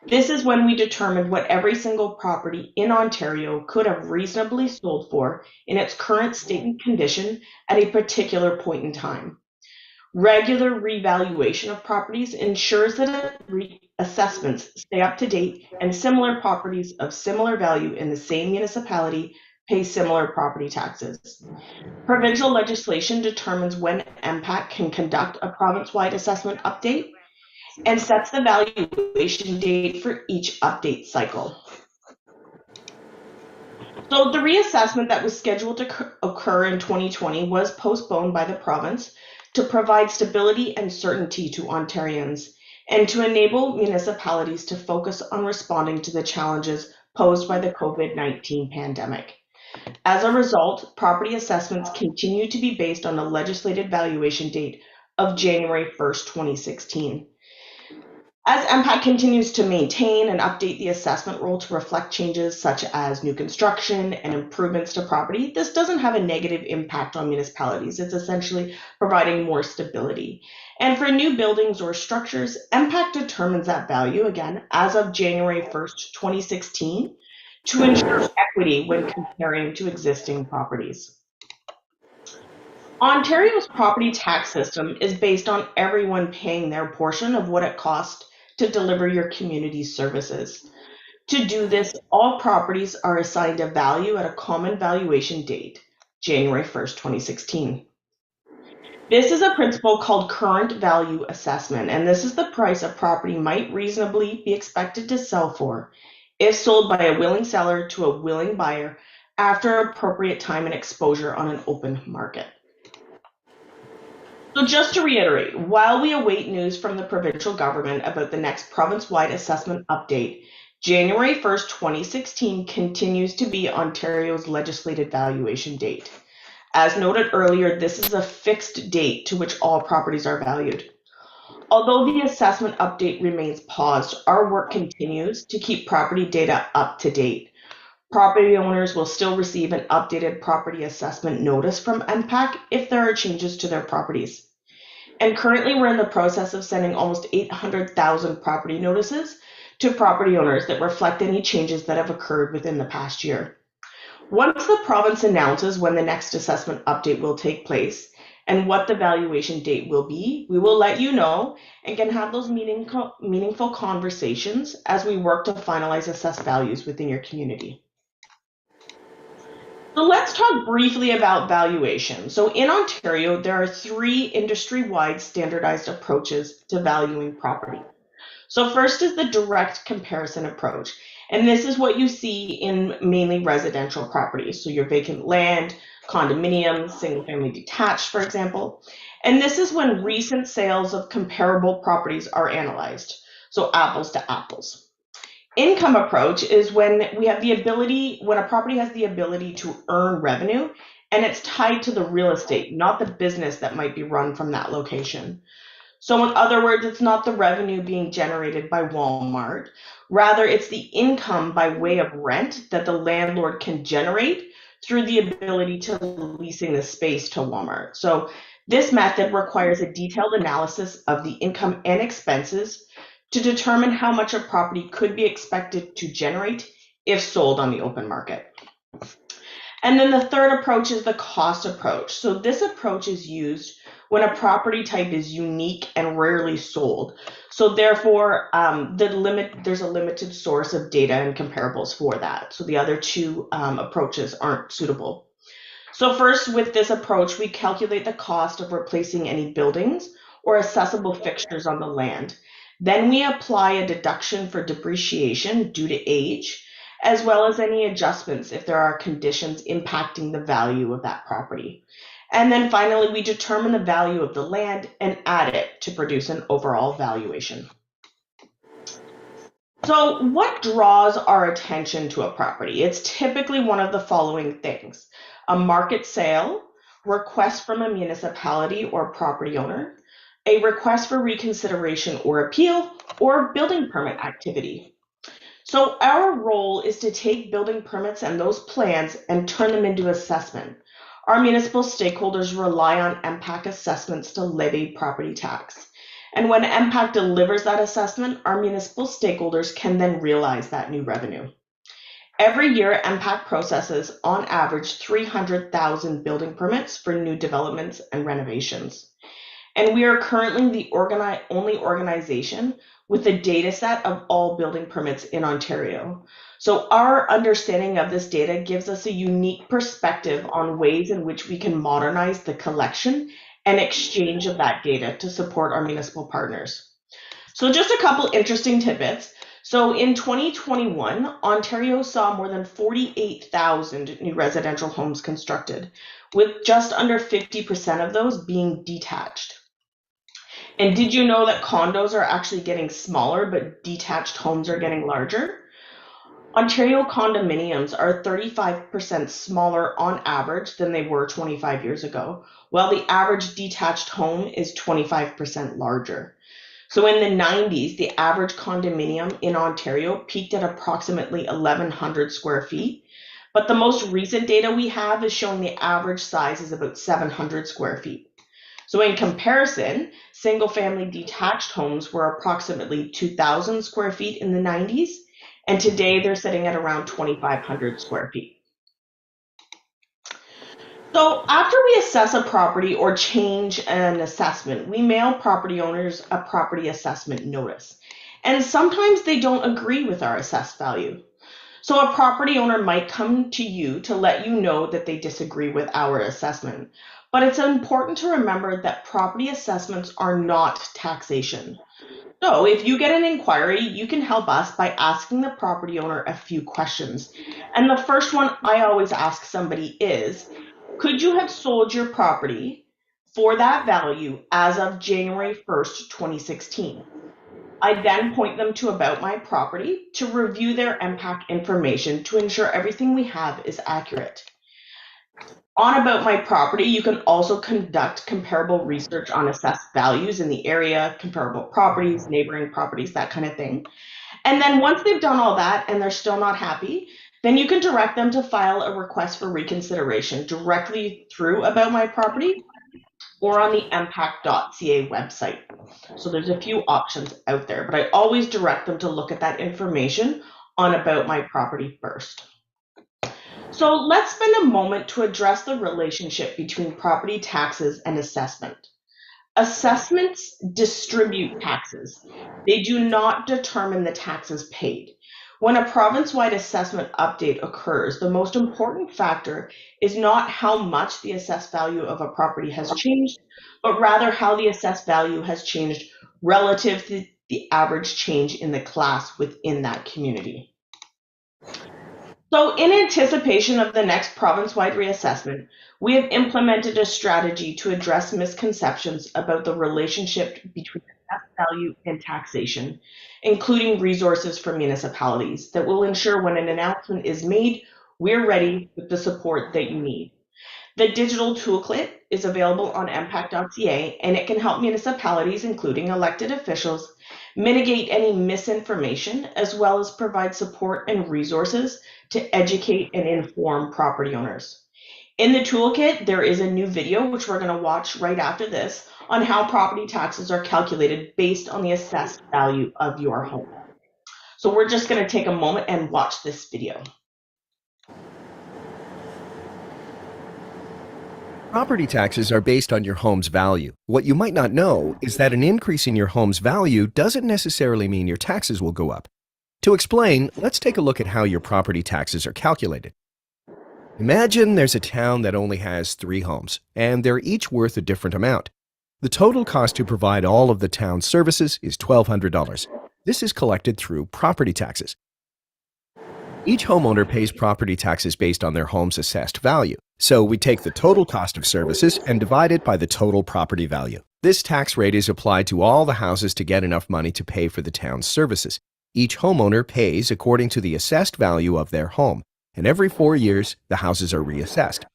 This is when we determined what every single property in Ontario could have reasonably sold for in its current state and condition at a particular point in time. Regular revaluation of properties ensures that assessments stay up to date and similar properties of similar value in the same municipality pay similar property taxes. Provincial legislation determines when MPAC can conduct a province-wide assessment update and sets the valuation date for each update cycle. So the reassessment that was scheduled to occur in 2020 was postponed by the province to provide stability and certainty to Ontarians and to enable municipalities to focus on responding to the challenges posed by the COVID-19 pandemic. As a result, property assessments continue to be based on the legislated valuation date of January 1st, 2016. As MPAC continues to maintain and update the assessment roll to reflect changes such as new construction and improvements to property, this doesn't have a negative impact on municipalities. It's essentially providing more stability. And for new buildings or structures, MPAC determines that value, again, as of January 1st, 2016, to ensure equity when comparing to existing properties. Ontario's property tax system is based on everyone paying their portion of what it costs to deliver your community's services. To do this, all properties are assigned a value at a common valuation date, January 1st, 2016. This is a principle called current value assessment, and this is the price a property might reasonably be expected to sell for if sold by a willing seller to a willing buyer after appropriate time and exposure on an open market. So just to reiterate, while we await news from the provincial government about the next province-wide assessment update, January 1st, 2016 continues to be Ontario's legislated valuation date. As noted earlier, this is a fixed date to which all properties are valued. Although the assessment update remains paused, our work continues to keep property data up to date. Property owners will still receive an updated property assessment notice from MPAC if there are changes to their properties. And currently we're in the process of sending almost 800,000 property notices to property owners that reflect any changes that have occurred within the past year. Once the province announces when the next assessment update will take place and what the valuation date will be, we will let you know and can have those meaningful conversations as we work to finalize assessed values within your community. So let's talk briefly about valuation. So in Ontario, there are 3 industry-wide standardized approaches to valuing property. So first is the direct comparison approach. And this is what you see in mainly residential properties. So your vacant land, condominiums, single-family detached, for example. And this is when recent sales of comparable properties are analyzed. So apples to apples. Income approach is when when a property has the ability to earn revenue and it's tied to the real estate, not the business that might be run from that location. So in other words, it's not the revenue being generated by Walmart. Rather, it's the income by way of rent that the landlord can generate through the ability to leasing the space to Walmart. So this method requires a detailed analysis of the income and expenses to determine how much a property could be expected to generate if sold on the open market. And then the third approach is the cost approach. So this approach is used when a property type is unique and rarely sold. So therefore, there's a limited source of data and comparables for that. So the other 2 approaches aren't suitable. So first, with this approach, we calculate the cost of replacing any buildings or accessible fixtures on the land. Then we apply a deduction for depreciation due to age, as well as any adjustments if there are conditions impacting the value of that property. And then finally, we determine the value of the land and add it to produce an overall valuation. So what draws our attention to a property? It's typically one of the following things: a market sale, request from a municipality or property owner, a request for reconsideration or appeal, or building permit activity. So our role is to take building permits and those plans and turn them into assessment. Our municipal stakeholders rely on MPAC assessments to levy property tax. And when MPAC delivers that assessment, our municipal stakeholders can then realize that new revenue. Every year, MPAC processes, on average, 300,000 building permits for new developments and renovations. And we are currently the only organization with a data set of all building permits in Ontario. So our understanding of this data gives us a unique perspective on ways in which we can modernize the collection and exchange of that data to support our municipal partners. So just a couple interesting tidbits. So in 2021, Ontario saw more than 48,000 new residential homes constructed, with just under 50% of those being detached. And did you know that condos are actually getting smaller, but detached homes are getting larger? Ontario condominiums are 35% smaller on average than they were 25 years ago, while the average detached home is 25% larger. So in the 90s, the average condominium in Ontario peaked at approximately 1,100 square feet, but the most recent data we have is showing the average size is about 700 square feet. So in comparison, single-family detached homes were approximately 2,000 square feet in the 90s, and today they're sitting at around 2,500 square feet. So after we assess a property or change an assessment, we mail property owners a property assessment notice. And sometimes they don't agree with our assessed value. So a property owner might come to you to let you know that they disagree with our assessment. But it's important to remember that property assessments are not taxation. So if you get an inquiry, you can help us by asking the property owner a few questions. And the first one I always ask somebody is, could you have sold your property for that value as of January 1st, 2016? I then point them to About My Property to review their MPAC information to ensure everything we have is accurate. On About My Property, you can also conduct comparable research on assessed values in the area, comparable properties, neighboring properties, that kind of thing. And then once they've done all that and they're still not happy, then you can direct them to file a request for reconsideration directly through About My Property or on the mpac.ca website. So there's a few options out there, but I always direct them to look at that information on About My Property first. So let's spend a moment to address the relationship between property taxes and assessment. Assessments distribute taxes. They do not determine the taxes paid. When a province-wide assessment update occurs, the most important factor is not how much the assessed value of a property has changed, but rather how the assessed value has changed relative to the average change in the class within that community. So in anticipation of the next province-wide reassessment, we have implemented a strategy to address misconceptions about the relationship between assessed value and taxation, including resources for municipalities that will ensure when an announcement is made, we're ready with the support that you need. The digital toolkit is available on mpac.ca, and it can help municipalities, including elected officials, mitigate any misinformation, as well as provide support and resources to educate and inform property owners. In the toolkit, there is a new video, which we're going to watch right after this, on how property taxes are calculated based on the assessed value of your home. So we're just going to take a moment and watch this video. Property taxes are based on your home's value. What you might not know is that an increase in your home's value doesn't necessarily mean your taxes will go up. To explain, let's take a look at how your property taxes are calculated. Imagine there's a town that only has 3 homes, and they're each worth a different amount. The total cost to provide all of the town's services is $1,200. This is collected through property taxes. Each homeowner pays property taxes based on their home's assessed value. So we take the total cost of services and divide it by the total property value. This tax rate is applied to all the houses to get enough money to pay for the town's services. Each homeowner pays according to the assessed value of their home, and every 4 years, the houses are reassessed.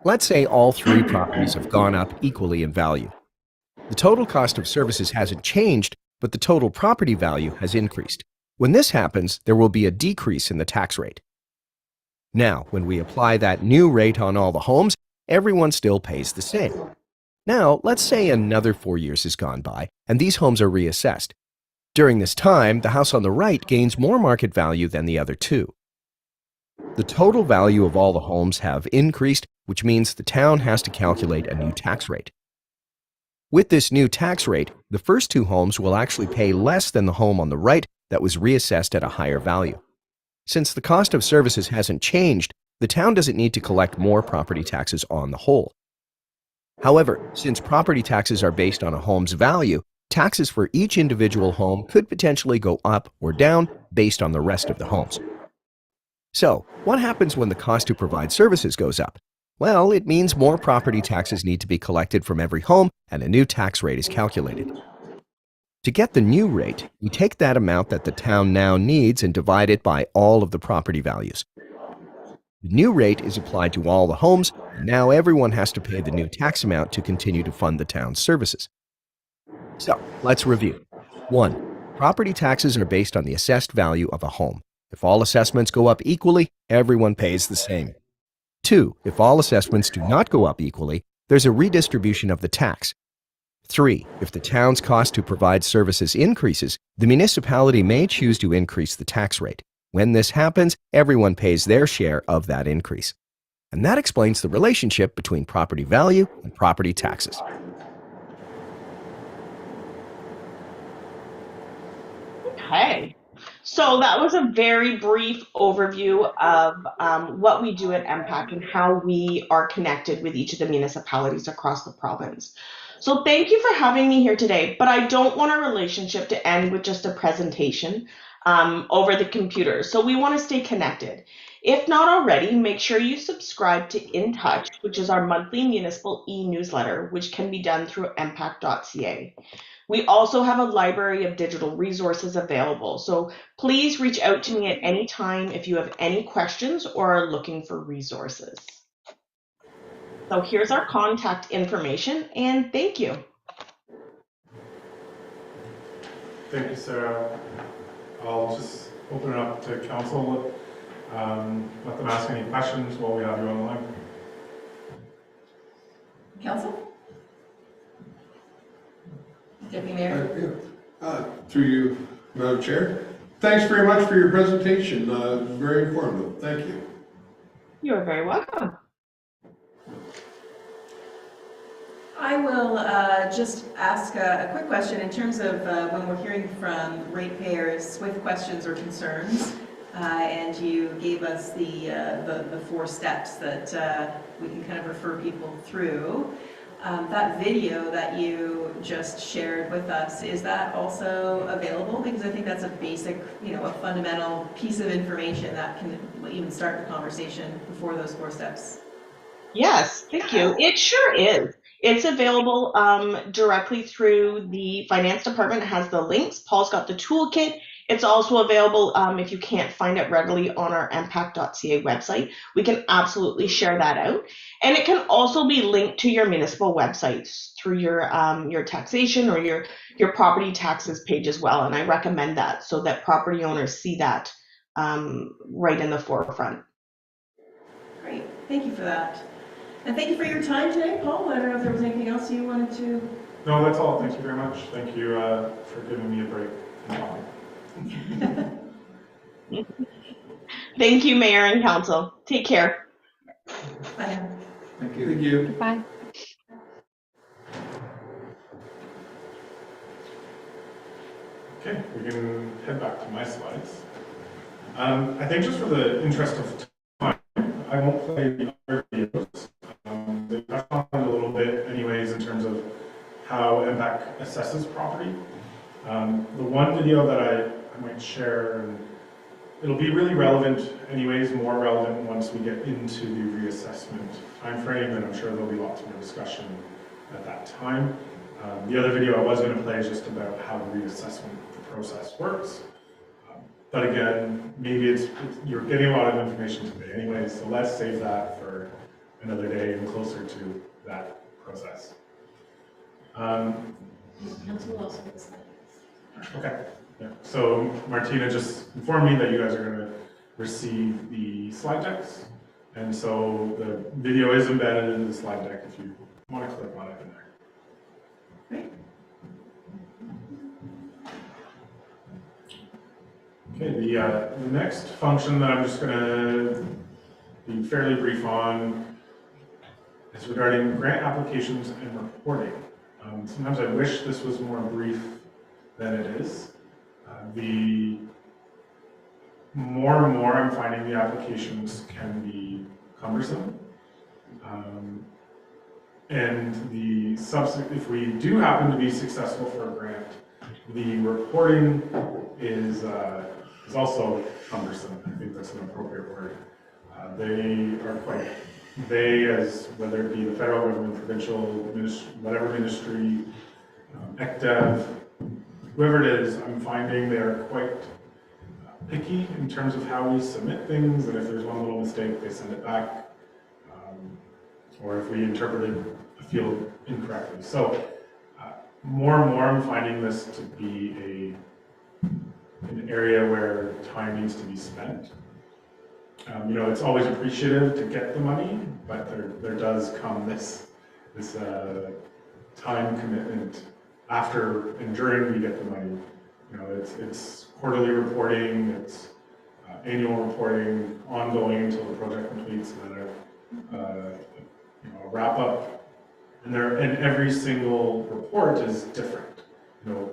Let's say all 3 properties have gone up equally in value. The total cost of services hasn't changed, but the total property value has increased. When this happens, there will be a decrease in the tax rate. Now, when we apply that new rate on all the homes, everyone still pays the same. Now, let's say another 4 years has gone by, and these homes are reassessed. During this time, the house on the right gains more market value than the other two. The total value of all the homes have increased, which means the town has to calculate a new tax rate. With this new tax rate, the first two homes will actually pay less than the home on the right that was reassessed at a higher value. Since the cost of services hasn't changed, the town doesn't need to collect more property taxes on the whole. However, since property taxes are based on a home's value, taxes for each individual home could potentially go up or down based on the rest of the homes. So, what happens when the cost to provide services goes up? Well, it means more property taxes need to be collected from every home and a new tax rate is calculated. To get the new rate, we take that amount that the town now needs and divide it by all of the property values. The new rate is applied to all the homes, and now everyone has to pay the new tax amount to continue to fund the town's services. So, let's review. 1. Property taxes are based on the assessed value of a home. If all assessments go up equally, everyone pays the same. 2. If all assessments do not go up equally, there's a redistribution of the tax. 3. If the town's cost to provide services increases, the municipality may choose to increase the tax rate. When this happens, everyone pays their share of that increase. And that explains the relationship between property value and property taxes. Okay. So that was a very brief overview of what we do at MPAC and how we are connected with each of the municipalities across the province. So thank you for having me here today, but I don't want our relationship to end with just a presentation over the computer. So we want to stay connected. If not already, make sure you subscribe to In Touch, which is our monthly municipal e-newsletter, which can be done through mpac.ca. We also have a library of digital resources available, so please reach out to me at any time if you have any questions or are looking for resources. So here's our contact information, and thank you. Thank you, Sarah. I'll just open it up to council. Let them ask any questions while we have you on the line. Council? Deputy Mayor? Through you, Madam Chair. Thanks very much for your presentation. Very informative. Thank you. You're very welcome. I will just ask a quick question in terms of when we're hearing from ratepayers with questions or concerns, and you gave us the 4 steps that we can kind of refer people through. That video that you just shared with us, is that also available? Because I think that's a basic, a fundamental piece of information that can even start the conversation before those 4 steps. Yes, thank you. It sure is. It's available directly through the finance department. It has the links. Paul's got the toolkit. It's also available if you can't find it readily on our mpac.ca website. We can absolutely share that out. And it can also be linked to your municipal websites through your taxation or your property taxes page as well. And I recommend that so that property owners see that right in the forefront. Great, thank you for that. And thank you for your time today, Paul. I don't know if there was anything else you wanted to... No, that's all. Thank you very much. Thank you for giving me a break. Thank you, Mayor and Council. Take care. Bye. Thank you. Thank you. Bye. Okay, we can head back to my slides. I think just for the interest of time, I won't play the other videos. They touched on it a little bit anyways in terms of how MPAC assesses property. The one video that I might share, and it'll be really relevant anyways, more relevant once we get into the reassessment timeframe, and I'm sure there'll be lots more discussion at that time. The other video I was going to play is just about how the reassessment process works. But again, maybe you're getting a lot of information today anyways, so let's save that for another day and closer to that process. Council also gets that. Okay, yeah, so Martina just informed me that you guys are gonna receive the slide decks. And so the video is embedded in the slide deck if you wanna click on it in there. Okay, the next function that I'm just gonna be fairly brief on is regarding grant applications and reporting. Sometimes I wish this was more brief than it is. The more and more I'm finding the applications can be cumbersome. And if we do happen to be successful for a grant, the reporting is also cumbersome. I think that's an appropriate word. As whether it be the federal government, provincial, whatever ministry, ECDEV, whoever it is, I'm finding they are quite picky in terms of how we submit things, and if there's one little mistake, they send it back, or if we interpreted a field incorrectly. So more and more I'm finding this to be an area where time needs to be spent. It's always appreciative to get the money, but there does come this time commitment after and during we get the money. It's quarterly reporting, it's annual reporting, ongoing until the project completes, and then a wrap up. And every single report is different.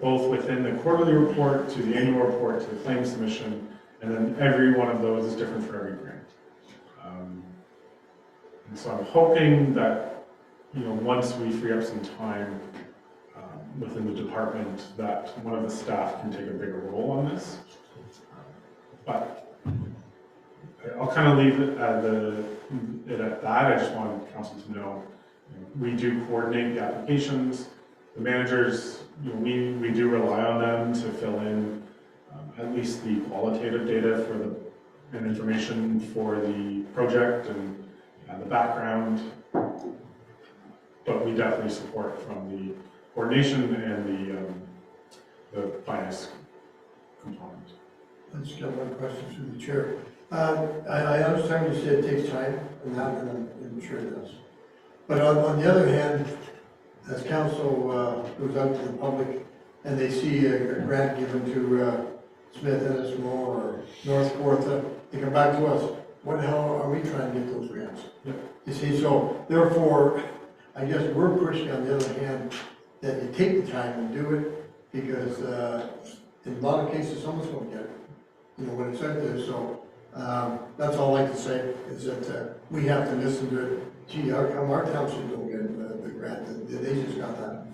Both within the quarterly report to the annual report to the claim submission, and then every one of those is different for every grant. And so I'm hoping that, once we free up some time within the department, that one of the staff can take a bigger role on this. But I'll kind of leave it at that. I just want council to know, we do coordinate the applications. The managers, we do rely on them to fill in at least the qualitative data and information for the project and the background. But we definitely support from the coordination and the finance component. I just got one question through the chair. I understand you said it takes time, and I'm sure it does. But on the other hand, as council goes out to the public and they see a grant given to Smith, Ennismore, or North Kawartha, they come back to us. What the hell are we trying to get those grants? Yep. You see, so therefore, I guess we're pushing on the other hand that you take the time and do it, because in a lot of cases, someone's going to get it, when it's out there. So that's all I like to say, is that we have to listen to it. Gee, how come our township don't get the grant? They just got that.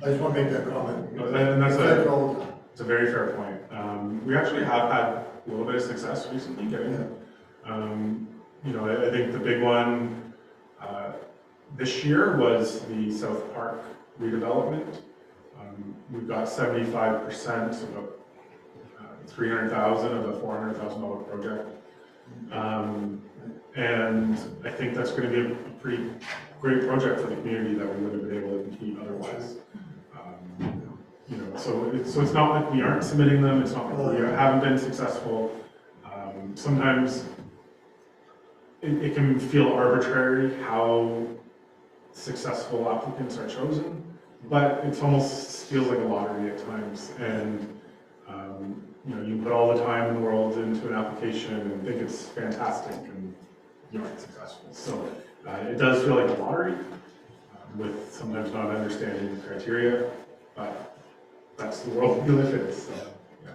I just want to make that comment. And that's all the time. it's a very fair point. We actually have had a little bit of success recently getting it. I think the big one this year was the South Park redevelopment. We've got 75%, so about 300,000 of a $400,000 project. And I think that's going to be a pretty great project for the community that we wouldn't have been able to complete otherwise. So it's not like we aren't submitting them. It's not like we haven't been successful. Sometimes it can feel arbitrary how successful applicants are chosen, but it almost feels like a lottery at times. And you put all the time in the world into an application and think it's fantastic, and you aren't successful. So it does feel like a lottery, with sometimes not understanding the criteria, but that's the world we live in. So yeah,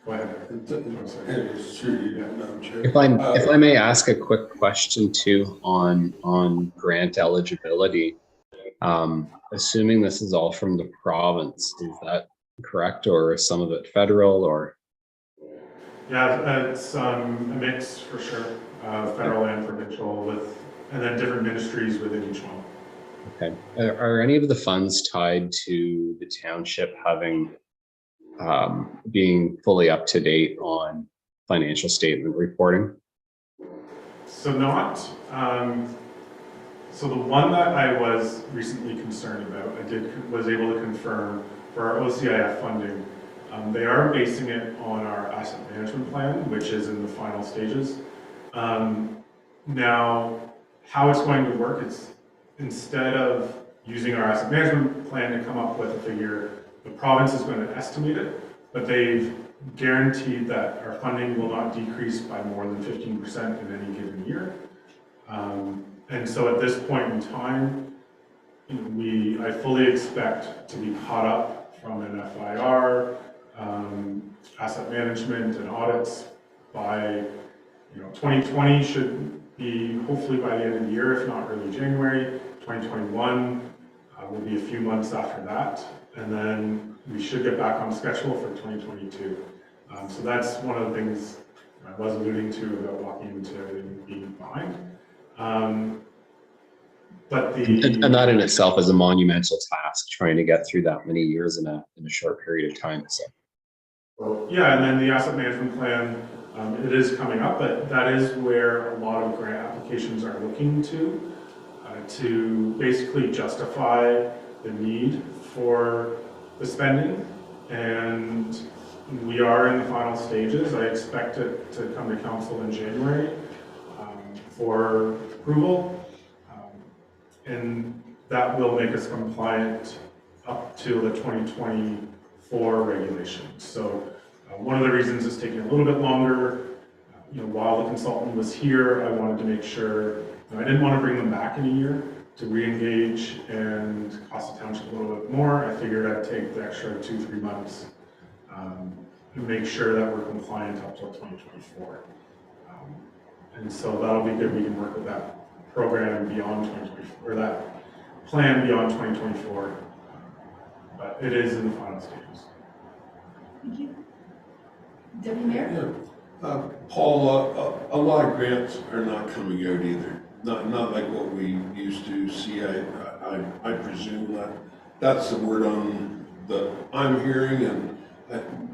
go ahead. I'm sorry. If I may ask a quick question too on grant eligibility, assuming this is all from the province, is that correct, or is some of it federal, or? Yeah, it's a mix for sure, federal and provincial, and then different ministries within each one. Okay. Are any of the funds tied to the township having being fully up to date on financial statement reporting? So not. So the one that I was recently concerned about, was able to confirm for our OCIF funding, they are basing it on our asset management plan, which is in the final stages. Now, how it's going to work is instead of using our asset management plan to come up with a figure, the province is going to estimate it, but they've guaranteed that our funding will not decrease by more than 15% in any given year. And so at this point in time, I fully expect to be caught up from an FIR, asset management and audits by, 2020 should be hopefully by the end of the year, if not early January. 2021 will be a few months after that. And then we should get back on schedule for 2022. So that's one of the things I was alluding to about walking into being behind. But and that in itself is a monumental task, trying to get through that many years in a short period of time. So yeah, and then the asset management plan, it is coming up, but that is where a lot of grant applications are looking to basically justify the need for the spending. And we are in the final stages. I expect it to come to council in January for approval. And that will make us compliant up to the 2024 regulations. So one of the reasons it's taking a little bit longer, while the consultant was here, I wanted to make sure, I didn't want to bring them back in a year to re-engage and cost the township a little bit more. I figured I'd take the extra 2-3 months and make sure that we're compliant up till 2024. And so that'll be good. We can work with that program beyond 2024, or that plan beyond 2024. But it is in the final stages. Thank you. Deputy Mayor? Yeah. Paul, a lot of grants are not coming out either. Not like what we used to see. I presume that's the word that I'm hearing, and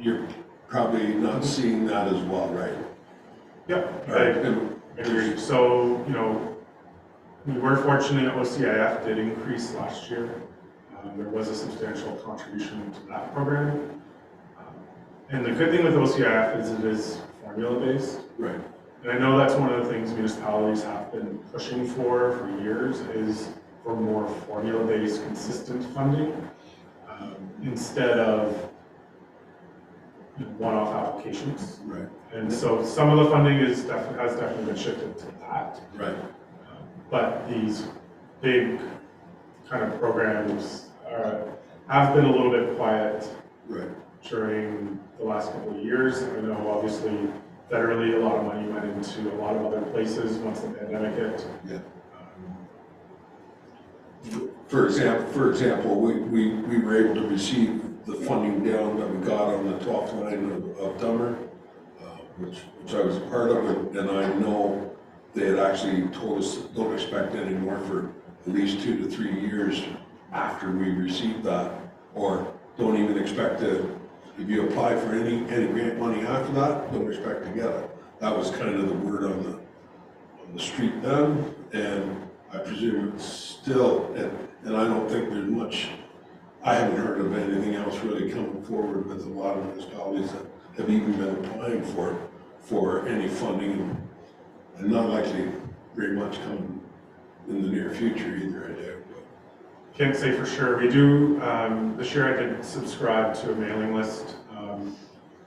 you're probably not seeing that as well, right? Yep, I agree. So, we were fortunate OCIF did increase last year. There was a substantial contribution to that program. And the good thing with OCIF is it is formula-based. Right. And I know that's one of the things municipalities have been pushing for years, is for more formula-based, consistent funding, instead of one-off applications. Right. And so some of the funding has definitely been shifted to that. Right. But these big kind of programs have been a little bit quiet. Right. During the last couple of years. I know obviously federally a lot of money went into a lot of other places once the pandemic hit. Yeah. For example, we were able to receive the funding down that we got on the 12th line of Dummer, which I was a part of, and I know they had actually told us don't expect any more for at least 2 to 3 years after we received that, or don't even expect to. If you apply for any grant money after that, don't expect to get it. That was kind of the word on the street then, and I presume it's still, and I don't think there's much, I haven't heard of anything else really coming forward with a lot of municipalities that have even been applying for any funding, and not likely very much coming in the near future either, I doubt. Can't say for sure. We do, this year I did subscribe to a mailing list,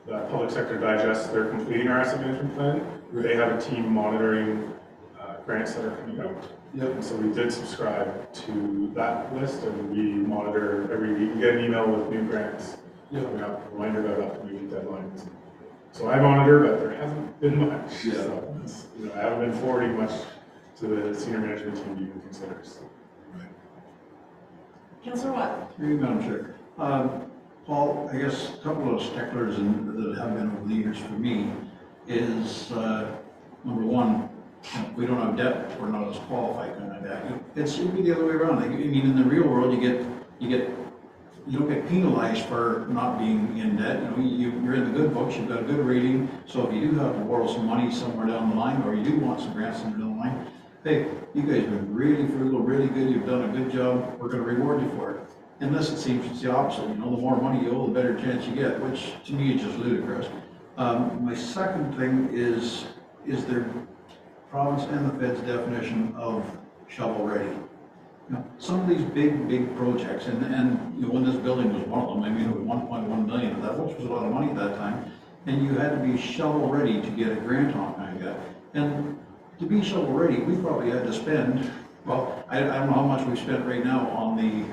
that Public Sector Digest. They're completing our asset management plan. Right. They have a team monitoring grants that are coming out. Yep. And so we did subscribe to that list, and we monitor every week. We get an email with new grants coming up, reminder about upcoming deadlines. So I monitor, but there hasn't been much. Yeah. So I haven't been forwarding much to the senior management team to even consider. So. Councillor Watt? Through you, Madam Chair. Paul, I guess a couple of sticklers that have been over the years for me is, number one, if we don't have debt, we're not as qualified kind of debt. It should be the other way around. Like, I mean, in the real world, you don't get penalized for not being in debt. You're in the good books, you've got a good rating. So if you do have to borrow some money somewhere down the line, or you do want some grants somewhere down the line, hey, you guys have been really frugal, really good, you've done a good job, we're gonna reward you for it. Unless it seems it's the opposite, you know, the more money you owe, the better chance you get, which to me is just ludicrous. My second thing is their province and the Fed's definition of shovel-ready. You know, some of these big projects, and you know, when this building was one of them, I mean, it was 1.1 million of that, which was a lot of money at that time, and you had to be shovel-ready to get a grant on that. And to be shovel-ready, we probably had to spend, well, I don't know how much we've spent right now on the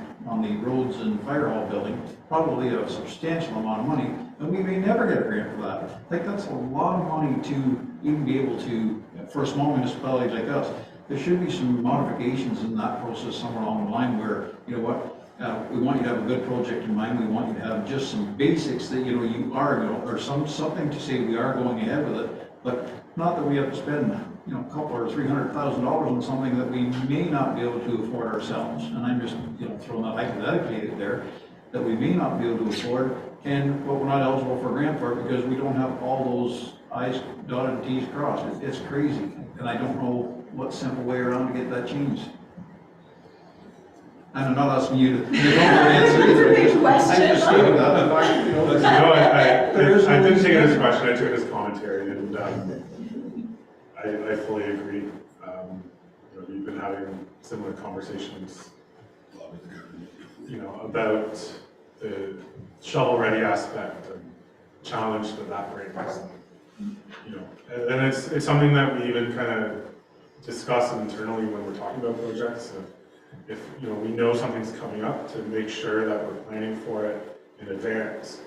roads and fire hall building, probably a substantial amount of money, and we may never get a grant for that. Like, that's a lot of money to even be able to, for a small municipality like us, there should be some modifications in that process somewhere along the line where, you know what, we want you to have a good project in mind, we want you to have just some basics that, you know, you are, you know, or something to say we are going ahead with it, but not that we have to spend, you know, a couple or $300,000 on something that we may not be able to afford ourselves. And I'm just, you know, throwing that hypothetically there, that we may not be able to afford, but we're not eligible for a grant for it because we don't have all those I's dotted and T's crossed. It's crazy, and I don't know what simple way around to get that changed. And I'm not asking you to answer either. It's a big question. I just stated that, in fact, you know. No, I didn't take it as a question, I took it as commentary, and I fully agree. You know, we've been having similar conversations, you know, about the shovel-ready aspect and challenge that brings. You know, and it's something that we even kind of discuss internally when we're talking about projects. If you know, we know something's coming up, to make sure that we're planning for it in advance,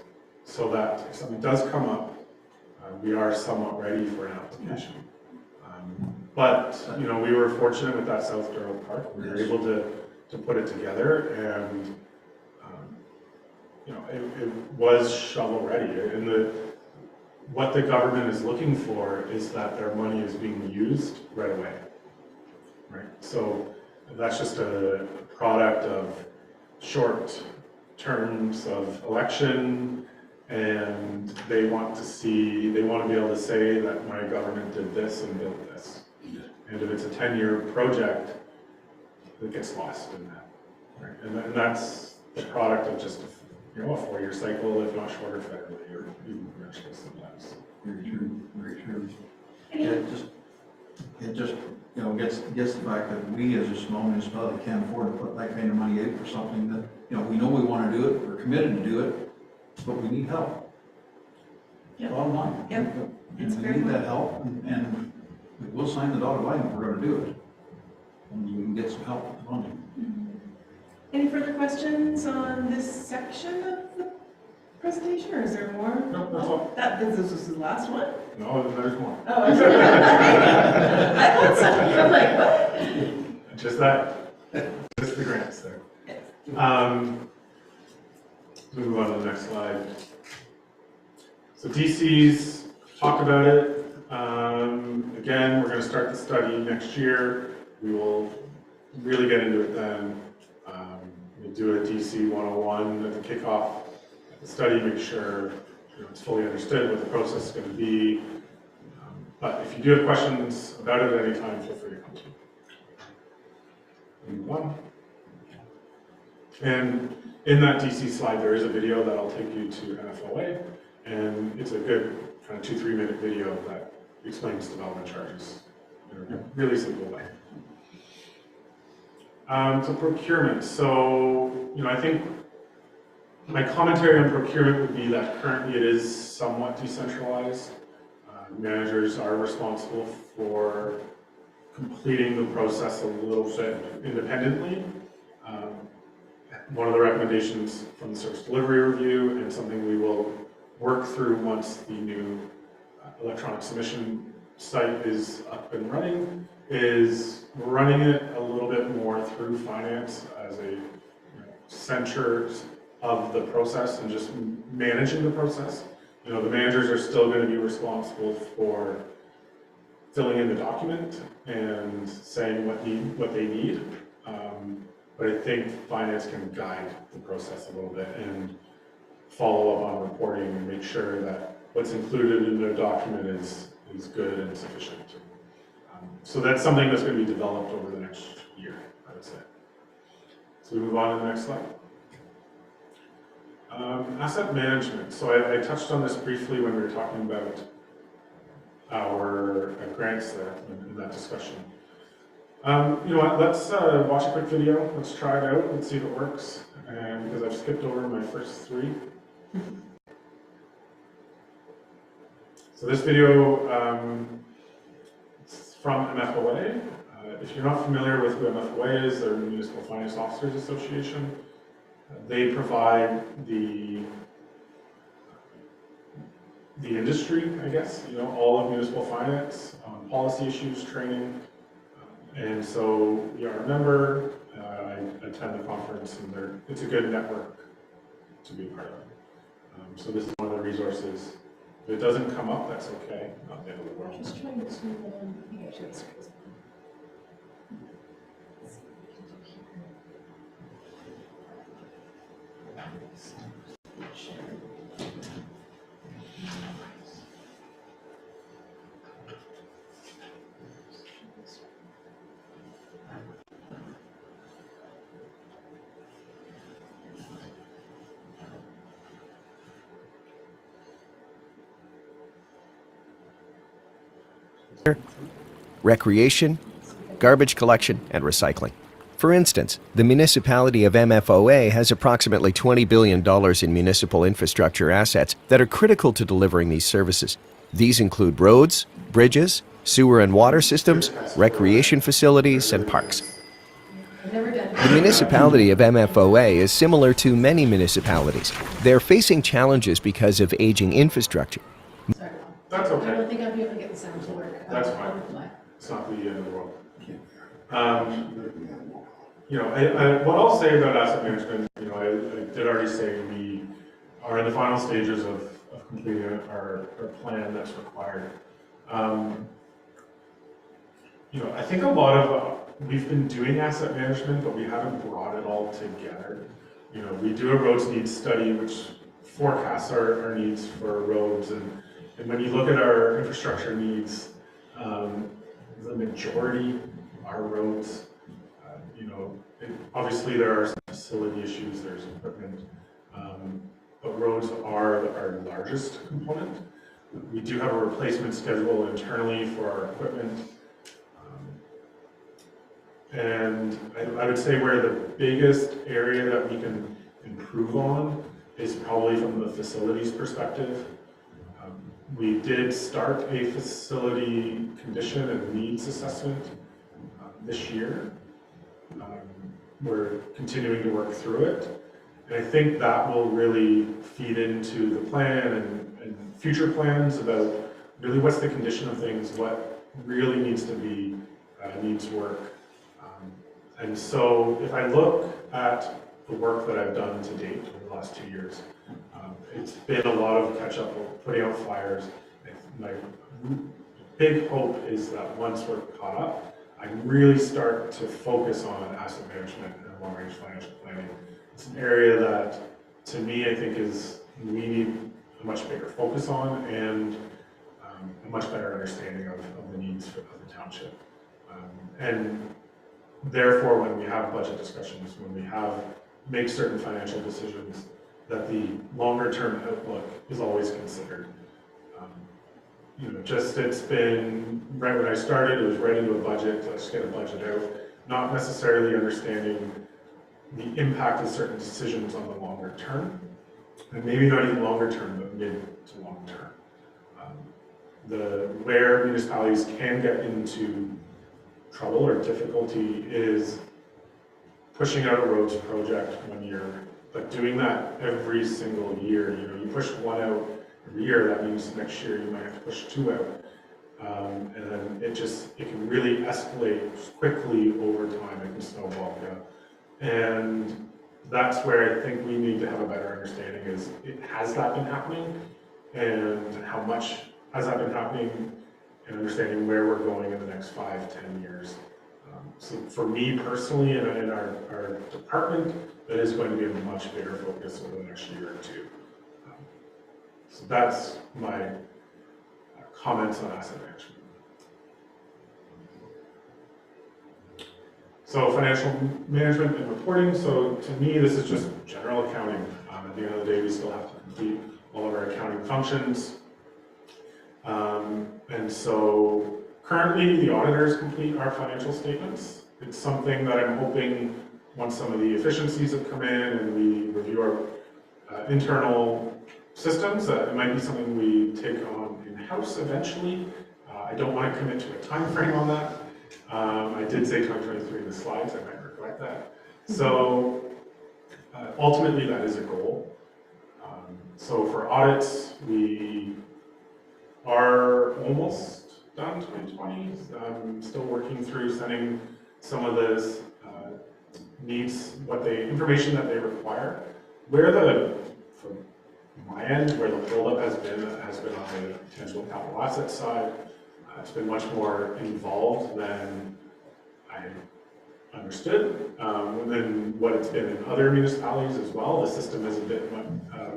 so that if something does come up, we are somewhat ready for an application. But you know, we were fortunate with that South Douro Park. We were able to put it together, and you know, it was shovel ready. And what the government is looking for is that their money is being used right away, right? So that's just a product of short terms of election, and they want to be able to say that my government did this and built this. And if it's a 10-year project, it gets lost in that, right? And that's the product of just a 4-year cycle, if not shorter federally, or even provincially sometimes. Very true, very true. It just, you know, gets the fact that we as a small municipality can't afford to put that kind of money out for something that, you know, we know we want to do it, we're committed to do it, but we need help. Yep. Bottom line. Yep. And we need that help, and we will sign the dotted line if we're going to do it. And we can get some help with the funding. Any further questions on this section of the presentation, or is there more? No, that's all. This was the last one? No, there's more. Oh, I thought so. I'm like, what? Just the grants there. Move on to the next slide. So DCs, talked about it. Again, we're going to start the study next year. We will really get into it then. We'll do a DC 101 at the kickoff of the study, make sure it's fully understood what the process is going to be. But if you do have questions about it at any time, feel free to come to me. Move on. And in that DC slide, there is a video that I'll take you to NFOA, and it's a good kind of 2-3 minute video that explains development charges in a really simple way. So procurement. So, I think my commentary on procurement would be that currently it is somewhat decentralized. Managers are responsible for completing the process a little bit independently. One of the recommendations from the service delivery review, and something we will work through once the new electronic submission site is up and running, is running it a little bit more through finance as a center of the process and just managing the process. The managers are still going to be responsible for filling in the document and saying what they need. But I think finance can guide the process a little bit and follow up on reporting and make sure that what's included in the document is good and sufficient. So that's something that's going to be developed over the next year, I would say. So we move on to the next slide. Asset management. So I touched on this briefly when we were talking about our grants there in that discussion. You know what, let's watch a quick video. Let's try it out. Let's see if it works. And because I've skipped over my first three. So this video is from MFOA. If you're not familiar with who MFOA is, they're the Municipal Finance Officers Association. They provide the industry, I guess, you know, all of municipal finance, policy issues, training. And so we are a member. I attend the conference, and it's a good network to be part of. So this is one of the resources. If it doesn't come up, that's okay. Not the end of the world. Just trying to zoom in. I think I should scroll. Recreation, garbage collection, and recycling. For instance, the municipality of MFOA has approximately $20 billion in municipal infrastructure assets that are critical to delivering these services. These include roads, bridges, sewer and water systems, recreation facilities, and parks. The municipality of MFOA is similar to many municipalities. They're facing challenges because of aging infrastructure. Sorry. That's I okay. don't think I'll be able to get the sound to work. That's fine. It's not the end of the world. You know, what I'll say about asset management, you know, I did already say we are in the final stages of completing our plan that's required. You know, I think a lot of, we've been doing asset management, but we haven't brought it all together. You know, we do a roads needs study, which forecasts our needs for roads, and when you look at our infrastructure needs, the majority are roads. You know, obviously there are some facility issues, there's equipment, but roads are our largest component. We do have a replacement schedule internally for our equipment. And I would say where the biggest area that we can improve on is probably from the facilities perspective. We did start a facility condition and needs assessment this year. We're continuing to work through it. And I think that will really feed into the plan and future plans about really what's the condition of things, what really needs to be, needs work. And so if I look at the work that I've done to date over the last 2 years, it's been a lot of catch up, putting out fires. My big hope is that once we're caught up, I really start to focus on asset management and long-range financial planning. It's an area that, to me, I think we need a much bigger focus on, and a much better understanding of the needs of the township. And therefore, when we have budget discussions, when we make certain financial decisions, that the longer term outlook is always considered. You know, it's been, right when I started, it was right into a budget, let's get a budget out, not necessarily understanding the impact of certain decisions on the longer term, and maybe not even longer term, but mid to long term. Where municipalities can get into trouble or difficulty is pushing out a roads project 1 year, but doing that every single year. You know, you push one out every year, that means next year you might have to push two out. And then it can really escalate quickly over time. It can snowball, yeah. And that's where I think we need to have a better understanding is, has that been happening? And how much has that been happening? And understanding where we're going in the next 5-10 years. So for me personally, and in our department, that is going to be a much bigger focus over the next year or two. So that's my comments on asset management. So financial management and reporting, so to me, this is just general accounting. At the end of the day, we still have to complete all of our accounting functions. And so currently, the auditors complete our financial statements. It's something that I'm hoping, once some of the efficiencies have come in and we review our internal systems, it might be something we take on in-house eventually. I don't want to commit to a time frame on that. I did say 2023 in the slides, I might regret that. So ultimately, that is a goal. So for audits, we are almost done 2020. Still working through sending some of this needs, information that they require. From my end, where the holdup has been on the tangible capital asset side. It's been much more involved than I understood, than what it's been in other municipalities as well. The system is a bit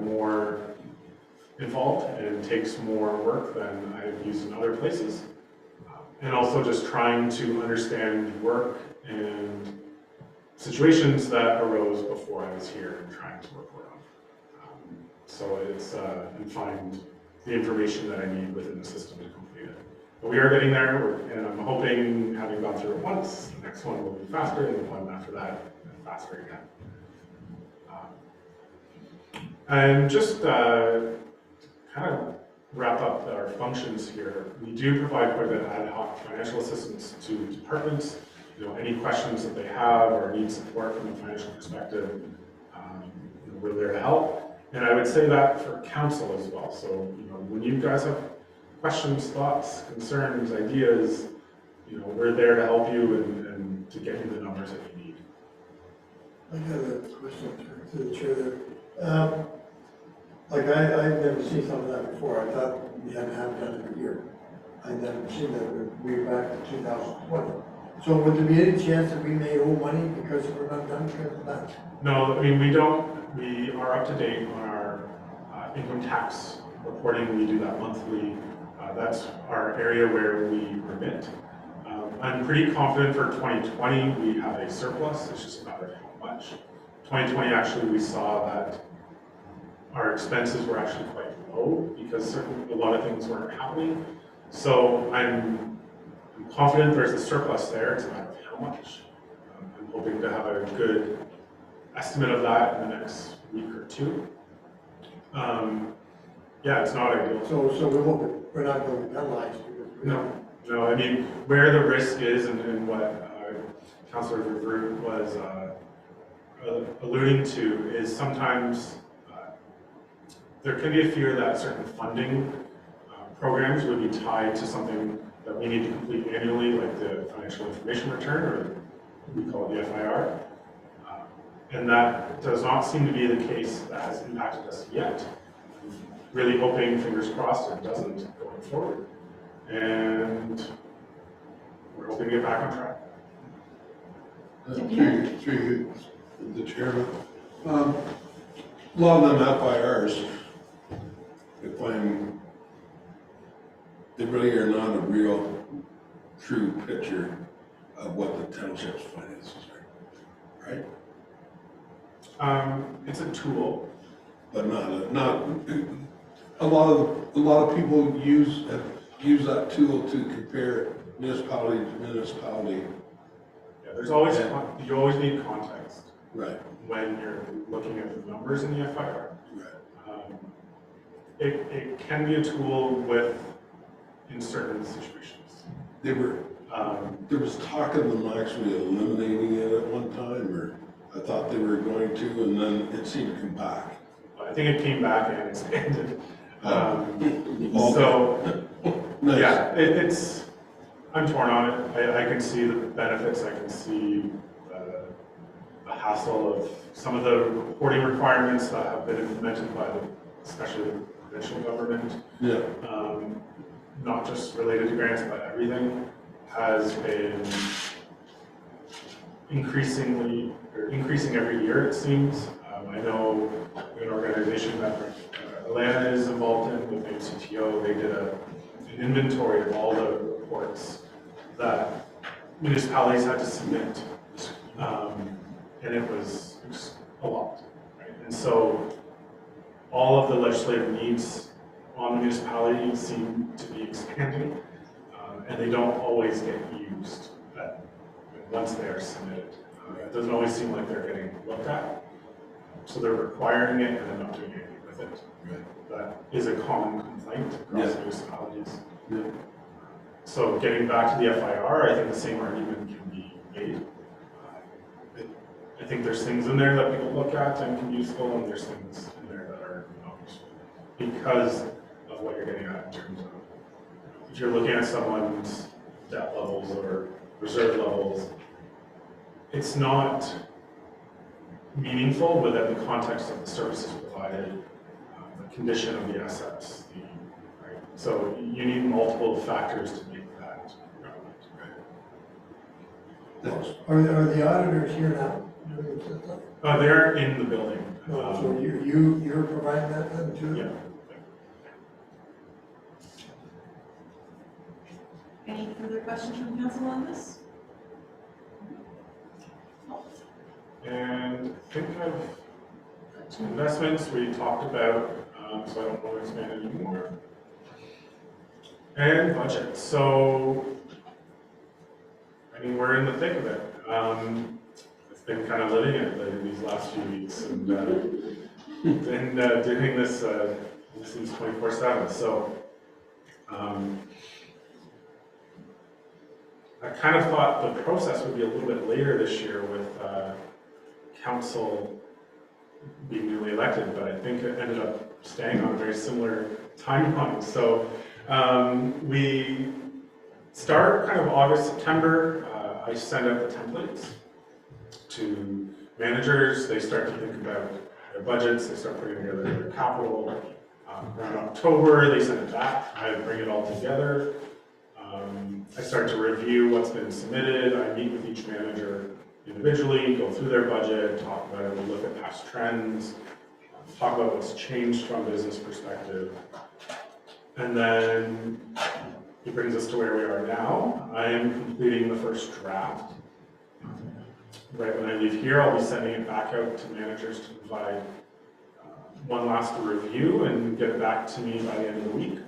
more involved and takes more work than I've used in other places. And also just trying to understand work and situations that arose before I was here and trying to report on. So it's, and find the information that I need within the system to complete it. But we are getting there, and I'm hoping, having gone through it once, the next one will be faster, and the one after that, faster again. And just kind of wrap up our functions here. We do provide quite a bit of ad hoc financial assistance to departments. Any questions that they have or need support from a financial perspective, we're there to help. And I would say that for council as well. So, when you guys have questions, thoughts, concerns, ideas, we're there to help you and to get you the numbers that you need. I got a question to the chair there. I've never seen some of that before. I thought we had to have it done every year. I've never seen that we're back to 2020. So would there be any chance that we may owe money because we're not done because of that? No, I mean, we don't. We are up to date on our income tax reporting. We do that monthly. That's our area where we remit. I'm pretty confident for 2020 we have a surplus. It's just a matter of how much. 2020 actually we saw that our expenses were actually quite low because a lot of things weren't happening. So I'm confident there's a surplus there. It's a matter of how much. I'm hoping to have a good estimate of that in the next week or two. Yeah, it's not ideal. So we're not going to be penalized because No, I mean, where the risk is and what Councillor Vervoort was alluding to is sometimes there can be a fear that certain funding programs would be tied to something that we need to complete annually, like the financial information return, or we call it the FIR. And that does not seem to be the case that has impacted us yet. Really hoping, fingers crossed, it doesn't going forward. And we're hoping to get back on track. Through the chairman. A lot of them FIRs, they really are not a real true picture of what the township's finances are, right? It's a tool. But not a lot of people use that tool to compare municipality to municipality. Yeah, there's always, you always need context. Right. When you're looking at the numbers in the FIR. Right. It can be a tool in certain situations. There was talk of them actually eliminating it at one time, or I thought they were going to, and then it seemed to come back. I think it came back and expanded. Okay. So, Nice. Yeah, I'm torn on it. I can see the benefits. I can see the hassle of some of the reporting requirements that have been implemented by especially the provincial government. Yeah. Not just related to grants, but everything has been increasing every year, it seems. I know an organization that Atlanta is involved in with ACTO, they did an inventory of all the reports that municipalities had to submit to And it was a lot, right? And so all of the legislative needs on the municipality seem to be expanding, and they don't always get used once they are submitted. It doesn't always seem like they're getting looked at. So they're requiring it and then not doing anything with it. Right. That is a common complaint across municipalities. Yeah. So getting back to the FIR, I think the same argument can be made. I think there's things in there that people look at and can be useful, and there's things in there that are not useful because of what you're getting at in terms of if you're looking at someone's debt levels or reserve levels, it's not meaningful within the context of the services provided, the condition of the assets, right? So you need multiple factors to make that relevant. Are the auditors here now? They're in the building. So you're providing that then too? Yeah. Any further questions from council on this? And I think of investments we talked about, so I don't want to expand anymore. And budget. So, I mean, we're in the thick of it. I've been kind of living it these last few weeks, and doing this seems 24/7. So, I kind of thought the process would be a little bit later this year with council being newly elected, but I think it ended up staying on a very similar timeline. So we start kind of August, September. I send out the templates to managers. They start to think about their budgets. They start putting together their capital. Around October, they send it back. I bring it all together. I start to review what's been submitted. I meet with each manager individually, go through their budget, talk about it, we look at past trends, talk about what's changed from a business perspective. And then it brings us to where we are now. I am completing the first draft. Right when I leave here, I'll be sending it back out to managers to provide one last review and get it back to me by the end of the week.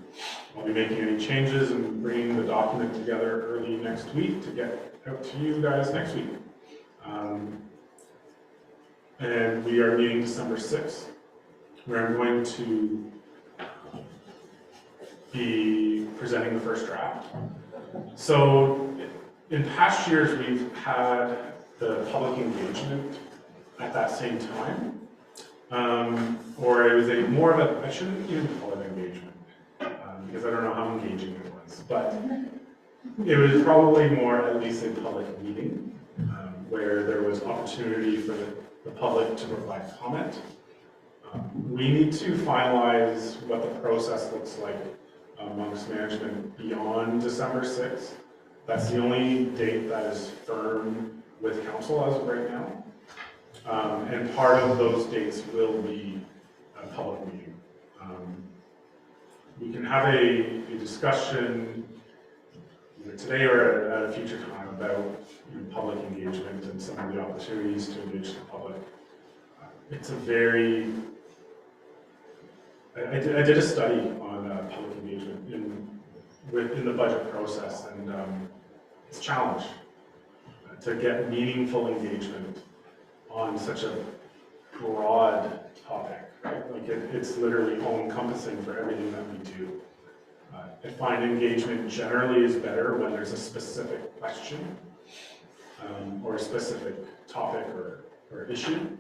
I'll be making any changes and bringing the document together early next week to get out to you guys next week. And we are meeting December 6th, where I'm going to be presenting the first draft. So in past years, we've had the public engagement at that same time. Or it was a more of a, I shouldn't even call it engagement, because I don't know how engaging it was, but it was probably more at least a public meeting, where there was opportunity for the public to provide comment. We need to finalize what the process looks like amongst management beyond December 6th. That's the only date that is firm with council as of right now. And part of those dates will be a public meeting. We can have a discussion either today or at a future time about public engagement and some of the opportunities to engage the public. It's a very, I did a study on public engagement in the budget process, and it's a challenge to get meaningful engagement on such a broad topic, right? Like it's literally all-encompassing for everything that we do. I find engagement generally is better when there's a specific question or a specific topic or issue.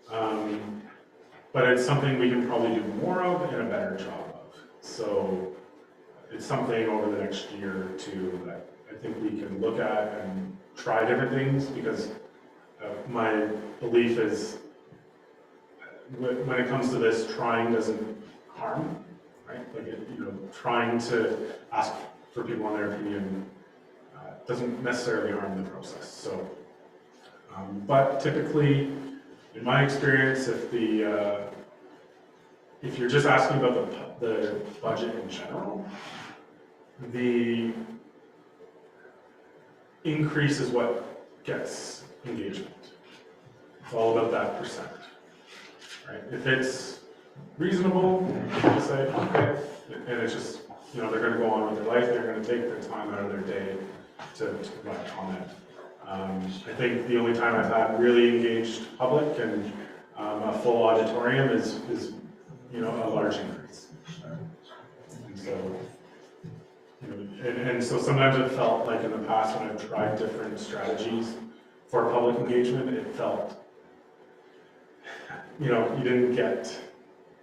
But it's something we can probably do more of and a better job of. So it's something over the next year or two that I think we can look at and try different things, because my belief is when it comes to this, trying doesn't harm, right? Like, trying to ask for people on their opinion doesn't necessarily harm the process. So, but typically, in my experience, if you're just asking about the budget in general, the increase is what gets engagement. It's all about that percent, right? If it's reasonable, people say, okay, and it's just, they're gonna go on with their life, they're gonna take their time out of their day to provide comment. I think the only time I've had really engaged public and a full auditorium is a large increase. And so, and so sometimes it felt like in the past when I've tried different strategies for public engagement, it felt, you didn't get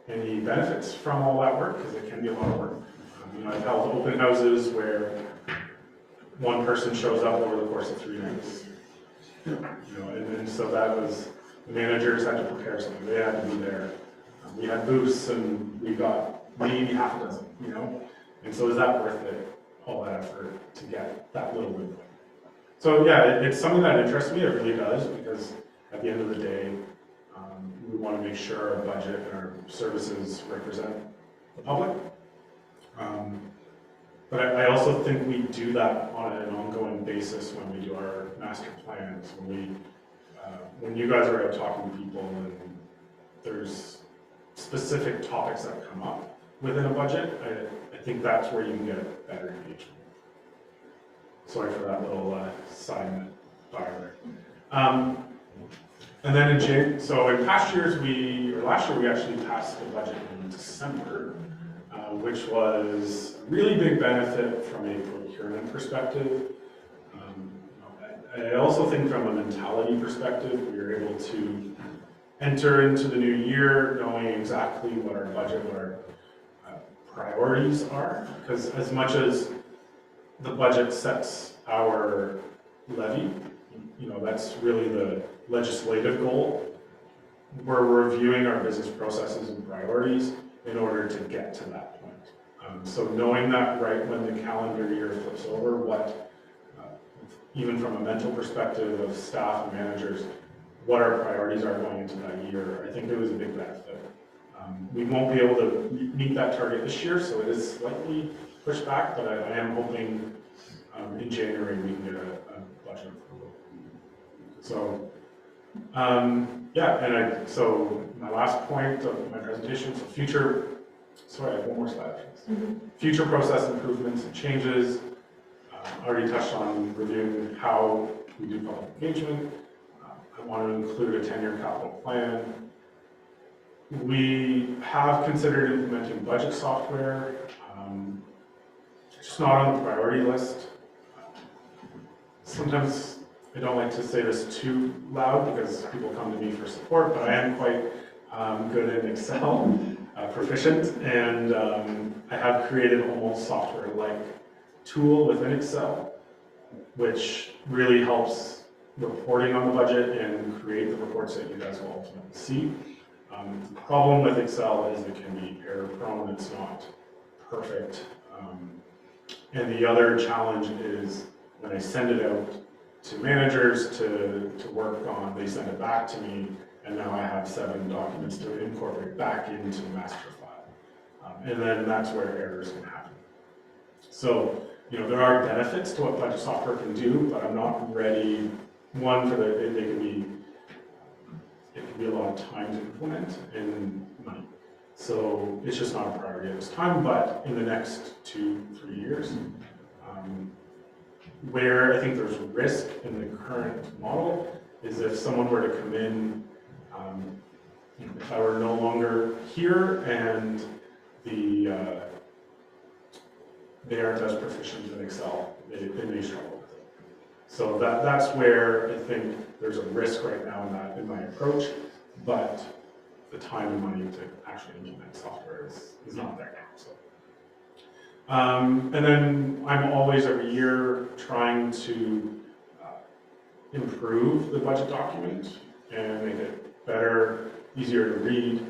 any benefits from all that work because it can be a lot of work. I've held open houses where one person shows up over the course of 3 nights. And so that was, the managers had to prepare something, they had to be there. We had booths and we got maybe half a dozen, And so is that worth it, all that effort to get that little win? So yeah, it's something that interests me, it really does, because at the end of the day, we want to make sure our budget and our services represent the public. But I also think we do that on an ongoing basis when we do our master plans, when you guys are out talking to people and there's specific topics that come up within a budget, I think that's where you can get better engagement. Sorry for that little side fire there. And then in past years, last year we actually passed the budget in December, which was a really big benefit from a procurement perspective. I also think from a mentality perspective, we were able to enter into the new year knowing exactly what our budget, what our priorities are, because as much as the budget sets our levy, that's really the legislative goal. We're reviewing our business processes and priorities in order to get to that point. So knowing that right when the calendar year flips over, even from a mental perspective of staff and managers, what our priorities are going into that year, I think it was a big benefit. We won't be able to meet that target this year, so it is slightly pushed back, but I am hoping in January we can get a budget approval. So, so my last point of my presentation, I have one more slide. Future process improvements and changes. Already touched on reviewing how we do public engagement. I want to include a 10-year capital plan. We have considered implementing budget software. It's just not on the priority list. Sometimes I don't like to say this too loud because people come to me for support, but I am quite good in Excel, proficient, and I have created a almost software-like tool within Excel, which really helps reporting on the budget and create the reports that you guys will ultimately see. The problem with Excel is it can be error-prone, it's not perfect. And the other challenge is when I send it out to managers to work on, they send it back to me, and now I have 7 documents to incorporate back into the master file. And then that's where errors can happen. So, there are benefits to what budget software can do, but I'm not ready, it can be a lot of time to implement and money. So it's just not a priority at this time, but in the next 2-3 years, where I think there's risk in the current model is if someone were to come in, if I were no longer here and they aren't as proficient in Excel, they may struggle with it. So that's where I think there's a risk right now in my approach, but the time and money to actually implement software is not there now. So. And then I'm always every year trying to improve the budget document and make it better, easier to read.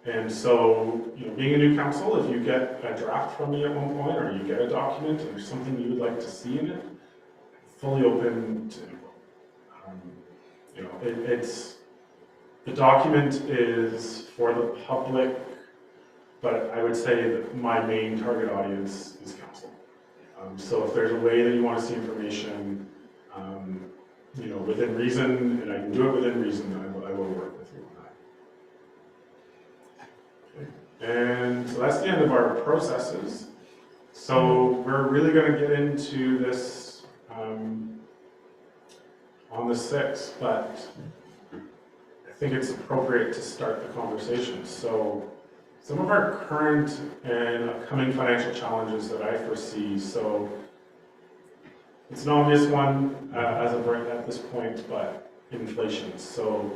And so, being a new council, if you get a draft from me at one point, or you get a document, and there's something you would like to see in it, fully open to input. The document is for the public, but I would say that my main target audience is council. So if there's a way that you want to see information, within reason, and I can do it within reason, I will work with you on that. Okay. And so that's the end of our processes. So we're really going to get into this on the 6th, but I think it's appropriate to start the conversation. So some of our current and upcoming financial challenges that I foresee. So it's an obvious one as of right at this point, but inflation. So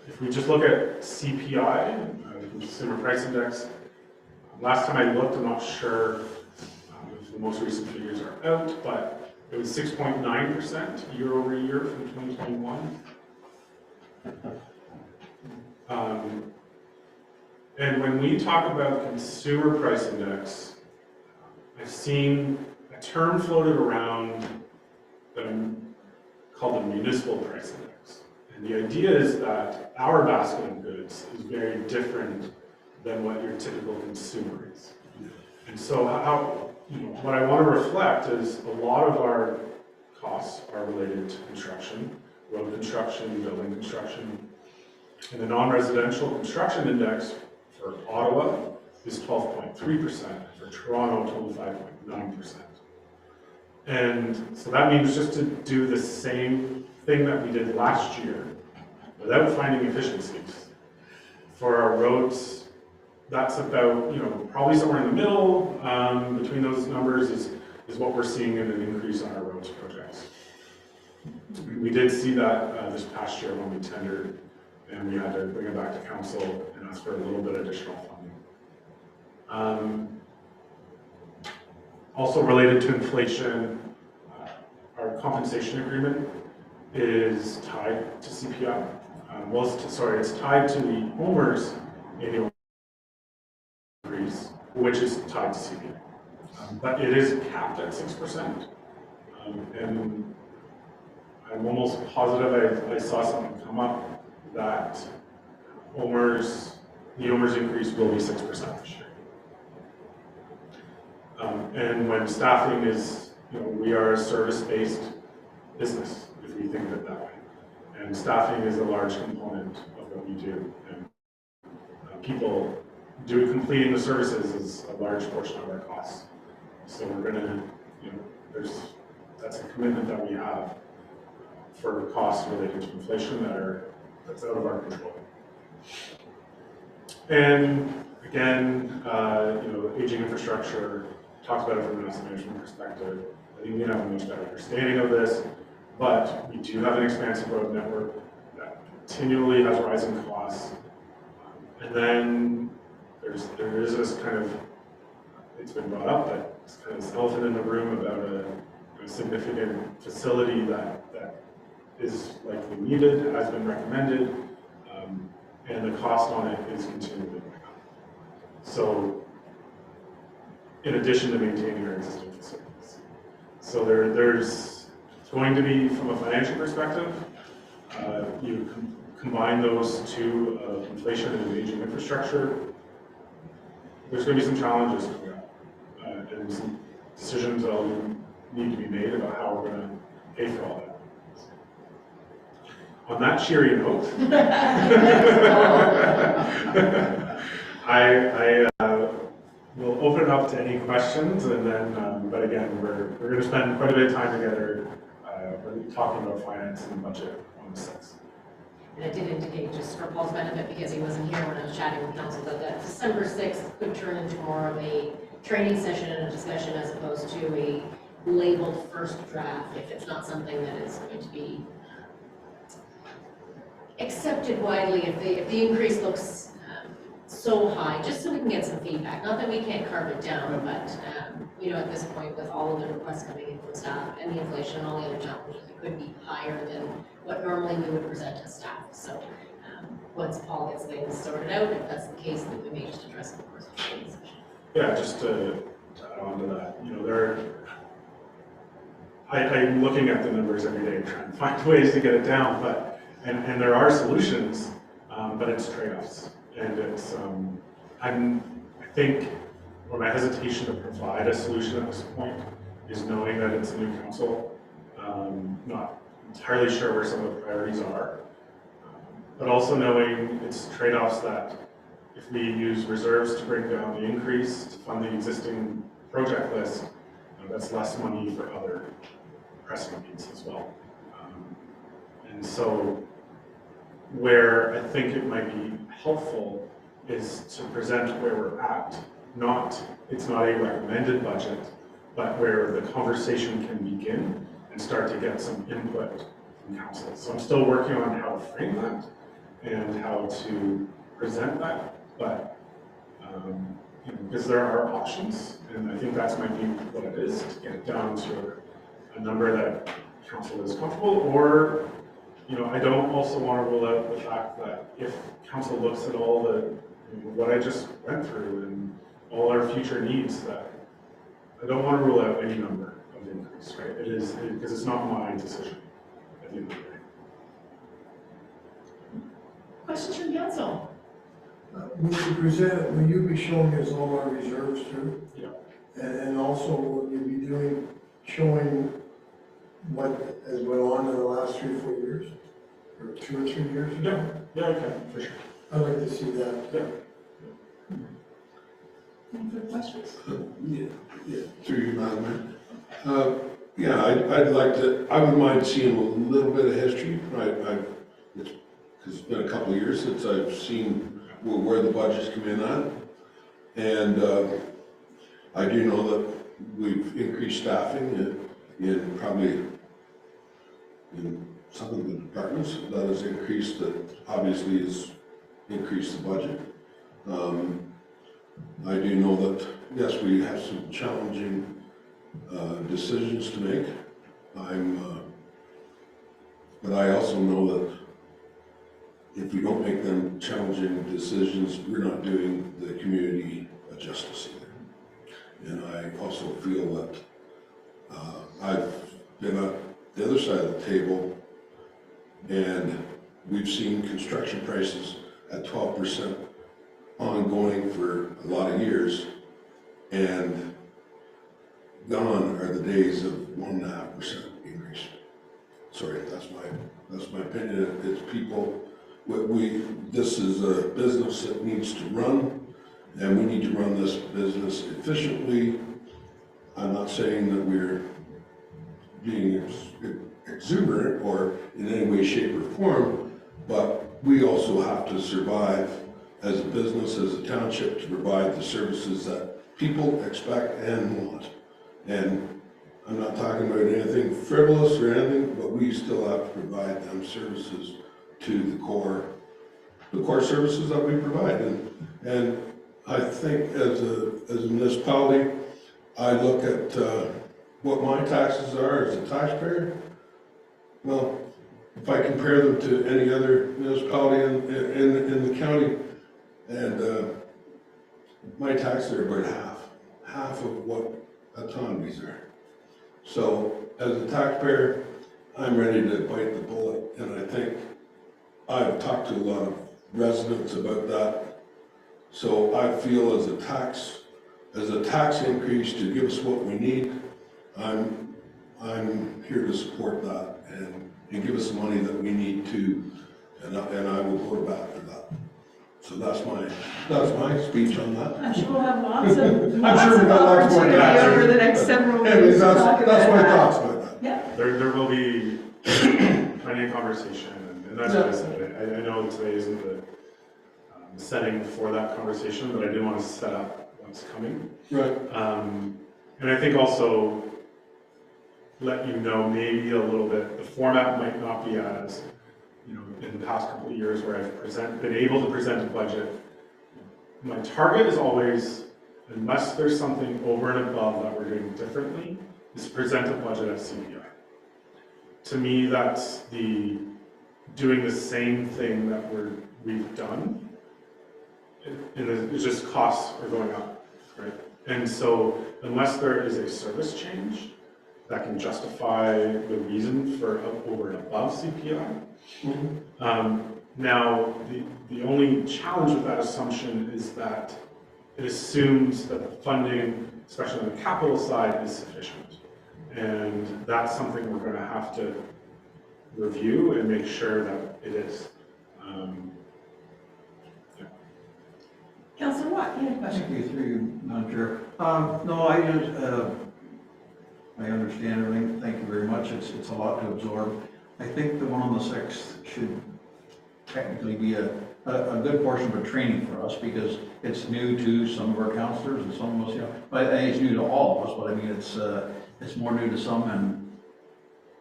if we just look at CPI, the Consumer Price Index, last time I looked, I'm not sure if the most recent figures are out, but it was 6.9% year over year from 2021. And when we talk about the Consumer Price Index, I've seen a term floated around called the Municipal Price Index. And the idea is that our basket of goods is very different than what your typical consumer is. And so what I want to reflect is a lot of our costs are related to construction, road construction, building construction. And the non-residential construction index for Ottawa is 12.3%, for Toronto, 25.9%. And so that means just to do the same thing that we did last year without finding efficiencies. For our roads, that's about, probably somewhere in the middle between those numbers is what we're seeing in an increase on our roads projects. We did see that this past year when we tendered and we had to bring it back to council and ask for a little bit additional funding. Also related to inflation, our compensation agreement is tied to CPI. It's tied to the owner's annual increase, which is tied to CPI. But it is capped at 6%. And I'm almost positive I saw something come up that the owner's increase will be 6% this year. And when staffing is, we are a service-based business, if we think of it that way. And staffing is a large component of what we do. And people completing the services is a large portion of our costs. So we're gonna, that's a commitment that we have for costs related to inflation that's out of our control. And again, aging infrastructure, talks about it from an asset management perspective. I think we have a much better understanding of this, but we do have an expansive road network that continually has rising costs. And then there is this kind of, it's been brought up, but it's kind of this elephant in the room about a significant facility that is likely needed, has been recommended, and the cost on it is continually going up. So, in addition to maintaining our existing facilities. So there's going to be, from a financial perspective, you combine those two of inflation and aging infrastructure, there's going to be some challenges coming up, and some decisions that will need to be made about how we're going to pay for all that. On that cheery note, I will open it up to any questions, and then, but again, we're going to spend quite a bit of time together talking about finance and budget on the 6th. And I did indicate, just for Paul's benefit, because he wasn't here when I was chatting with council, that December 6th could turn into more of a training session and a discussion as opposed to a labeled first draft, if it's not something that is going to be accepted widely, if the increase looks so high, just so we can get some feedback. Not that we can't carve it down, but at this point, with all of the requests coming in from staff and the inflation and all the other challenges, it could be higher than what normally we would present as staff. So once Paul gets things sorted out, if that's the case, then we may just address it in the course of the training session. Yeah, just to add on to that, I'm looking at the numbers every day trying to find ways to get it down, but and there are solutions, but it's trade-offs, and it's I think where my hesitation to provide a solution at this point is knowing that it's a new council, not entirely sure where some of the priorities are. But also knowing its trade-offs that if we use reserves to bring down the increase to fund the existing project list, that's less money for other pressing needs as well. And so where I think it might be helpful is to present where we're at. It's not a recommended budget, but where the conversation can begin and start to get some input from council. So I'm still working on how to frame that and how to present that, but because there are options, and I think that's might be what it is, to get it down to a number that council is comfortable, or I don't also want to rule out the fact that if council looks at all the what I just went through and all our future needs, that I don't want to rule out any number of increase, right? It is because it's not my decision at the end of the day. Questions from council? Will you be showing us all our reserves too? Yeah. And also, will you be showing what has went on in the last 3 or 4 years? Or 2 or 3 years? Yeah, I can, for sure. I'd like to see that. Yeah. Any further questions? Yeah, through you, Madam Mayor. Yeah, I wouldn't mind seeing a little bit of history. Because it's been a couple of years since I've seen where the budgets come in at. And I do know that we've increased staffing in probably in some of the departments. That has increased, that obviously has increased the budget. I do know that, yes, we have some challenging decisions to make. But I also know that if we don't make them challenging decisions, we're not doing the community a justice either. And I also feel that I've been at the other side of the table, and we've seen construction prices at 12% ongoing for a lot of years, and gone are the days of 1.5% increase. Sorry, that's my opinion. It's people. This is a business that needs to run, and we need to run this business efficiently. I'm not saying that we're being exuberant or in any way, shape, or form, but we also have to survive as a business, as a township, to provide the services that people expect and want. And I'm not talking about anything frivolous or anything, but we still have to provide them services to the core services that we provide. And I think as a municipality, I look at what my taxes are as a taxpayer. Well, if I compare them to any other municipality in the county, and my taxes are about half of what autonomies are. So as a taxpayer, I'm ready to bite the bullet, and I think I've talked to a lot of residents about that. So I feel as a tax increase to give us what we need, I'm here to support that and give us the money that we need to, and I will go to bat for that. So that's my speech on that. I'm sure we'll have lots of opportunity over the next several weeks. weeks to talk about That's my that. thoughts about that. Yeah. There will be plenty of conversation, and that's what I said. I know today isn't the setting for that conversation, but I did want to set up what's coming. Right. And I think also let you know maybe a little bit, the format might not be as, in the past couple of years where I've been able to present a budget. My target is always, unless there's something over and above that we're doing differently, is to present a budget at CPI. To me, that's doing the same thing that we've done. It's just costs are going up, right? And so unless there is a service change that can justify the reason for over and above CPI. Now, the only challenge with that assumption is that it assumes that the funding, especially on the capital side, is sufficient. And that's something we're going to have to review and make sure that it is. Councillor Watt, you had a question? Thank you, through you, Madam Chair. No, I just, I understand everything. Thank you very much. It's a lot to absorb. I think the one on the 6th should technically be a good portion of a training for us because it's new to some of our councillors and some of us, but I think it's new to all of us, but I mean, it's more new to some, and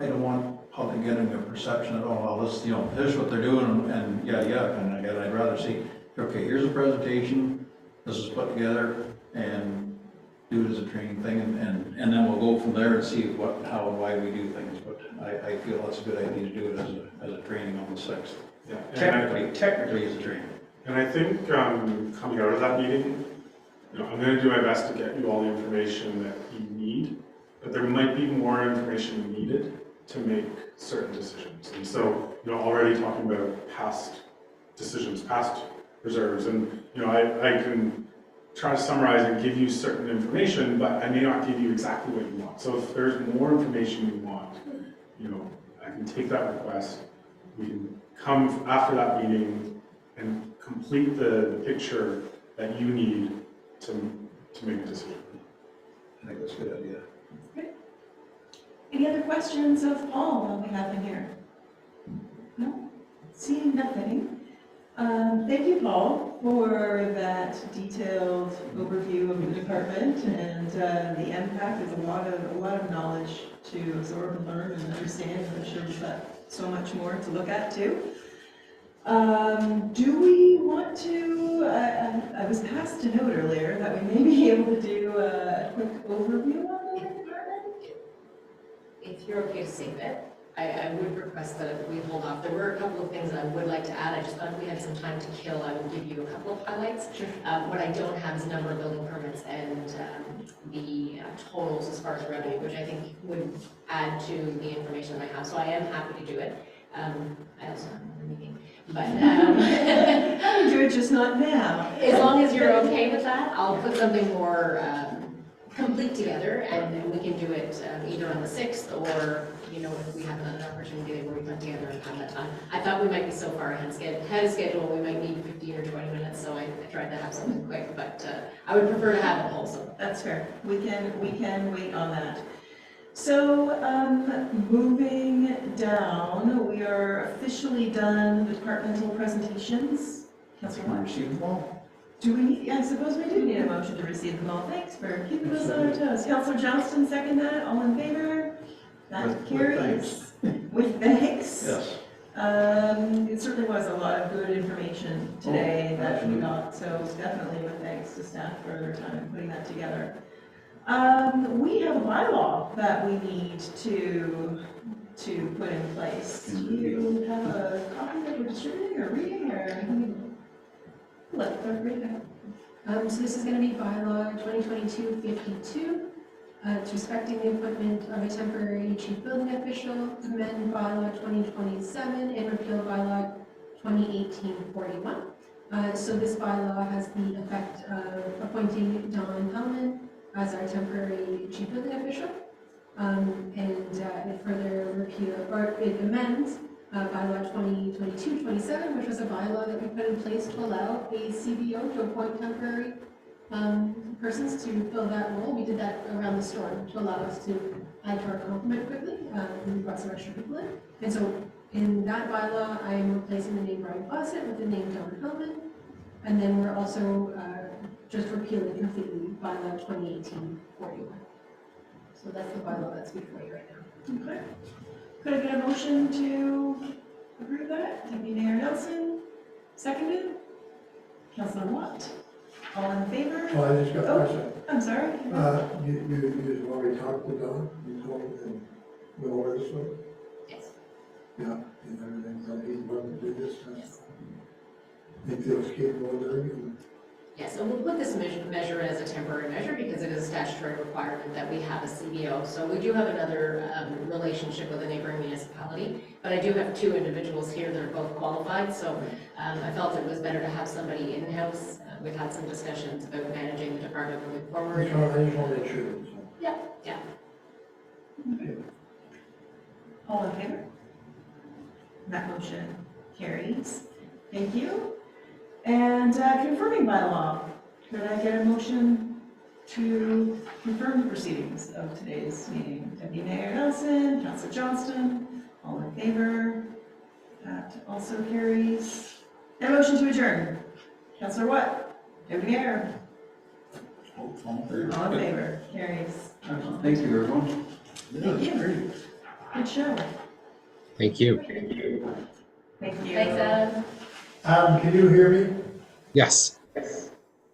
I don't want public getting a perception of, oh, well, this, this is what they're doing, and and I'd rather see, okay, here's a presentation, this is put together, and do it as a training thing, and then we'll go from there and see what, how and why we do things, but I feel that's a good idea to do it as a training on the 6th. Yeah. Technically as a training. And I think coming out of that meeting, I'm going to do my best to get you all the information that you need, but there might be more information needed to make certain decisions. And so, already talking about past decisions, past reserves, and I can try to summarize and give you certain information, but I may not give you exactly what you want. So if there's more information you want, I can take that request. We can come after that meeting and complete the picture that you need to make a decision. I think that's a good idea. Great. Any other questions of Paul while we have him here? No? Seeing nothing. Thank you, Paul, for that detailed overview of the department and the impact. There's a lot of knowledge to absorb and learn and understand. I'm sure we've got so much more to look at too. Do we want to, I was passed a note earlier that we may be able to do a quick overview on the department? If you're okay to save it, I would request that we hold off. There were a couple of things that I would like to add. I just thought if we had some time to kill, I would give you a couple of highlights. Sure. What I don't have is number of building permits and the totals as far as revenue, which I think would add to the information that I have. So I am happy to do it. I also have another meeting, but How do you do it, just not now? as long as you're okay with that, I'll put something more complete together, and then we can do it either on the 6th or, if we have another opportunity where we come together and have that time. I thought we might be so far ahead of schedule, we might need 15 or 20 minutes, so I tried to have something quick, but I would prefer to have it wholesome. That's fair. We can wait on that. So, moving down, we are officially done with departmental presentations. Councilor Watt? Receive them all? Do we, I suppose we do need a motion to receive them all. Thanks for keeping us on our toes. Councilor Johnston, second that. All in favor? That carries. With thanks. Yes. It certainly was a lot of good information today that we got, so definitely with thanks to staff for their time in putting that together. We have a bylaw that we need to put in place. Do you have a copy that we're distributing or reading or? Let the clerk read it. So this is going to be bylaw 2022-52. It's respecting the appointment of a temporary chief building official, amend bylaw 2027, and repeal bylaw 2018-41. So this bylaw has the effect of appointing Don Hellman as our temporary chief building official, and it further repeal, or it amends bylaw 2022-27, which was a bylaw that we put in place to allow a CBO to appoint temporary persons to fill that role. We did that around the storm to allow us to add to our complement quickly. We brought some extra people in. And so in that bylaw, I am replacing the name Brian Fawcett with the name Don Hellman. And then we're also just repealing completely bylaw 2018-41. So that's the bylaw that's before you right now. Okay. Could I get a motion to approve that? Deputy Mayor Nelson, seconded. Councilor Watt, all in favor? Well, I just got a question. I'm sorry. You already talked to Don, you told him and go over this one? Yes. Yeah, and everything that he's going to do this time. He feels capable of doing it. Yes, and we'll put this measure as a temporary measure because it is a statutory requirement that we have a CBO. So we do have another relationship with a neighboring municipality, but I do have two individuals here that are both qualified. So I felt it was better to have somebody in-house. We've had some discussions about managing the department moving forward. I just want to make sure. So. Yeah, yeah. Okay. All in favor? That motion carries. Thank you. And confirming by law, could I get a motion to confirm the proceedings of today's meeting? Deputy Mayor Nelson, Councillor Johnston, all in favor? That also carries. And a motion to adjourn. Councillor Watt, Deputy Mayor, all in favor, carries. Thank you, everyone. Thank you. Good show. Thank you. Thank you. Thanks, Adam. Can you hear me? Yes.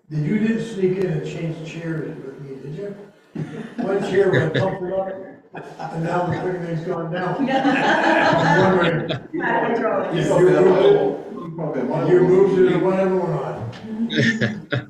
You didn't sneak in and change chairs with me, did you? One chair went up and up, and now everything's gone down. I'm wondering, I control it. you moved it or whatever or not?